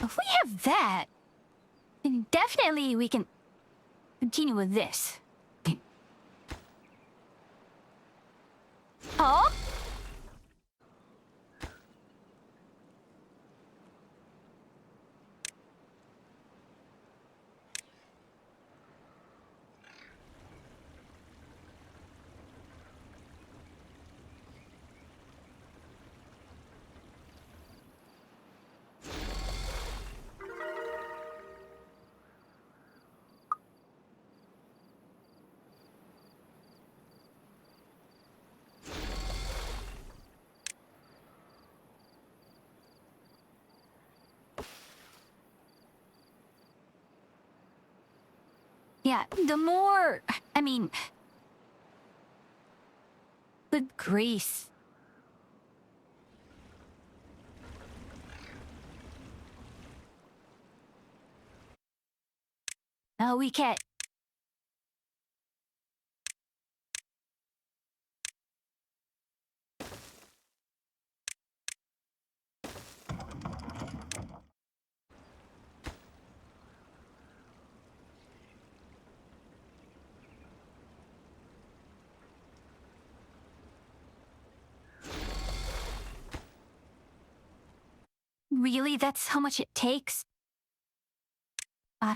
If we have that, then definitely we can continue with this. Oh? Yeah, the more, I mean, good grief. No, we can't. Really? That's how much it takes? Are.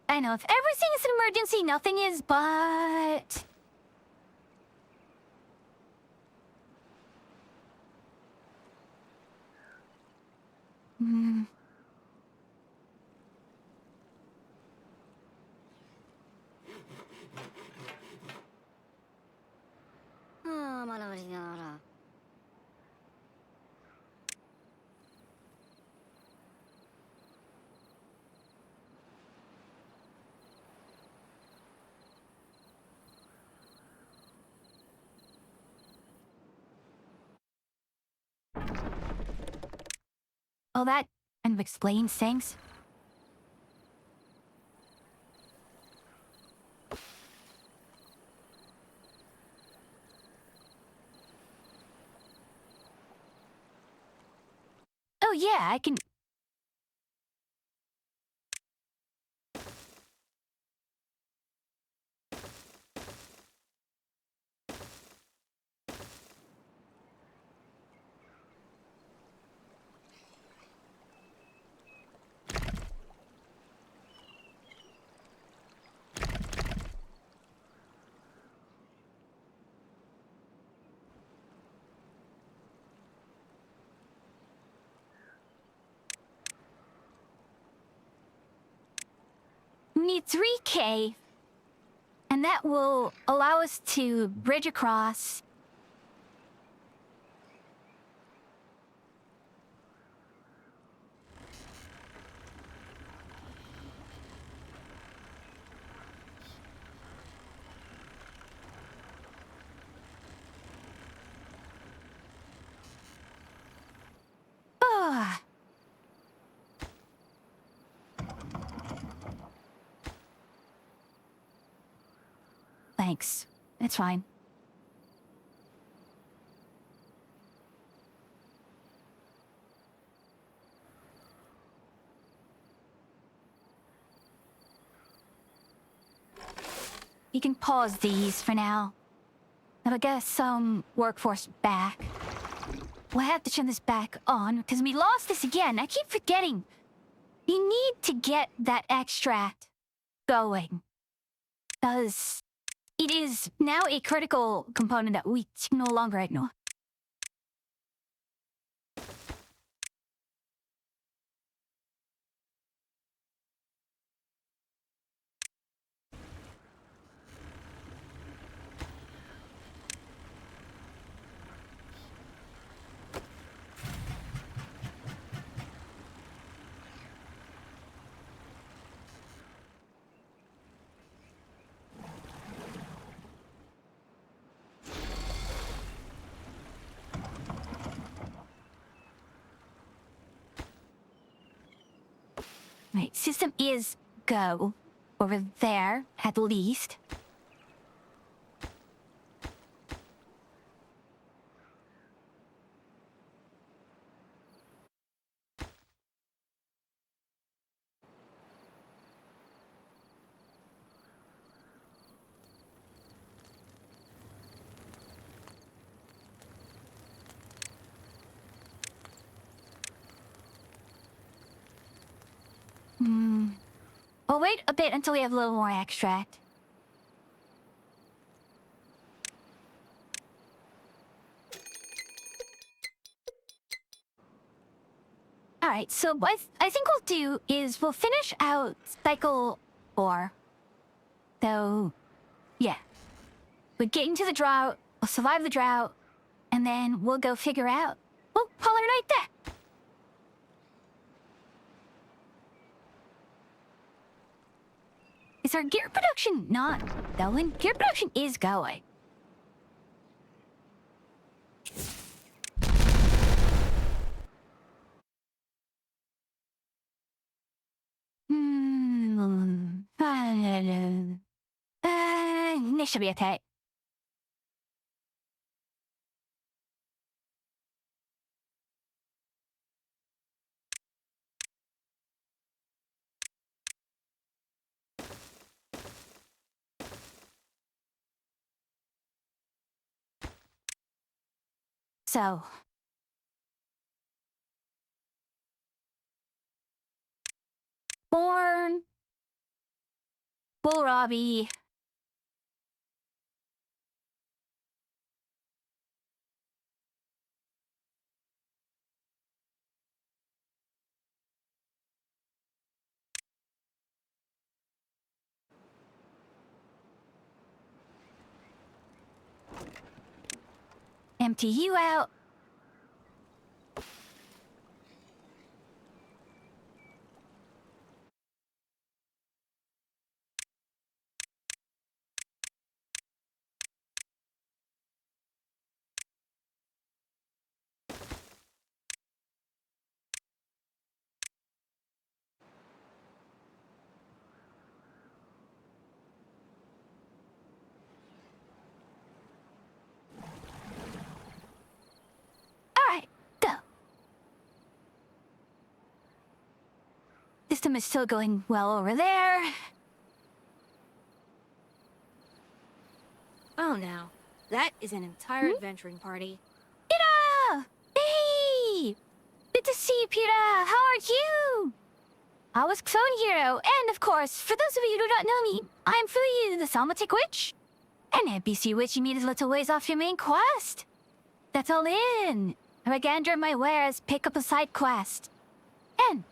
I know if everything is an emergency, nothing is, but... Hmm. Oh, Maria. Oh, that kind of explains things. Oh yeah, I can... We need 3K, and that will allow us to bridge across. Ah. Thanks. It's fine. You can pause these for now. That'll get some workforce back. We'll have to turn this back on because we lost this again. I keep forgetting. We need to get that extract going. Because it is now a critical component that we can no longer ignore. Right, system is go. Over there, at least. We'll wait a bit until we have a little more extract. Alright, so what I think we'll do is we'll finish out cycle 4. So, yeah. We'll get into the drought, we'll survive the drought, and then we'll go figure out. We'll call it right there. Is our gear production not going? Gear production is going. This should be okay. So. Born. Bull Robbie. Empty you out. Alright, go. System is still going well over there. Oh, now. That is an entire adventuring party. Peter! Hey! Good to see you, Peter. How are you? I was Clone Hero, and of course, for those of you who do not know me, I'm Fuyu, the Salmatic Witch. An NPC witch you meet a little ways off your main quest. That's all in. Regander my wares, pick up a side quest. And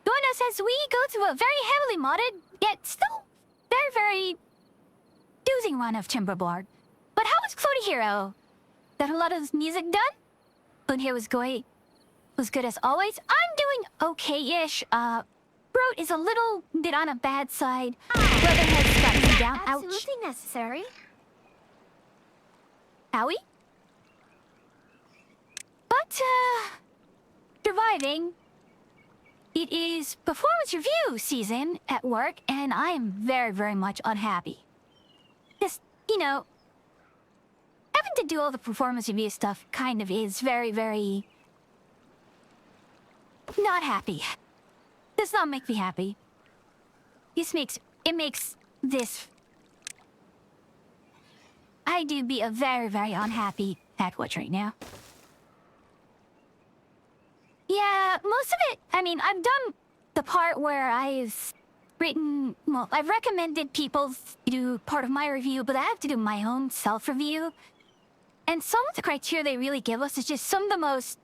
join us as we go through a very heavily modded, yet still very doozy run of Timberborn. But how was Clone Hero? Got a lot of music done? Clone Hero was great. Was good as always. I'm doing okay-ish. Brot is a little bit on a bad side. Weather has gotten me down. Ouch. Absolutely necessary. Howie? But, surviving. It is performance review season at work, and I am very much unhappy. Just, having to do all the performance review stuff kind of is very not happy. Does not make me happy. It makes this... I do be a very unhappy Hatwatch right now. Yeah, most of it, I mean, I've done the part where I've recommended people do part of my review, but I have to do my own self-review. And some of the criteria they really give us is just some of the most,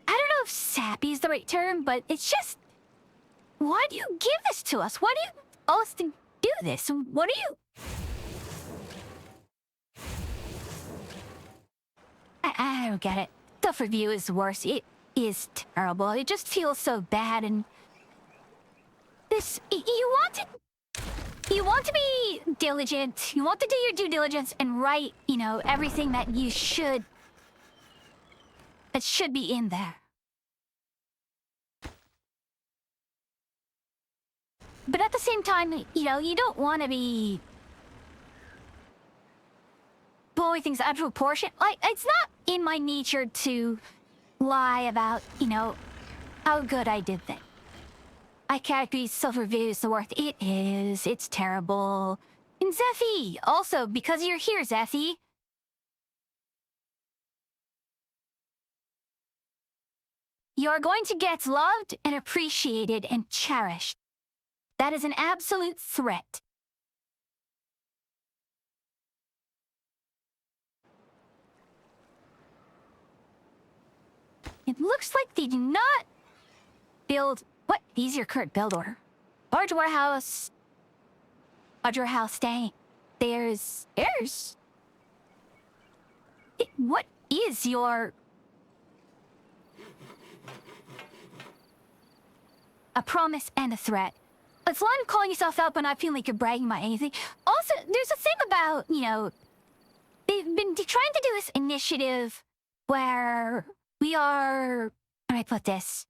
I don't know if sappy is the right term, but it's just, why do you give this to us? Why do you tell us to do this? What do you... I don't get it. Self-review is the worst. It is terrible. It just feels so bad, and this... You want to be diligent. You want to do your due diligence and write, everything that you should... that should be in there. But at the same time, you know, you don't want to be blowing things out of proportion. Like, it's not in my nature to lie about, you know, how good I did things. I can't agree self-review is the worth it is. It's terrible. And Zeffy, also, because you're here, Zeffy. You're going to get loved and appreciated and cherished. That is an absolute threat. It looks like they do not build... What is your current build order? Large warehouse. Large warehouse stay. There's... What is your... A promise and a threat. It's a lot of calling yourself out but not feeling like you're bragging about anything. Also, there's a thing about, you know... They've been trying to do this initiative where we are... How do I put this?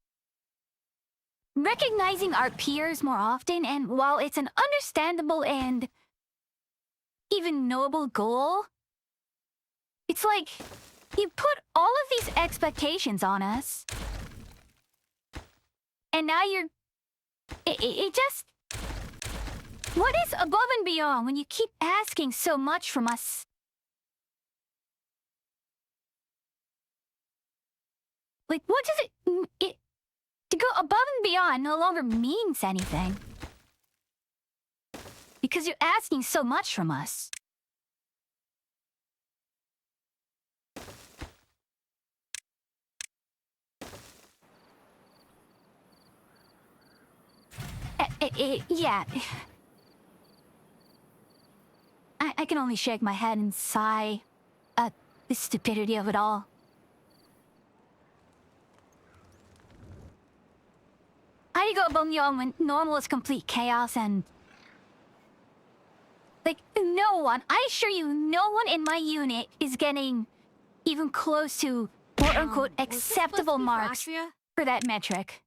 Recognizing our peers more often, and while it's an understandable and even noble goal, it's like you put all of these expectations on us, and now you're... It just... What is above and beyond when you keep asking so much from us? Like, what does it... To go above and beyond no longer means anything. Because you're asking so much from us. Yeah. I can only shake my head and sigh at the stupidity of it all. How do you go above and beyond when normal is complete chaos and... Like, no one, I assure you, no one in my unit is getting even close to quote-unquote acceptable marks for that metric.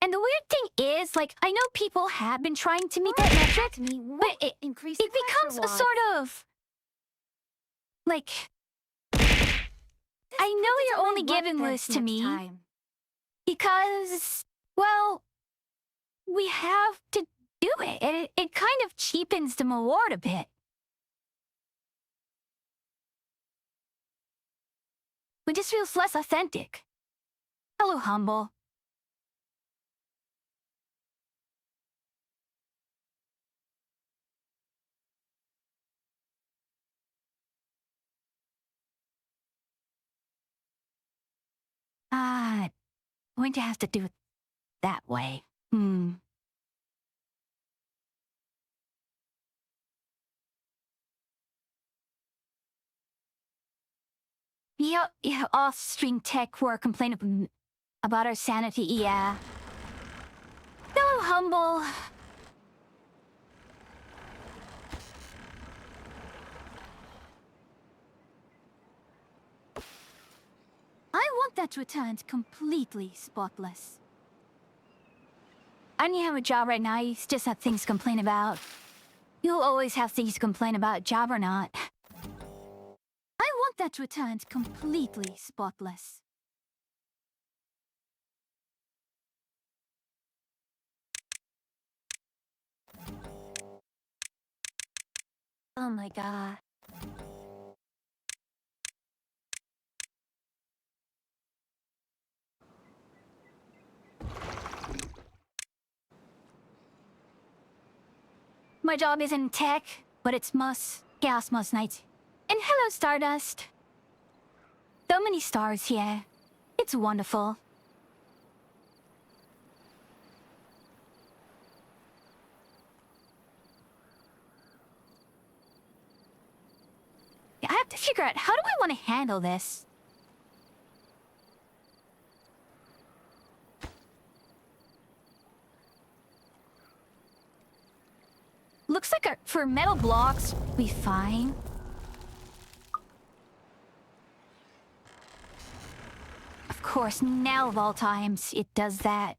And the weird thing is, like, I know people have been trying to meet that metric, but it becomes a sort of... Like... I know you're only giving this to me because, well, we have to do it. It kind of cheapens the reward a bit. It just feels less authentic. Hello, Humble. Going to have to do it that way. Yeah, off-string tech were complaining about our sanity, yeah. Hello, Humble. I want that returned completely spotless. I don't have a job right now, you just have things to complain about. You'll always have things to complain about, job or not. I want that returned completely spotless. Oh my god. My job isn't tech, but it's chaos most nights. And hello, Stardust. So many stars here. It's wonderful. I have to figure out, how do I want to handle this? Looks like for metal blocks, we fine. Of course, now of all times, it does that.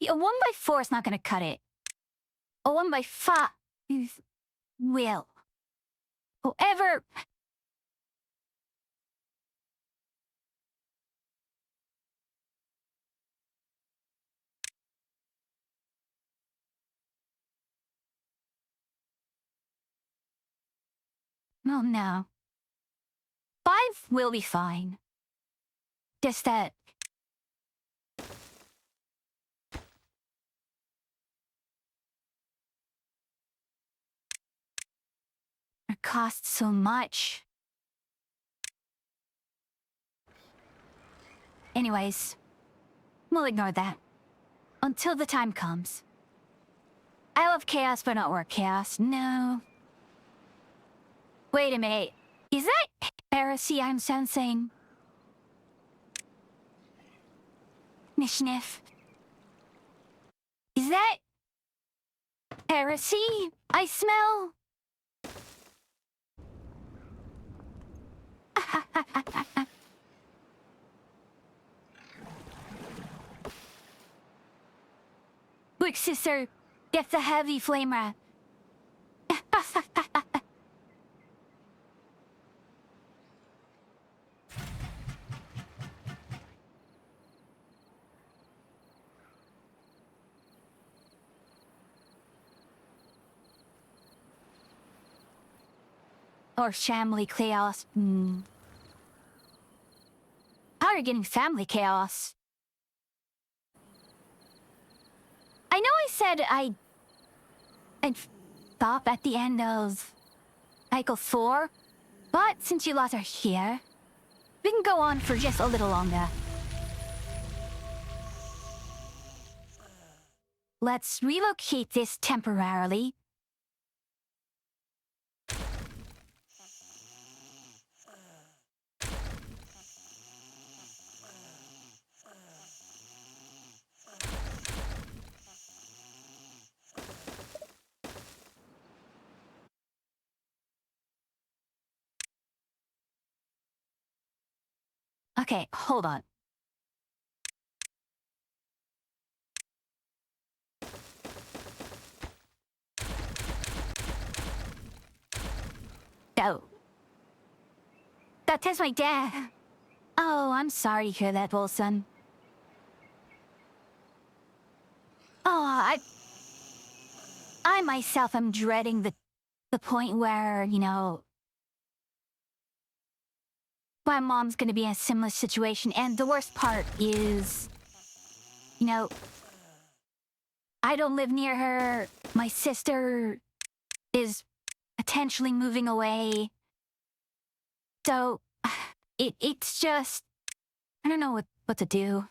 A 1x4 is not gonna cut it. A 1x5 will. However, oh no. 5 will be fine. Just that. It costs so much. Anyways, we'll ignore that. Until the time comes. I love chaos, but not work chaos. No. Wait a minute. Is that heresy I'm sensing? Nishniff. Is that heresy I smell? Quick, sister, get the heavy flamer. Or family chaos. How are you getting family chaos? I know I said I'd stop at the end of cycle 4, but since you lot are here, we can go on for just a little longer. Let's relocate this temporarily. Okay, hold on. Oh. That's my dad. Oh, I'm sorry to hear that, Wilson. Oh, I myself am dreading the point where, you know, my mom's gonna be in a similar situation, and the worst part is, you know, I don't live near her. My sister is potentially moving away. So, it's just, I don't know what to do.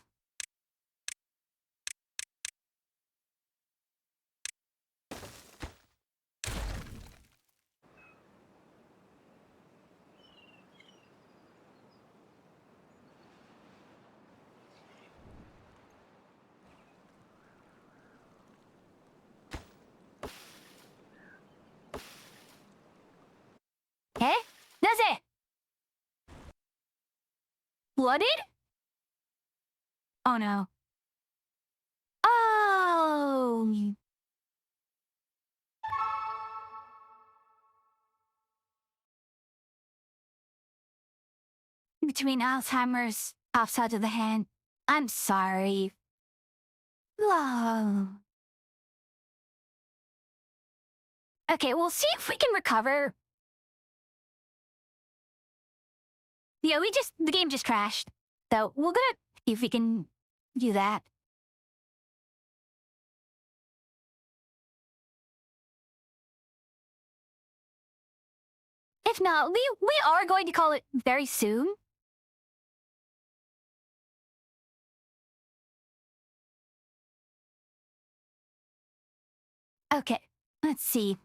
Eh? Naze? Blooded? Oh no. Oh! Between Alzheimer's, outside of the hand, I'm sorry. Oh. Okay, we'll see if we can recover. Yeah, the game just crashed. So we're gonna see if we can do that. If not, we are going to call it very soon. Okay, let's see.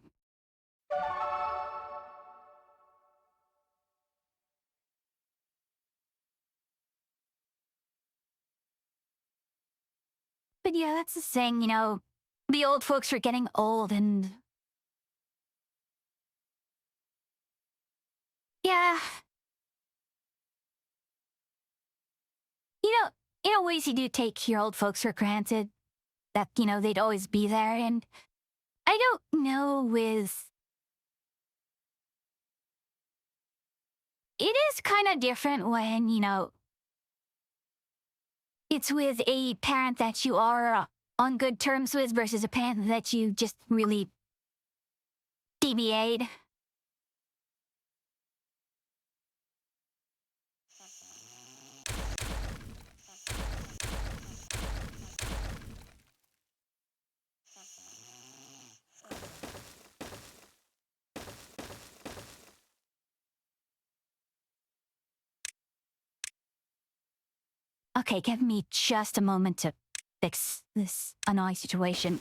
But yeah, that's the thing, you know, the old folks are getting old and... Yeah. You know, in a ways you do take your old folks for granted. that, they'd always be there. And I don't know it is kind of different when, it's with a parent that you are on good terms with versus a parent that you just really deviate. Okay, give me just a moment to fix this annoying situation.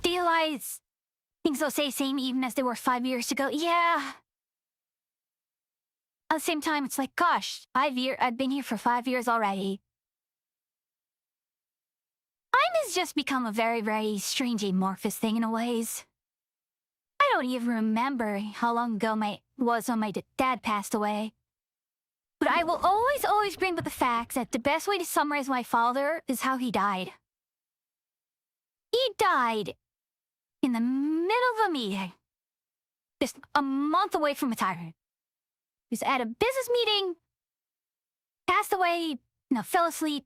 Realize things will stay same even as they were 5 years ago. Yeah. At the same time, it's like, gosh, I've been here for 5 years already. Time has just become a very, very strange amorphous thing in a ways. I don't even remember how long ago it was when my dad passed away. But I will always bring up the fact that the best way to summarize my father is how he died. He died in the middle of a meeting, just a month away from retirement. He was at a business meeting, passed away, fell asleep,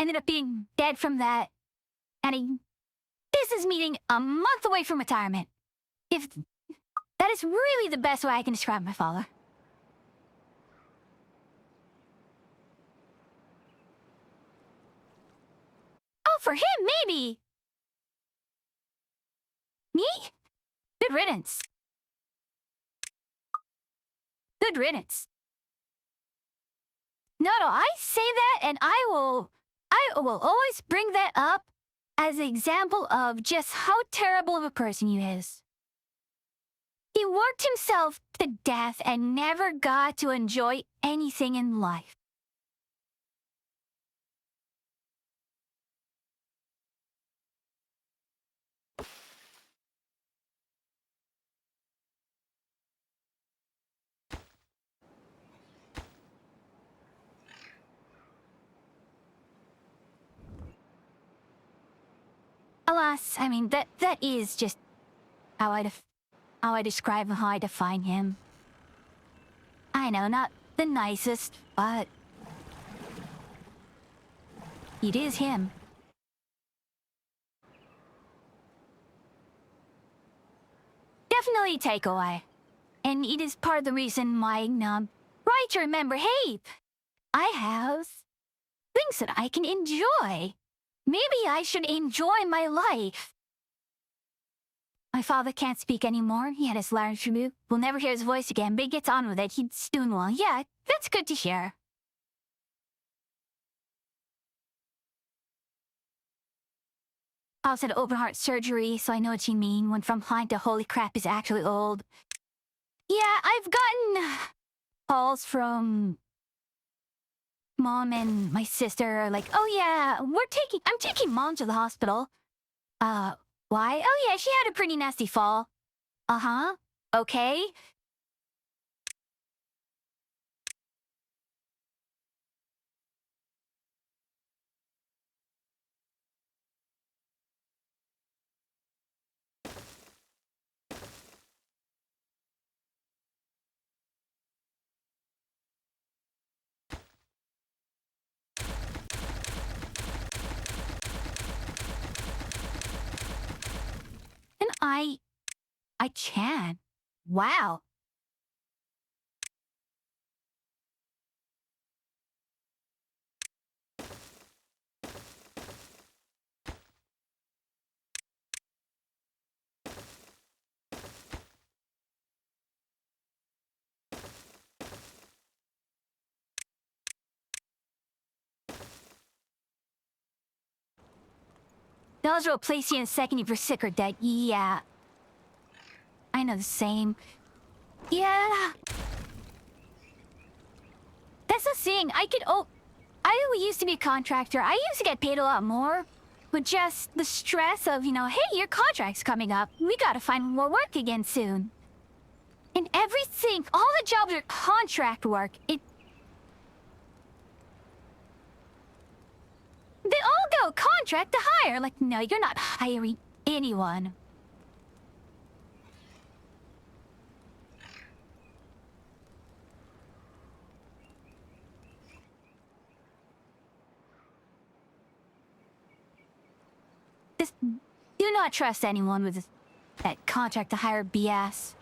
ended up being dead from that, at a business meeting a month away from retirement. If that is really the best way I can describe my father. Oh, for him, maybe. Me? Good riddance. Good riddance. No, I say that and I will always bring that up as an example of just how terrible of a person he is. He worked himself to death and never got to enjoy anything in life. Alas, I mean, that is just how I describe and how I define him. I know, not the nicest, but it is him. Definitely takeaway. And it is part of the reason why, right to remember, hey, I have things that I can enjoy. Maybe I should enjoy my life. My father can't speak anymore. He had his larynx removed. We'll never hear his voice again, but he gets on with it. He's doing well. Yeah, that's good to hear. I also had open heart surgery, so I know what you mean. Went from fine to holy crap is actually old. Yeah, I've gotten calls from Mom and my sister like, oh yeah, I'm taking Mom to the hospital. Why? Oh yeah, she had a pretty nasty fall. Uh-huh. Okay. And I can. Wow. Those will place you in a second if you're sick or dead. Yeah. I know the same. Yeah. That's the thing. I used to be a contractor. I used to get paid a lot more. But just the stress of, hey, your contract's coming up. We gotta find more work again soon. And everything, all the jobs are contract work. They all go contract. contract to hire. Like, no, you're not hiring anyone. Just do not trust anyone with that contract to hire BS.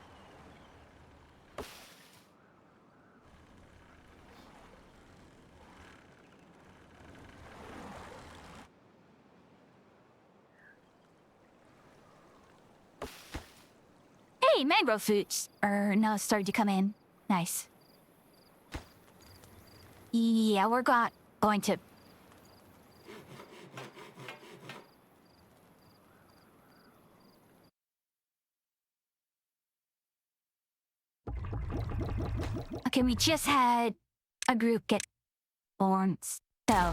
Hey, mangrove fruits. No, started to come in. Nice. Yeah, we're going to... Okay, we just had a group get born, so...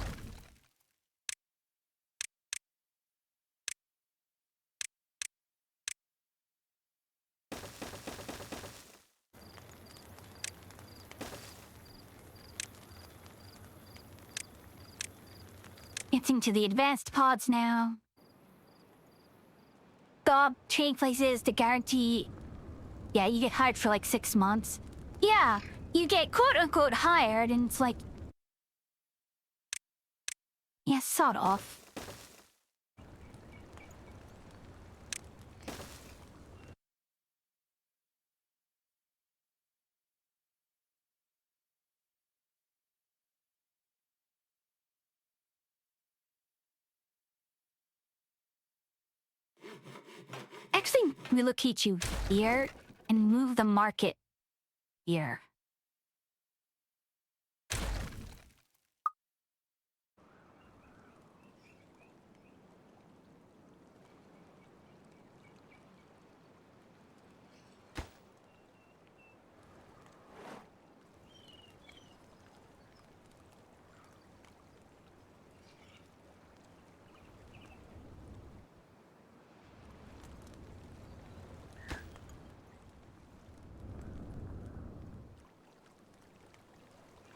Getting to the advanced pods now. Gob training places to guarantee... Yeah, you get hired for like 6 months. Yeah, you get quote-unquote hired, and it's like... Yeah, sort of. Actually, relocate you here and move the market here.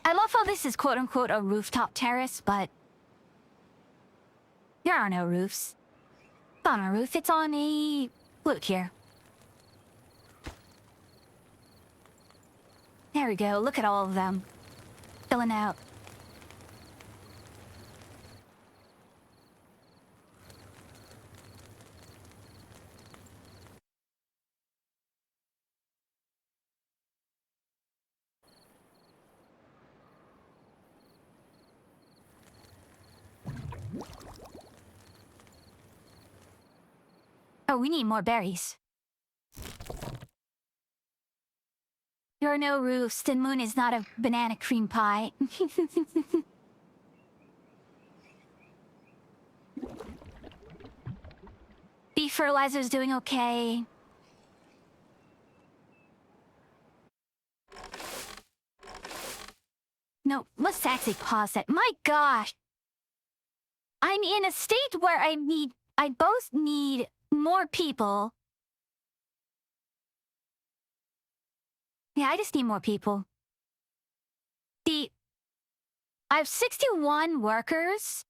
I love how this is quote-unquote a rooftop terrace, but... There are no roofs. It's on a roof, it's on a... Look here. There we go, look at all of them. Filling out. Oh, we need more berries. There are no roofs, the moon is not a banana cream pie. Beef fertilizer's doing okay. No, let's actually pause that. My gosh! I'm in a state where I both need more people. Yeah, I just need more people. I have 61 workers.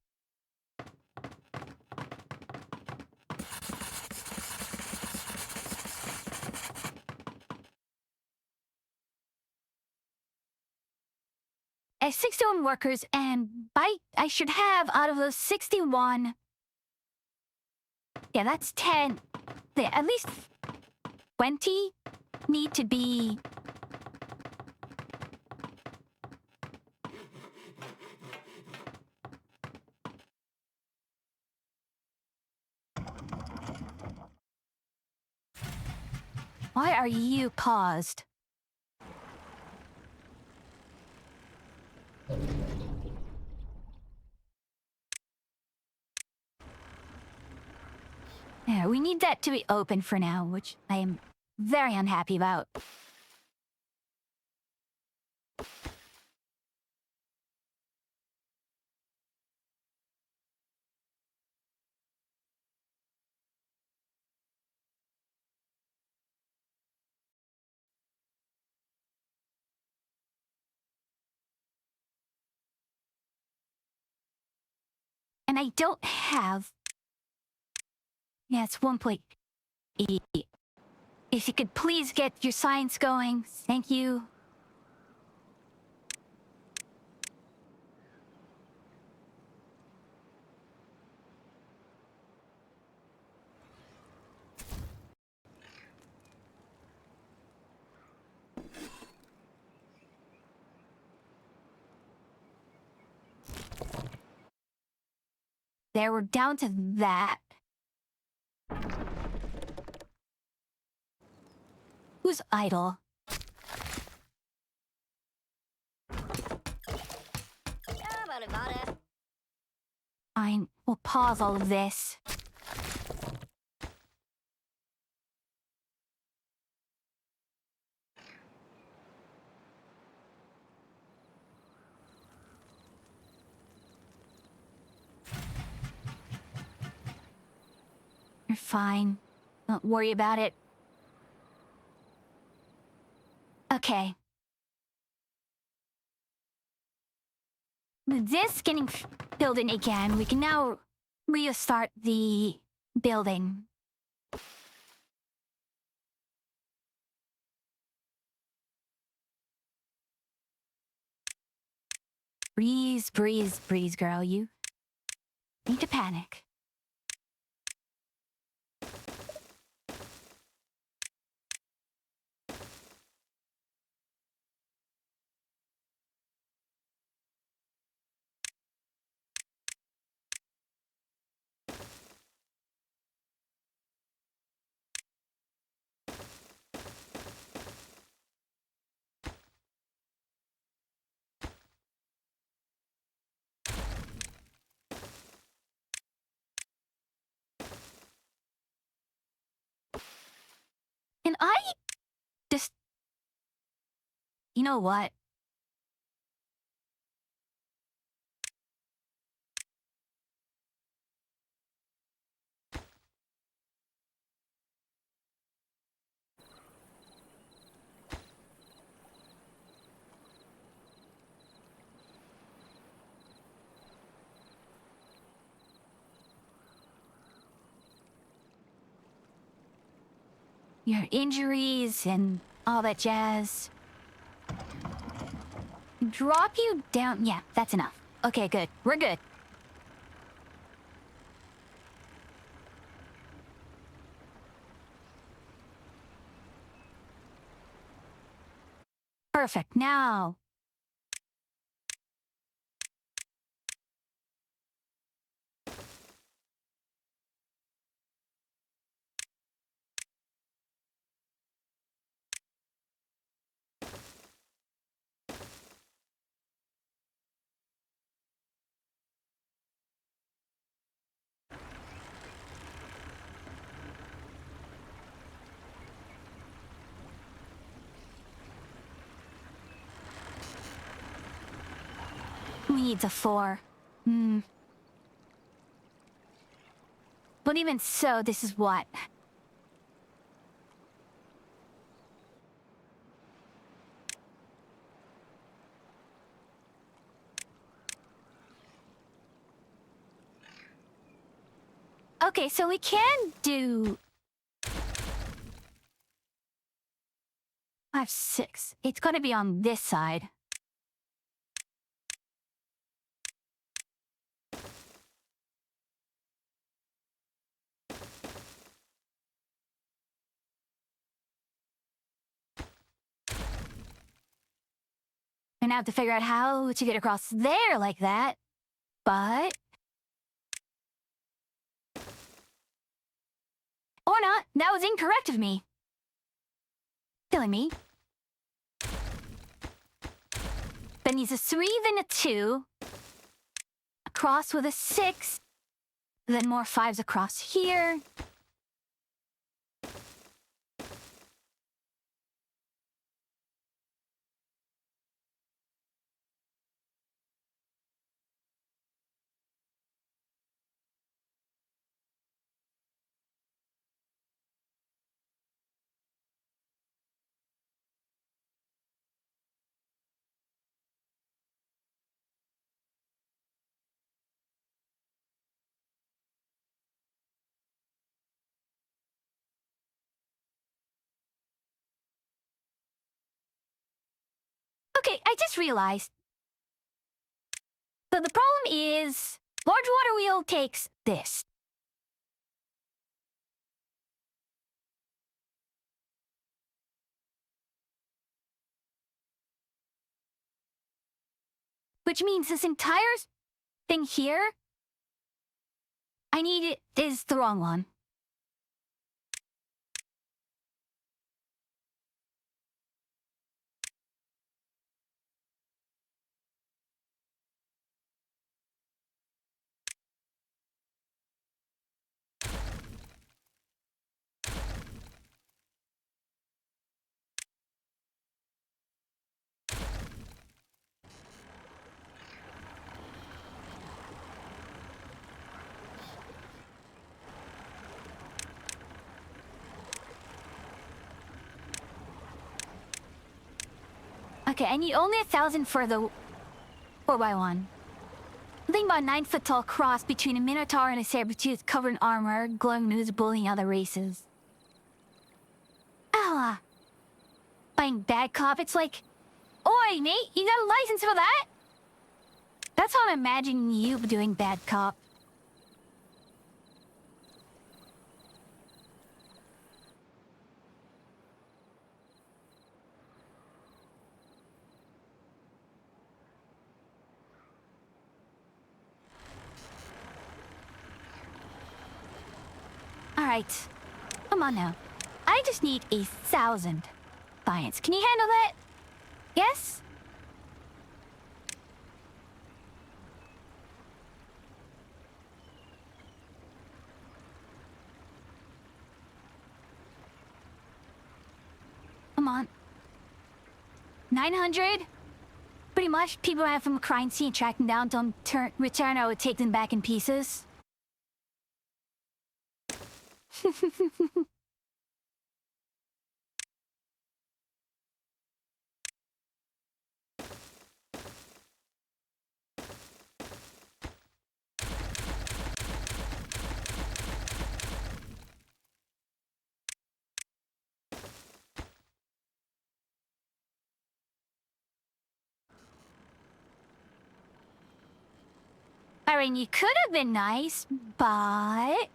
I have 61 workers, and I should have, out of those 61... Yeah, that's 10. Yeah, at least 20 need to be... Why are you paused? Yeah, we need that to be open for now, which I am very unhappy about. And I don't have... Yeah, it's 1.8. If you could please get your science going, thank you. There, we're down to that. Who's idle? Fine, we'll pause all of this. You're fine. Don't worry about it. Okay. With this getting filled in again, we can now restart the building. Breeze, breeze, breeze, girl. You need to panic. And I just... You know what? Your injuries and all that jazz. Drop you down. Yeah, that's enough. Okay, good. We're good. Perfect. Now. We need a 4. But even so, this is what? Okay, so we can do... 5, 6. It's gonna be on this side. And I have to figure out how to get across there like that. But... Or not. That was incorrect of me. Silly me. That needs a 3, then a 2. Across with a 6. Then more 5s across here. I just realized. So the problem is, large water wheel takes this. Which means this entire thing here, I need it is the wrong one. Okay, I need only 1,000 for the 4x1. Think about a 9-foot tall cross between a minotaur and a saber-tooth covered in armor, glowing news bullying other races. Ah, playing bad cop, it's like, oi, mate, you got a license for that? That's how I'm imagining you doing bad cop. Alright, come on now. I just need 1,000 clients. Can you handle that? Yes? Come on. 900? Pretty much, people ran from a crime scene, tracking down them, return, I would take them back in pieces. I mean, you could have been nice, but...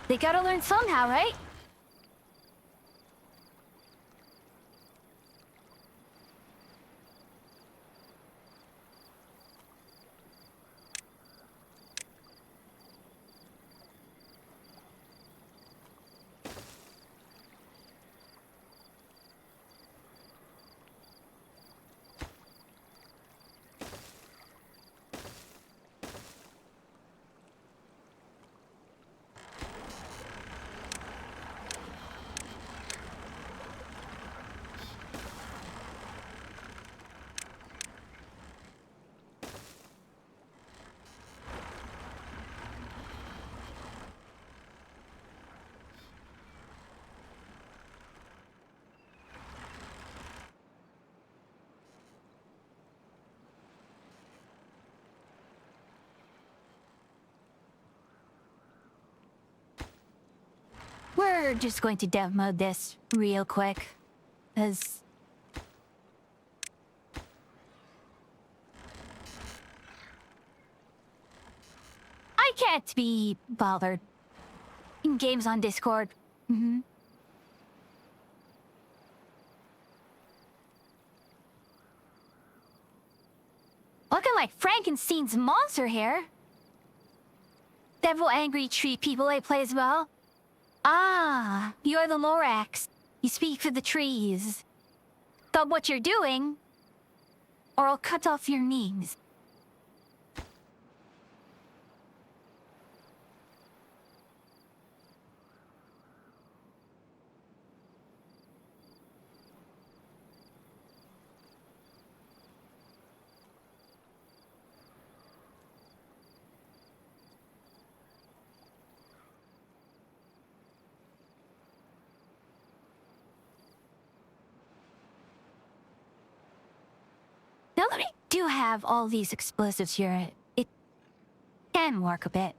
They gotta learn somehow, right? We're just going to dev mode this real quick, because... I can't be bothered. In games on Discord. Looking like Frankenstein's monster here. Devil angry tree people I play as well. Ah, you're the Lorax. You speak for the trees. Stop what you're doing, or I'll cut off your knees. Now that I do have all these explosives here, it can work a bit.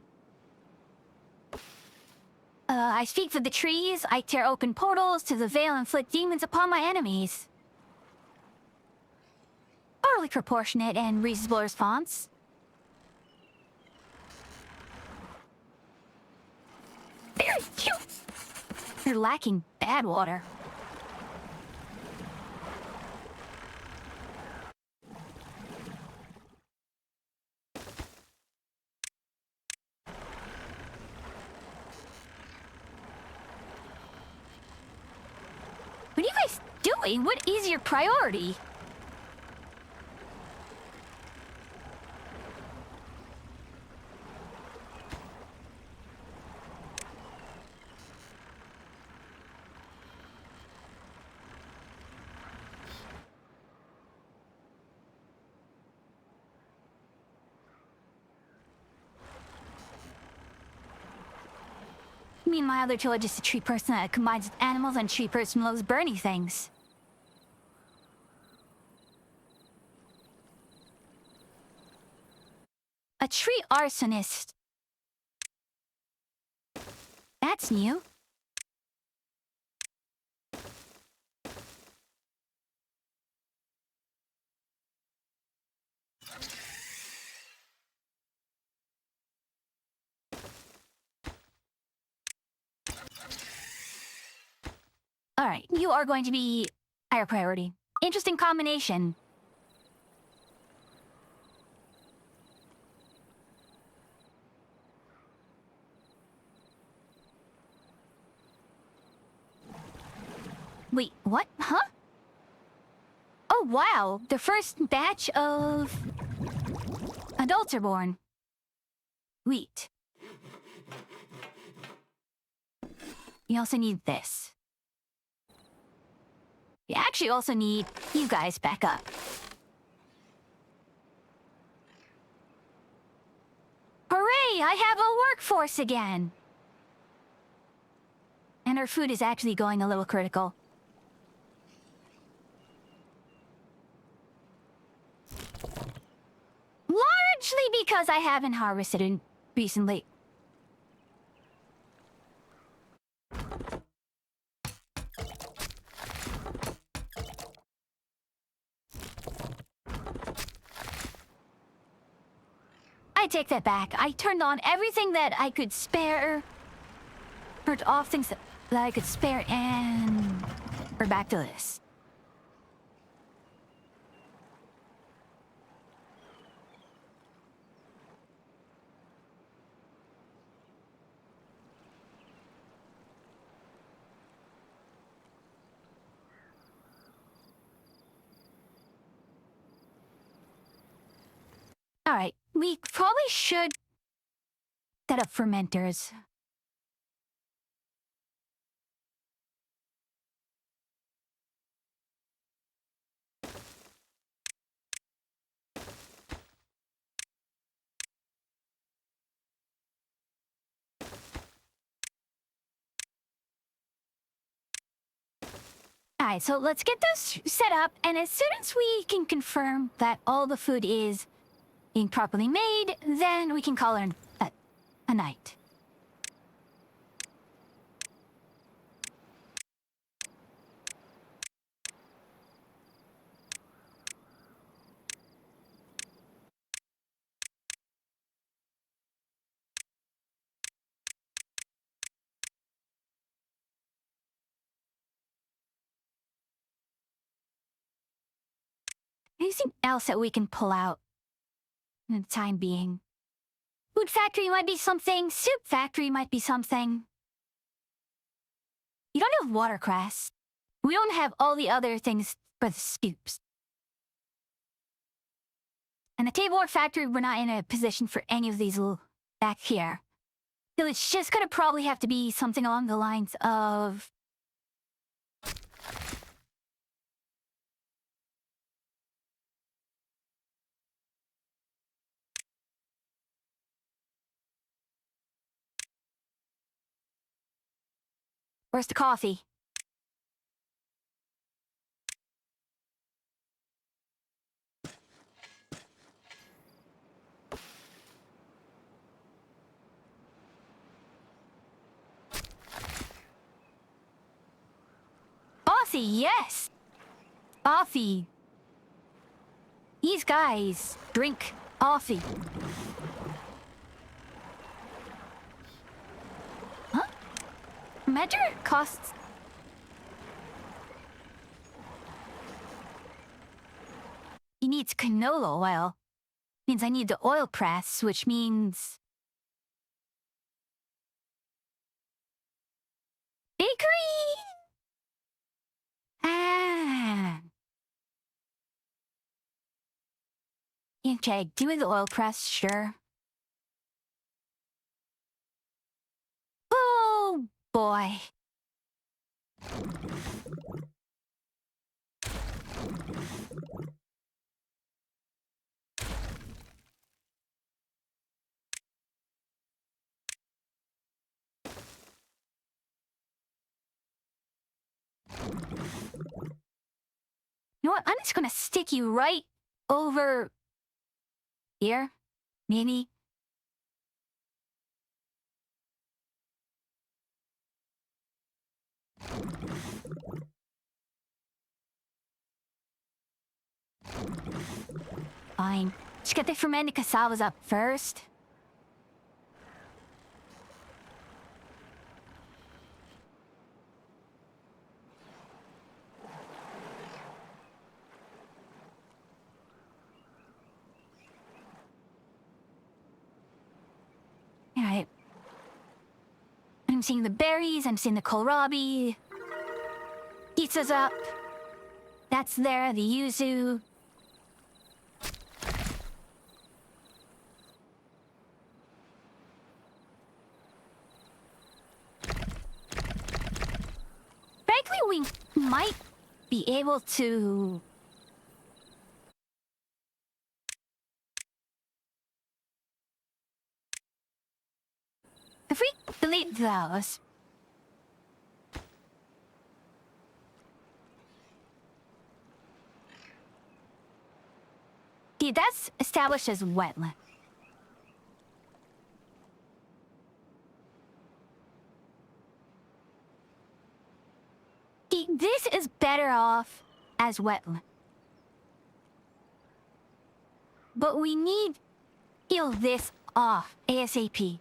I speak for the trees, I tear open portals to the veil and inflict demons upon my enemies. Totally proportionate and reasonable response. Very cute. You're lacking bad water. What are you guys doing? What is your priority? Meanwhile, they're told just a tree person that combines with animals and tree person loves burning things. A tree arsonist. That's new. Alright, you are going to be higher priority. Interesting combination. Wait, what? Huh? Oh wow, the first batch of adults are born. Wheat. You also need this. You actually also need you guys back up. Hooray! I have a workforce again! And our food is actually going a little critical. Largely because I haven't harvested it recently. I take that back. I turned on everything that I could spare. Turned off things that I could spare, and we're back to this. Alright, we probably should set up fermenters. Alright, so let's get this set up, and as soon as we can confirm that all the food is being properly made, then we can call her a night. Anything else that we can pull out in the time being? Food factory might be something. Soup factory might be something. You don't have watercress. We don't have all the other things for the soups. And the tableware factory, we're not in a position for any of these back here. So it's just gonna probably have to be something along the lines of... Where's the coffee? coffee, yes. Coffee. These guys drink coffee. Huh? Measure costs. He needs canola oil. Means I need the oil press, which means... bakery! Ah. Okay, do the oil press, sure. Oh, boy. You know what? I'm just gonna stick you right over here. Maybe. Fine. Just get the fermented cassavas up first. Alright. I'm seeing the berries, I'm seeing the kohlrabi. Pizza's up. That's there, the yuzu. Frankly, we might be able to... if we delete those... see, that's established as wetland. See, this is better off as wetland. But we need to peel this off ASAP.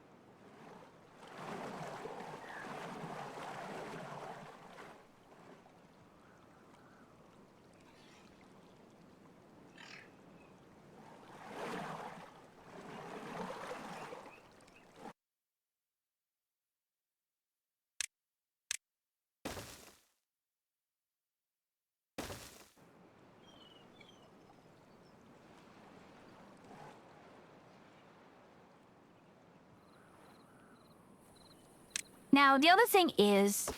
Now, the other thing is,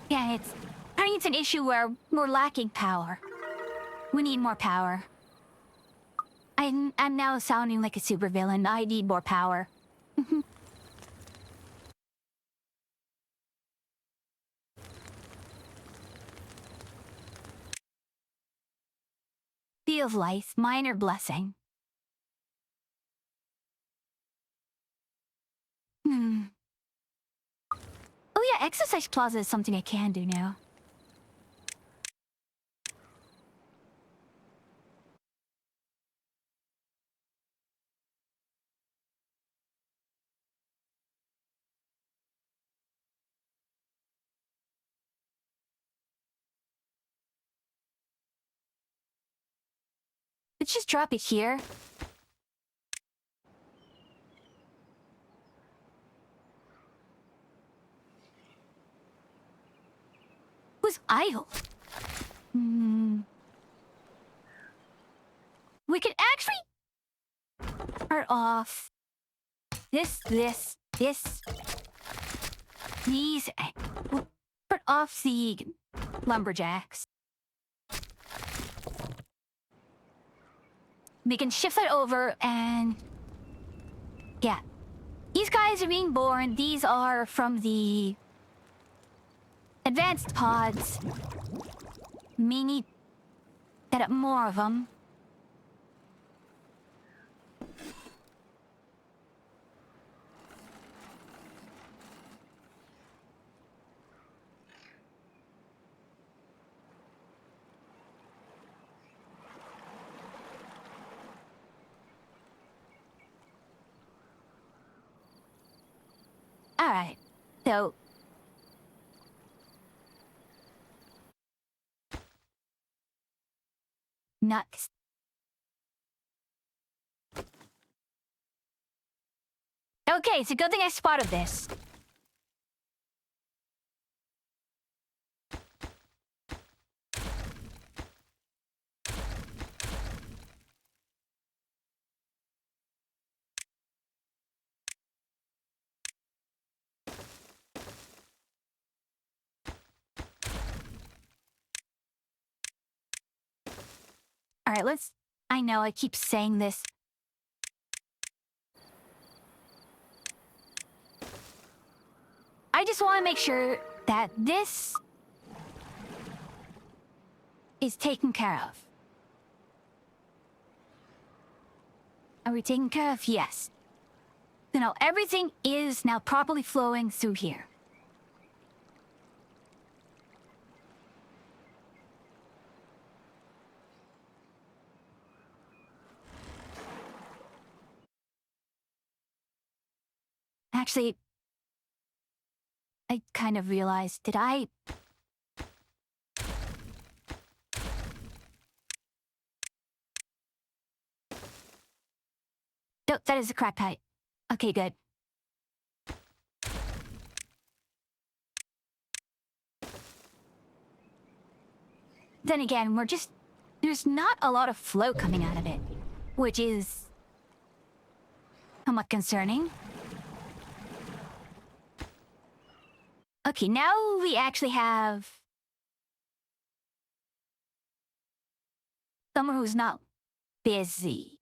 yeah, I think it's an issue where we're lacking power. We need more power. I'm now sounding like a supervillain. I need more power. Bee of Life, minor blessing. Oh yeah, exercise plaza is something I can do now. Let's just drop it here. Who's idle? We could actually start off this, these. We'll start off the lumberjacks. We can shift that over and yeah. These guys are being born. These are from the advanced pods. May need to set up more of them. Alright, so... Nuts. Okay, it's a good thing I spotted this. Alright, let's... I know, I keep saying this. I just want to make sure that this is taken care of. Are we taken care of? Yes. So now everything is now properly flowing through here. Actually, I kind of realized, did I... No, that is a crack pipe. Okay, good. Then again, we're just... There's not a lot of flow coming out of it, which is... somewhat concerning. Okay, now we actually have... someone who's not busy.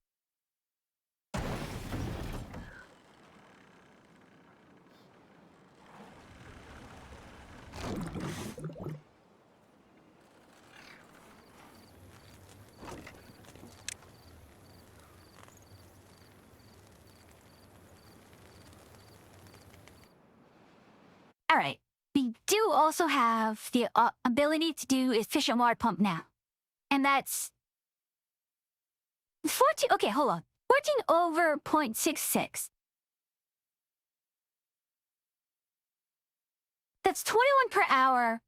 Alright, we do also have the ability to do efficient water pump now. And that's... 14, okay, hold on. 14 over 0.66. That's 21 per hour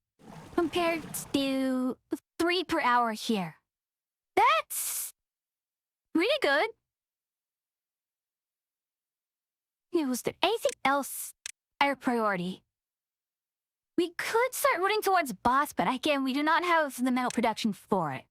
compared to 3 per hour here. That's really good. Was there anything else higher priority? We could start running towards boss, but again, we do not have the metal production for it.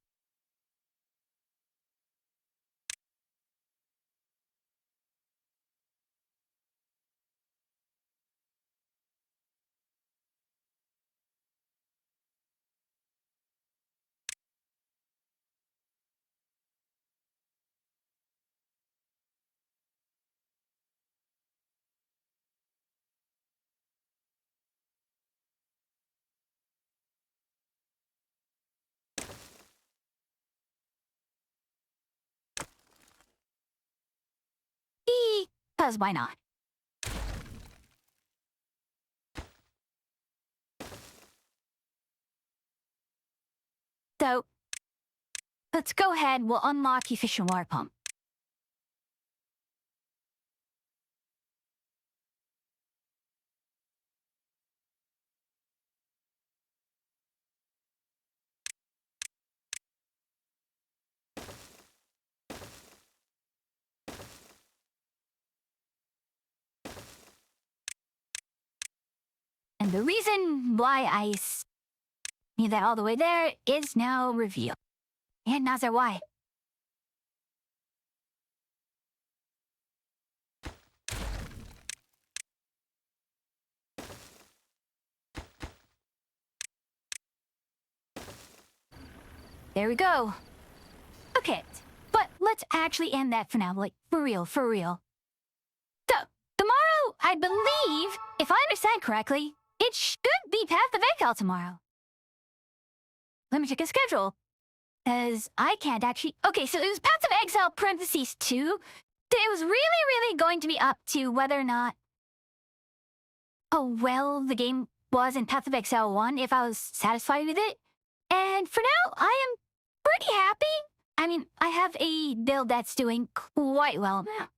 Because why not? So, let's go ahead, we'll unlock efficient water pump. And the reason why I need that all the way there is now revealed. And now there why. There we go. Okay, but let's actually end that for now, like, for real, for real. So, tomorrow, I believe, if I understand correctly, it should be Path of Exile tomorrow. Let me check the schedule. Because I can't actually... Okay, so it was Path of Exile parentheses 2. It was really going to be up to whether or not... oh, well, the game was in Path of Exile 1 if I was satisfied with it. And for now, I am pretty happy. I mean, I have a build that's doing quite well now.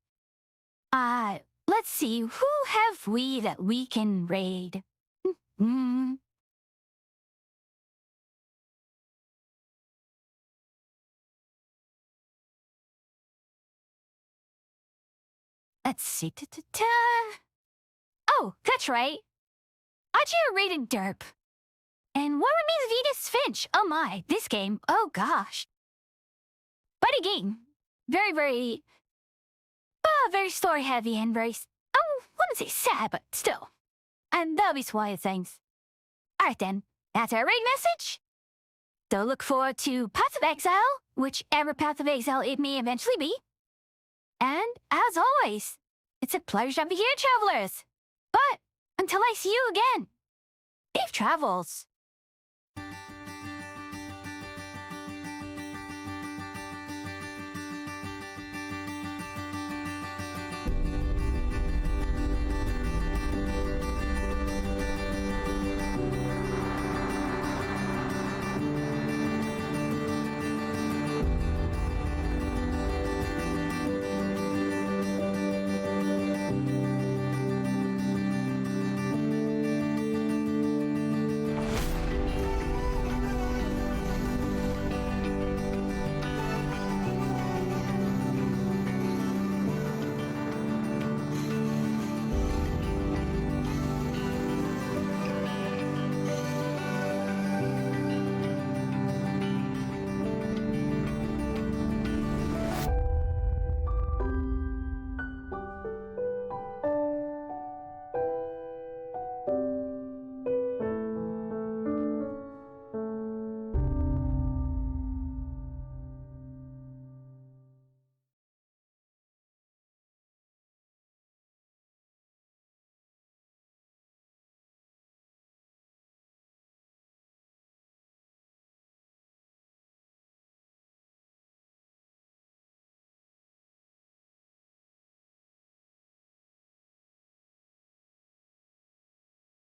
let's see, who have we that we can raid? Hmm. Let's see. Oh, that's right. Ajia raided Derp. And what remains Venus Finch? Oh my, this game. Oh gosh. But again, very story heavy and very, I wouldn't say sad, but still. And that'll be why things. Alright then, that's our raid message. So look forward to Path of Exile, whichever Path of Exile it may eventually be. And as always, it's a pleasure to be here, travelers. But until I see you again, safe travels.